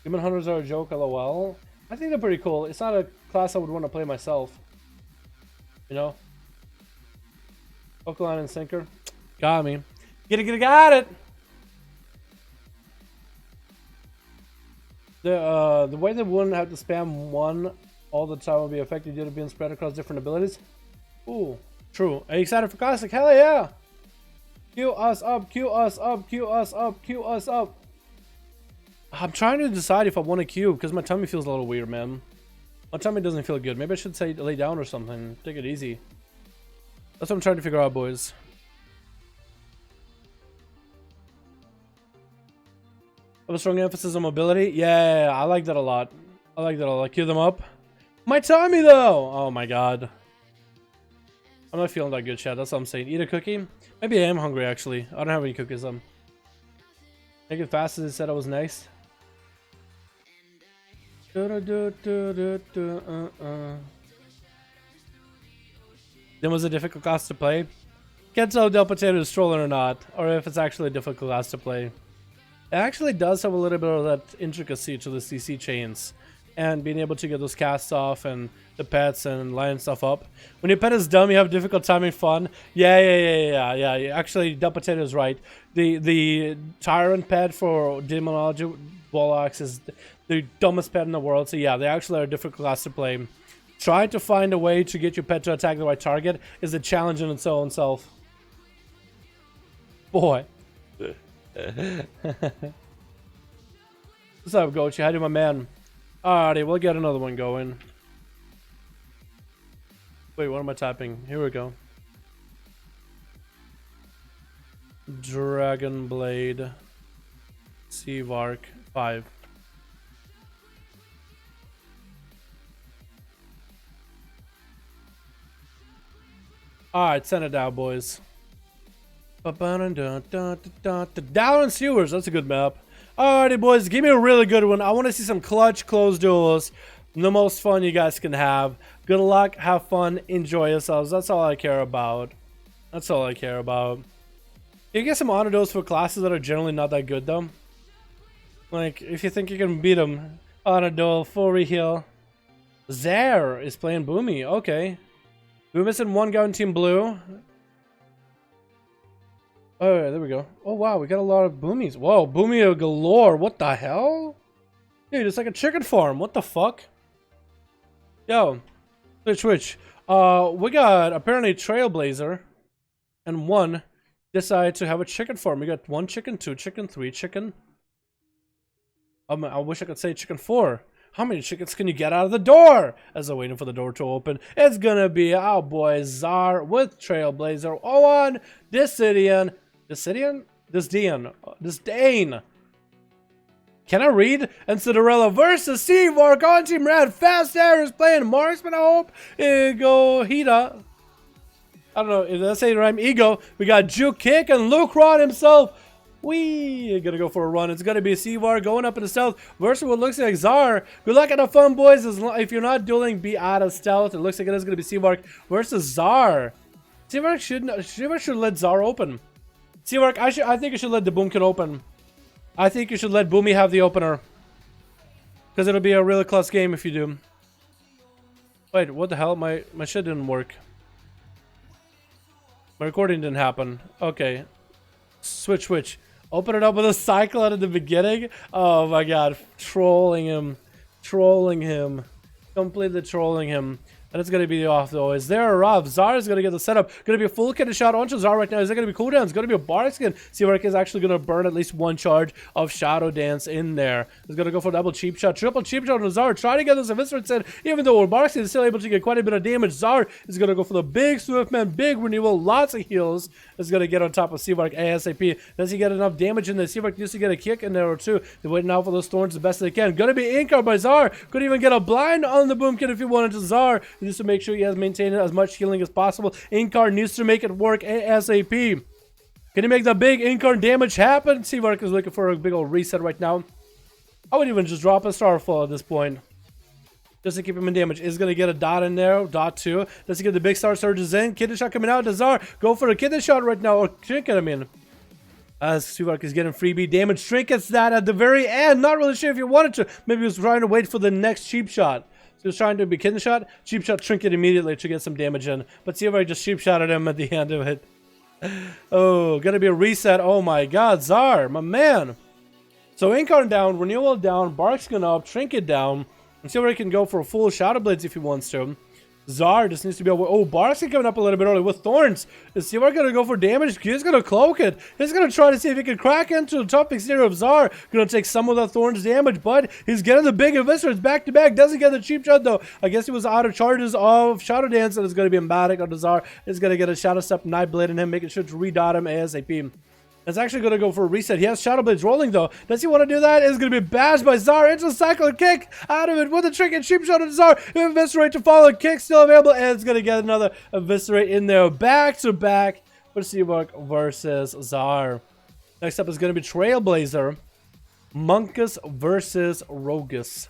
Demon hunters are a joke, lol. I think they're pretty cool. It's not a class I would want to play myself. You know? Hook, line, and sinker. Got me. Got it! The way they wouldn't have to spam one all the time would be effective due to being spread across different abilities. Ooh, true. Are you excited for Classic? Hell yeah! Queue us up, queue us up, queue us up, queue us up. I'm trying to decide if I want to queue because my tummy feels a little weird, man. My tummy doesn't feel good. Maybe I should say lay down or something. Take it easy. That's what I'm trying to figure out, boys. Have a strong emphasis on mobility? Yeah, I like that a lot. I like that a lot. Queue them up. My tummy, though! Oh my god. I'm not feeling that good, chat. That's what I'm saying. Eat a cookie? Maybe I am hungry, actually. I don't have any cookies. Make it fast as it said I was nice. Then was a difficult class to play? Can't tell if Del Potato is trolling or not, or if it's actually a difficult class to play. It actually does have a little bit of that intricacy to the CC chains. And being able to get those casts off and the pets and lining stuff up. When your pet is dumb, you have difficult timing fun. Yeah. Actually, Del Potato is right. The Tyrant pet for Demonology Warlocks is the dumbest pet in the world. So yeah, they actually are a difficult class to play. Trying to find a way to get your pet to attack the right target is a challenge in its own self. Boy. What's up, Gochi? How do my man? Alrighty, we'll get another one going. Wait, what am I typing? Here we go. Dragon Blade Seavark 5. Alright, send it down, boys. Dalaran Sewers, that's a good map. Alrighty, boys, give me a really good one. I want to see some clutch close duels. The most fun you guys can have. Good luck, have fun, enjoy yourselves. That's all I care about. That's all I care about. You get some honor dose for classes that are generally not that good, though. Like, if you think you can beat them, honor duel, full reheal. Zare is playing Boomy. Okay. We're missing one guy on Team Blue. Oh, yeah, there we go. Oh, wow, we got a lot of boomies. Whoa, boomia galore. What the hell? Dude, it's like a chicken farm. What the fuck? Yo, Twitch. We got apparently Trailblazer and one decided to have a chicken farm. We got 1 chicken, 2 chicken, 3 chicken. I wish I could say chicken 4. How many chickens can you get out of the door? As I'm waiting for the door to open, it's gonna be our boy Zar with Trailblazer on Disdain. Can I read? And Cinderella versus Seavark on Team Red. Fast Air is playing Marksman. I hope it go Hita. I don't know if that's say rhyme. Ego. We got Juke Kick and Lucron himself. We gonna go for a run. It's gonna be Seavar going up in the stealth versus what looks like Zar. Good luck at the fun, boys. If you're not dueling, be out of stealth. It looks like it is gonna be Seavar versus Zar. Seavar should let Zar open. Seavar, I think you should let the Boomkin open. I think you should let Boomy have the opener, because it'll be a really close game if you do. Wait, what the hell? My shit didn't work. My recording didn't happen. Okay. Switch. Open it up with a cycle at the beginning. Oh my god. Trolling him. Completely trolling him. And it's going to be off though. Is there a Rob? Zar is going to get the setup. Going to be a full kit shot onto Zar right now. Is there going to be cooldown? It's going to be a Bardic skin. Seavark is actually going to burn at least one charge of Shadow Dance in there. He's going to go for double cheap shot. Triple cheap shot on Zar. Try to get this Eviscerate in. Even though Bardic skin is still able to get quite a bit of damage, Zar is going to go for the big Swiftman, big renewal, lots of heals. Is going to get on top of Seavark ASAP. Does he get enough damage in there? Seavark needs to get a kick in there or two. They're waiting out for those thorns the best they can. Going to be Inkar by Zar. Could even get a blind on the Boomkin if he wanted to. Zar needs to make sure he has maintain as much healing as possible. Inkar needs to make it work ASAP. Can he make the big Inkar damage happen? Seavark is looking for a big old reset right now. I would even just drop a Starfall at this point, just to keep him in damage. Is going to get a dot in there. Dot 2. Does he get the big star surges in? Kidney shot coming out. Does Zar go for a kidney shot right now? Or trinket, I mean. As Seavark is getting freebie damage. Trinkets that at the very end. Not really sure if he wanted to. Maybe he was trying to wait for the next cheap shot. So he was trying to be kidney shot. Cheap shot trinket immediately to get some damage in. But Seavark just cheap shotted him at the end of it. Oh, gonna be a reset. Oh my god, Zar, my man. So Inkar down, Renewal down, Bark's gonna up, Trinket down. And Seavark can go for a full Shadow Blades if he wants to. Zar just needs to be able. Oh, Bark's coming up a little bit early with Thorns. Is Seavark gonna go for damage? He's gonna cloak it. He's gonna try to see if he can crack into the top exterior of Zar. Gonna take some of the Thorns damage, but he's getting the big Eviscerates back to back. Doesn't get the cheap shot though. I guess he was out of charges of Shadow Dance, and it's gonna be embatic on the Zar. He's gonna get a Shadow Step, Nightblade in him, making sure to redot him ASAP. It's actually going to go for a reset. He has Shadow Blades rolling, though. Does he want to do that? It's going to be bashed by Zar into a cyclone kick out of it with a trick and cheap shot of Zar. Eviscerate to follow. Kick still available. And it's going to get another Eviscerate in there. Back to back for Seavark versus Zar. Next up is going to be Trailblazer. Monkus versus Rogus.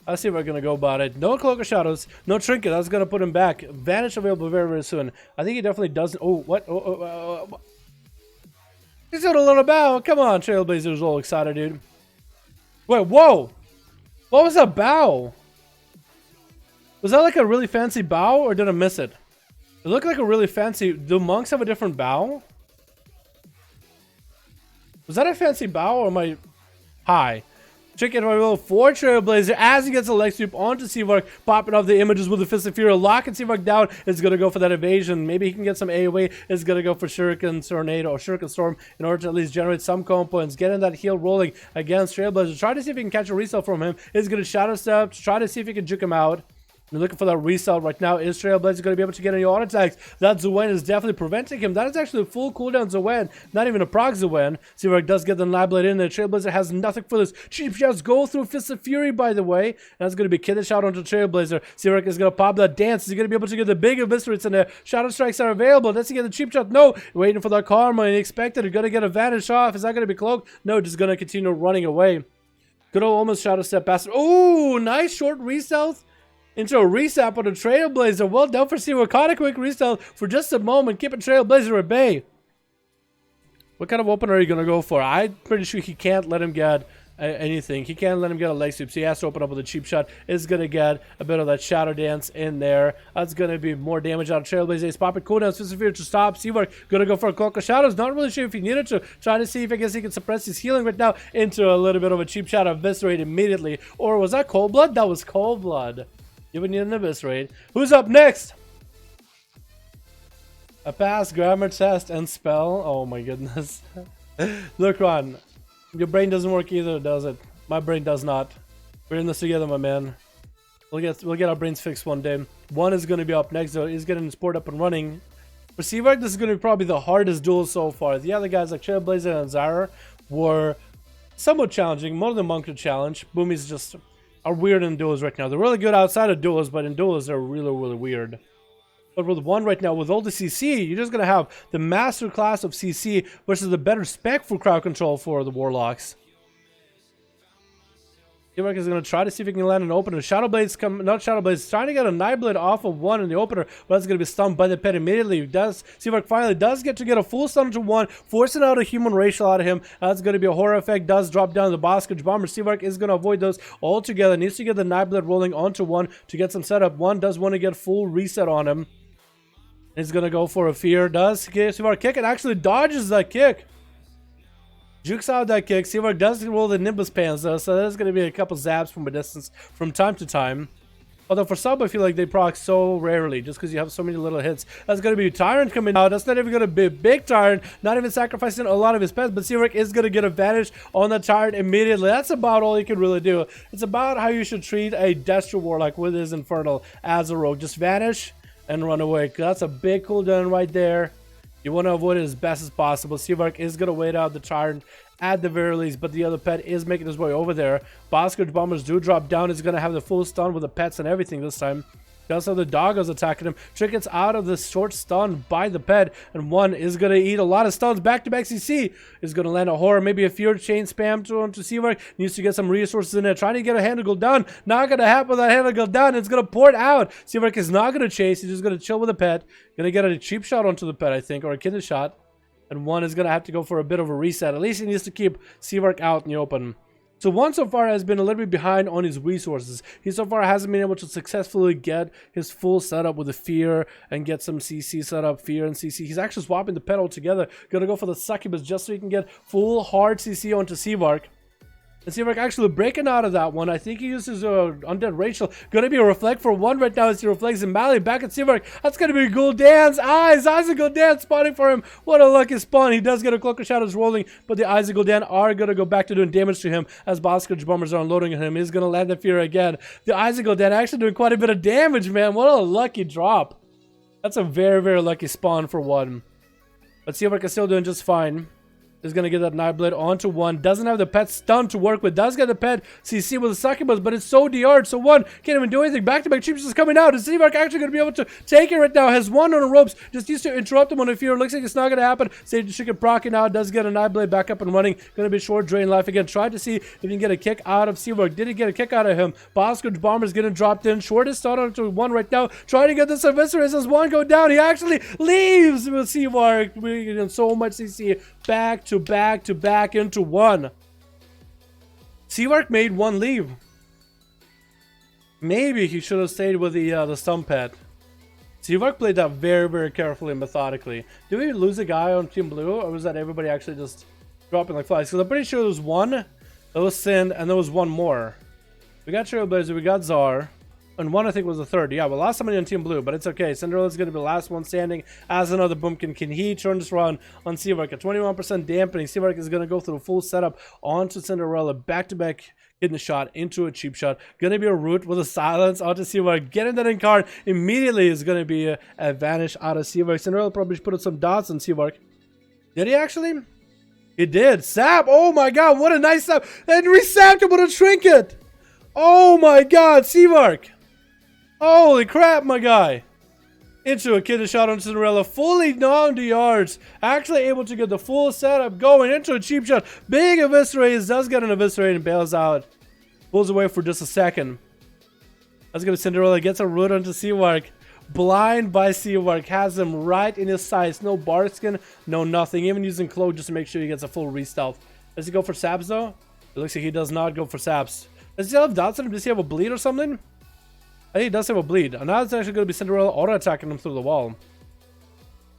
Let's see if we're going to go about it. No Cloak of Shadows. No Trinket. That's going to put him back. Vanish available very, very soon. I think he definitely doesn't. Oh, what? He's doing a little bow. Come on, Trailblazer's all excited, dude. Wait, whoa. What was that bow? Was that like a really fancy bow, or did I miss it? It looked like a really fancy... Do monks have a different bow? Was that a fancy bow, or am I high? Check it out for Trailblazer as he gets a leg sweep onto Seavark, popping off the images with the Fist of Fury, locking Seavark down. Is going to go for that evasion. Maybe he can get some AoE. Is going to go for Shuriken Tornado or Shuriken Storm in order to at least generate some comp points. Getting that heal rolling against Trailblazer. Try to see if he can catch a resell from him. Is going to Shadow Step. Try to see if he can juke him out. You're looking for that resell right now. Is Trailblazer going to be able to get any auto attacks? That Zuen is definitely preventing him. That is actually a full cooldown Zuen, not even a proc Zuen. Seavark does get the Nightblade in there. Trailblazer has nothing for this. Cheap shots go through Fist of Fury, by the way. And that's going to be Kiddish out onto Trailblazer. Seavark is going to pop that dance. Is he going to be able to get the big Eviscerates in there? Shadow Strikes are available. Does he get the cheap shot? No. Waiting for that Karma. Unexpected. Going to get a Vanish off. Is that going to be cloaked? No, just going to continue running away. Could almost Shadow Step past. Oh, nice short resells. Into a reset on the Trailblazer. Well done for Seavark. Caught a quick reset for just a moment. Keeping Trailblazer at bay. What kind of opener are you going to go for? I'm pretty sure he can't let him get anything. He can't let him get a leg sweep. So he has to open up with a cheap shot. Is going to get a bit of that Shadow Dance in there. That's going to be more damage out of Trailblazer. He's popping cooldown. Sphere to stop. Seavark going to go for a Cloak of Shadows. Not really sure if he needed to. Trying to see if I guess he can suppress his healing right now into a little bit of a cheap shot of Eviscerate immediately. Or was that Cold Blood? That was Cold Blood. You would need an Eviscerate. Who's up next? A pass, grammar test, and spell. Oh my goodness. Look, Ron. Your brain doesn't work either, does it? My brain does not. We're in this together, my man. We'll get our brains fixed one day. One is going to be up next, though. He's getting the sport up and running. For Seavark, this is going to be probably the hardest duel so far. The other guys like Trailblazer and Zara were somewhat challenging. More than Monk to challenge. Boomy's just... are weird in duels right now. They're really good outside of duels, but in duels they're really, really weird. But with one right now, with all the CC, you're just going to have the master class of CC versus the better spec for crowd control for the Warlocks. Seavark is going to try to see if he can land an opener. Shadowblade's come, not Shadowblade's trying to get a Nightblade off of one in the opener, but that's going to be stunned by the pet immediately. Seavark finally does get a full stun to one, forcing out a human racial out of him. That's going to be a horror effect. Does drop down the Boskage Bomber. Seavark is going to avoid those altogether. Needs to get the Nightblade rolling onto one to get some setup. One does want to get full reset on him. He's going to go for a fear. Does Seavark kick and actually dodges that kick. Jukes out that kick. Seavark does roll the Nimbus Pants though, so there's going to be a couple zaps from a distance from time to time. Although for sub, I feel like they proc so rarely, just because you have so many little hits. That's going to be Tyrant coming out. That's not even going to be big Tyrant, not even sacrificing a lot of his pets, but Seavark is going to get advantage on the Tyrant immediately. That's about all you can really do. It's about how you should treat a Destro Warlock with his Infernal as a rogue. Just vanish and run away. That's a big cooldown right there. You want to avoid it as best as possible. Seavark is going to wait out the Tyrant at the very least, but the other pet is making his way over there. Boskage Bombers do drop down. He's going to have the full stun with the pets and everything this time. Does have the doggos attacking him. Trick gets out of the short stun by the pet, and one is going to eat a lot of stuns. Back-to-back CC is going to land a horror, maybe a fear chain spam to Seavark. Needs to get some resources in there. Trying to get a hand to go down. Not going to happen with that hand to go down. It's going to port out. Seavark is not going to chase. He's just going to chill with the pet. Going to get a cheap shot onto the pet, I think, or a kindred shot. And one is going to have to go for a bit of a reset. At least he needs to keep Seavark out in the open. So one so far has been a little bit behind on his resources. He so far hasn't been able to successfully get his full setup with the fear and get some CC setup, fear and CC. He's actually swapping the pet altogether. Gonna go for the succubus just so he can get full hard CC onto Seavark. And Seavark actually breaking out of that one. I think he uses Undead Rachel. Gonna be a reflect for one right now as he reflects in Mally back at Seavark. That's gonna be Gul'dan's eyes. Eyes of Gul'dan spawning for him. What a lucky spawn. He does get a Cloak of Shadows rolling, but the eyes of Gul'dan are gonna go back to doing damage to him as Boskage Bombers are unloading on him. He's gonna land the fear again. The eyes of Gul'dan actually doing quite a bit of damage, man. What a lucky drop. That's a very, very lucky spawn for one. But Seavark is still doing just fine. Is going to get that Nightblade onto one. Doesn't have the pet stun to work with. Does get the pet CC with the succubus, but it's so DR'd. So one can't even do anything. Back-to-back cheap is coming out. Is Seavark actually going to be able to take it right now? Has one on the ropes. Just used to interrupt him on the fear. Looks like it's not going to happen. Sage Chicken procking out. Does get a Nightblade back up and running. Going to be short drain life again. Tried to see if he can get a kick out of Seavark. Did he get a kick out of him? Boskage Bomber's getting dropped in. Shortest start onto one right now. Trying to get this Eviscerate as one go down. He actually leaves with Seavark. We're getting so much CC back to back to back into one. Seavark made one leave. Maybe he should have stayed with the stump pad. Seavark played that very, very carefully and methodically. Did we lose a guy on Team Blue, or was that everybody actually just dropping like flies? Because I'm pretty sure there was one, there was Sin, and there was one more. We got Trailblazer, we got Czar, and one I think was the third. Yeah, we lost somebody on Team Blue, but it's okay. Cinderella's going to be the last one standing as another Boomkin. Can he turn this run on Seavark? At 21% dampening, Seavark is going to go through the full setup onto Cinderella. Back-to-back getting the shot into a cheap shot. Going to be a root with a silence onto Seavark. Getting that in card immediately is going to be a vanish out of Seavark. Cinderella probably put some dots on Seavark. Did he actually? He did. Sap! Oh my god, what a nice sap! And resapped him with a trinket! Oh my god, Seavark! Holy crap, my guy! Into a kid shot on Cinderella, fully non-DRs, actually able to get the full setup going into a cheap shot. Big eviscerate, does get an eviscerate and bails out. Pulls away for just a second. That's gonna Cinderella, gets a root onto Seavark. Blind by Seavark, has him right in his sights. No bar skin, no nothing. Even using Cloak just to make sure he gets a full re-stealth. Does he go for saps though? It looks like he does not go for saps. Does he still have dots on him? Does he have a bleed or something? I think he does have a bleed. And now it's actually going to be Cinderella auto-attacking him through the wall.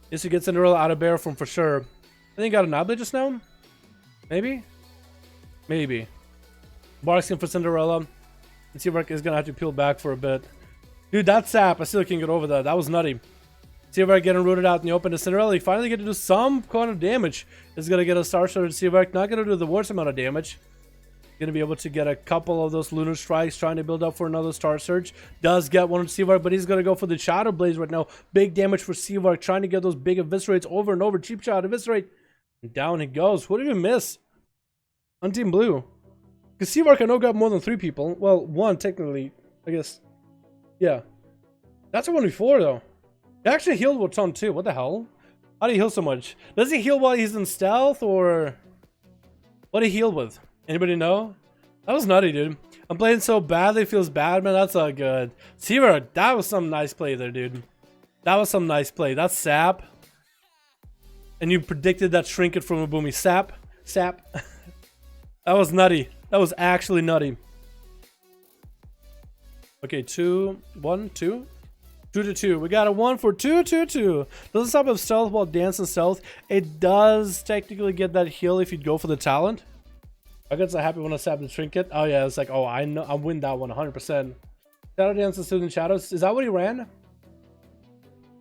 This should get Cinderella out of bear from for sure. I think he got a Nightblade just now? Maybe? Maybe. Barkskin for Cinderella. And Seavark is going to have to peel back for a bit. Dude, that sap, I still can't get over that. That was nutty. Seavark getting rooted out in the open to Cinderella. He finally get to do some kind of damage. Is going to get a Star Shard to Seavark. Not going to do the worst amount of damage. Going to be able to get a couple of those Lunar Strikes, trying to build up for another Star Surge. Does get one of Seavark, but he's going to go for the Shadow Blaze right now. Big damage for Seavark, trying to get those big Eviscerates over and over. Cheap shot, Eviscerate. And down he goes. What did he miss? On Team Blue. Because Seavark I know got more than 3 people. Well, 1 technically, I guess. Yeah. That's a 1v4 though. He actually healed with ton too. What the hell? How do you heal so much? Does he heal while he's in stealth, or what did he heal with? Anybody know? That was nutty, dude. I'm playing so badly, it feels bad, man. That's all good. Seaver, that was some nice play there, dude. That was some nice play. That's sap. And you predicted that trinket from a boomy. Sap. Sap. That was nutty. That was actually nutty. Okay, 2, 1, 2. 2 to 2. We got a 1 for 2, 2, 2. Doesn't stop with stealth while dancing stealth. It does technically get that heal if you go for the talent. I got so happy when I stabbed the trinket. Oh yeah, it's like, oh, I know, I win that one 100%. Shadow dance and soothing shadows. Is that what he ran?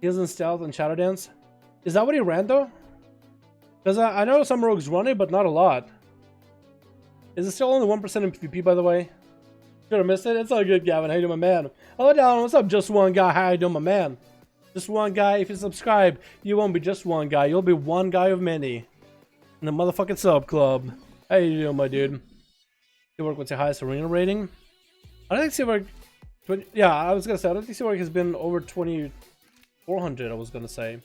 Heals in stealth and shadow dance. Is that what he ran though? Because I know some rogues run it, but not a lot. Is it still only 1% in PvP, by the way? Should have missed it. It's all good, Gavin. How you doing, my man? Hello, Dalaran. What's up, just one guy? How you doing, my man? Just one guy. If you subscribe, you won't be just one guy. You'll be one guy of many in the motherfucking sub club. How you doing, my dude? Seawork, what's your highest arena rating? I don't think Seawork... Yeah, I was gonna say, I don't think Seawork has been over 2,400, I was gonna say.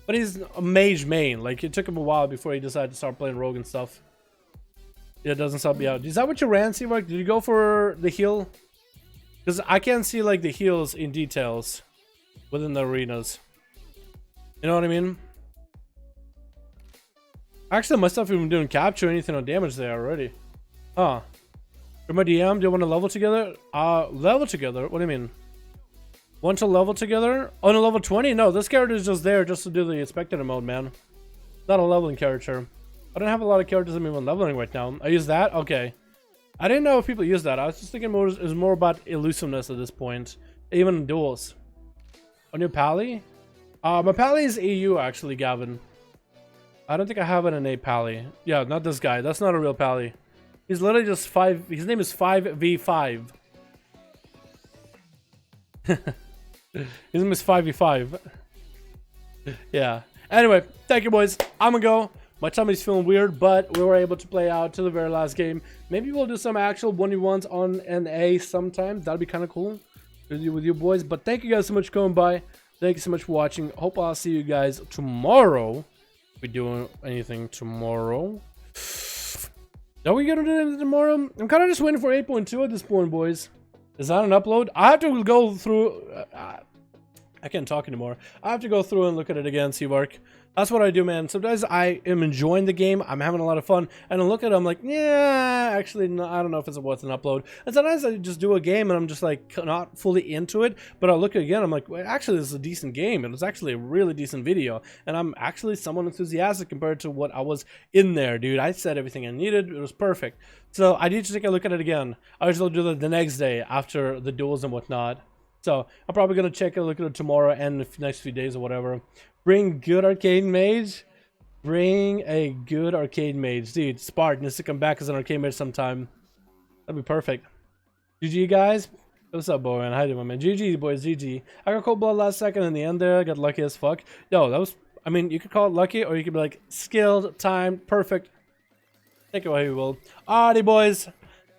But he's a mage main. Like, it took him a while before he decided to start playing rogue and stuff. Yeah, it doesn't sub me out. Is that what you ran, Seawork? Did you go for the heal? Because I can't see, like, the heals in details within the arenas. You know what I mean? Actually, my stuff even didn't capture anything on damage there already. Huh. For my DM, do you want to level together? Level together? What do you mean? Want to level together? On a level 20? No, this character is just there just to do the spectator mode, man. Not a leveling character. I don't have a lot of characters I'm even leveling right now. I use that? Okay. I didn't know if people use that. I was just thinking more, it was more about elusiveness at this point. Even in duels. On your pally? My pally is EU actually, Gavin. I don't think I have an NA pally. Yeah, not this guy. That's not a real pally. He's literally just 5. His name is 5v5. His name is 5v5. Yeah. Anyway, thank you, boys. I'm gonna go. My tummy's feeling weird, but we were able to play out to the very last game. Maybe we'll do some actual 1v1s on NA sometime. That'd be kind of cool with you boys. But thank you guys so much for coming by. Thank you so much for watching. Hope I'll see you guys tomorrow. If we doing anything tomorrow. Are we gonna do anything tomorrow? I'm kind of just waiting for 8.2 at this point, boys. Is that an upload? I have to go through... I can't talk anymore. I have to go through and look at it again, Seabark. That's what I do, man. Sometimes I am enjoying the game. I'm having a lot of fun. And I look at it, I'm like, yeah, actually, no, I don't know if it's worth an upload. And sometimes I just do a game and I'm just like not fully into it. But I look again, I'm like, well, actually, this is a decent game. And it's actually a really decent video. And I'm actually somewhat enthusiastic compared to what I was in there, dude. I said everything I needed. It was perfect. So I need to take a look at it again. I usually do that the next day after the duels and whatnot. So I'm probably going to look at it tomorrow and the next few days or whatever. Bring good arcade mage. Bring a good arcade mage. Dude, Spark needs to come back as an arcade mage sometime. That'd be perfect. GG, guys. What's up, boy? Man? How you doing, man? GG, boys. GG. I got cold blood last second in the end there. I got lucky as fuck. Yo, that was... I mean, you could call it lucky or you could be like, skilled, timed, perfect. Take it away, you will. Alrighty, boys.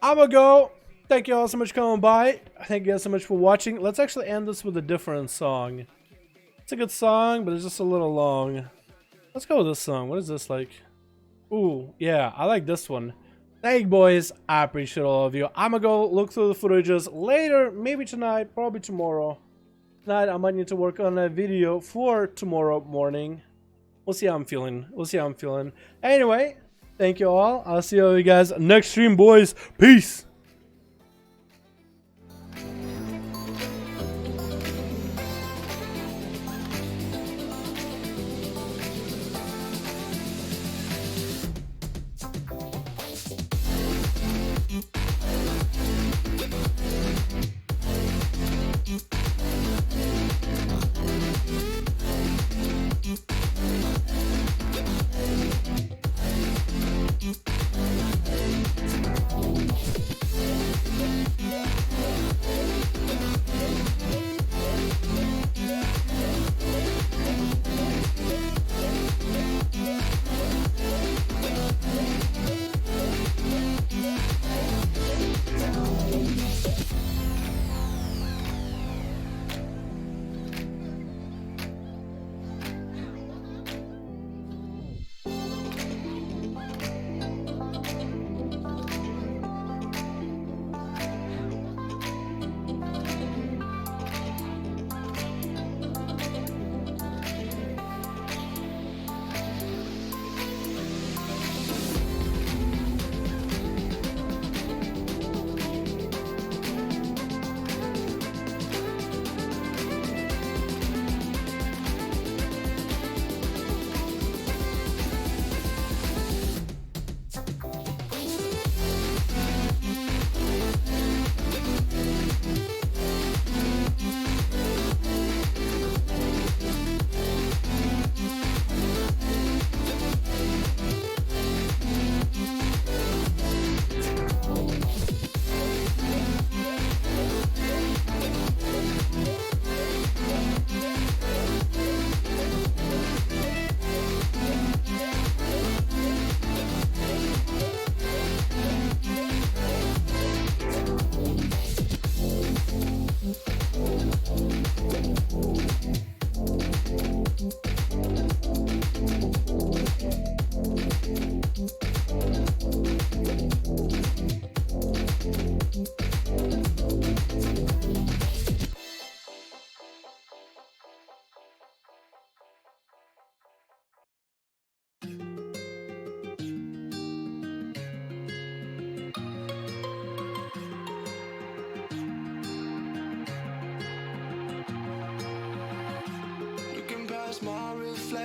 I'm gonna go. Thank you all so much for coming by. Thank you guys so much for watching. Let's actually end this with a different song. It's a good song, but it's just a little long. Let's go with this song. What is this like? Ooh, yeah, I like this one. Thank you, boys. I appreciate all of you. I'm gonna go look through the footages later, maybe tonight, probably tomorrow. Tonight, I might need to work on a video for tomorrow morning. We'll see how I'm feeling. We'll see how I'm feeling. Anyway, thank you all. I'll see all you guys next stream, boys. Peace.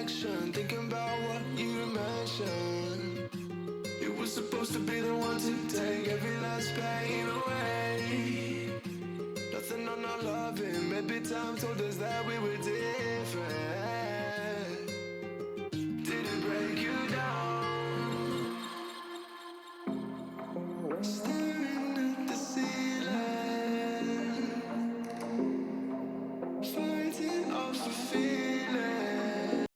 reflection, thinking about what you mentioned. You were supposed to be the one to take every last pain away. Nothing on our loving, maybe time told us that we were different. Did it break you down? Staring at the ceiling, fighting off the feeling.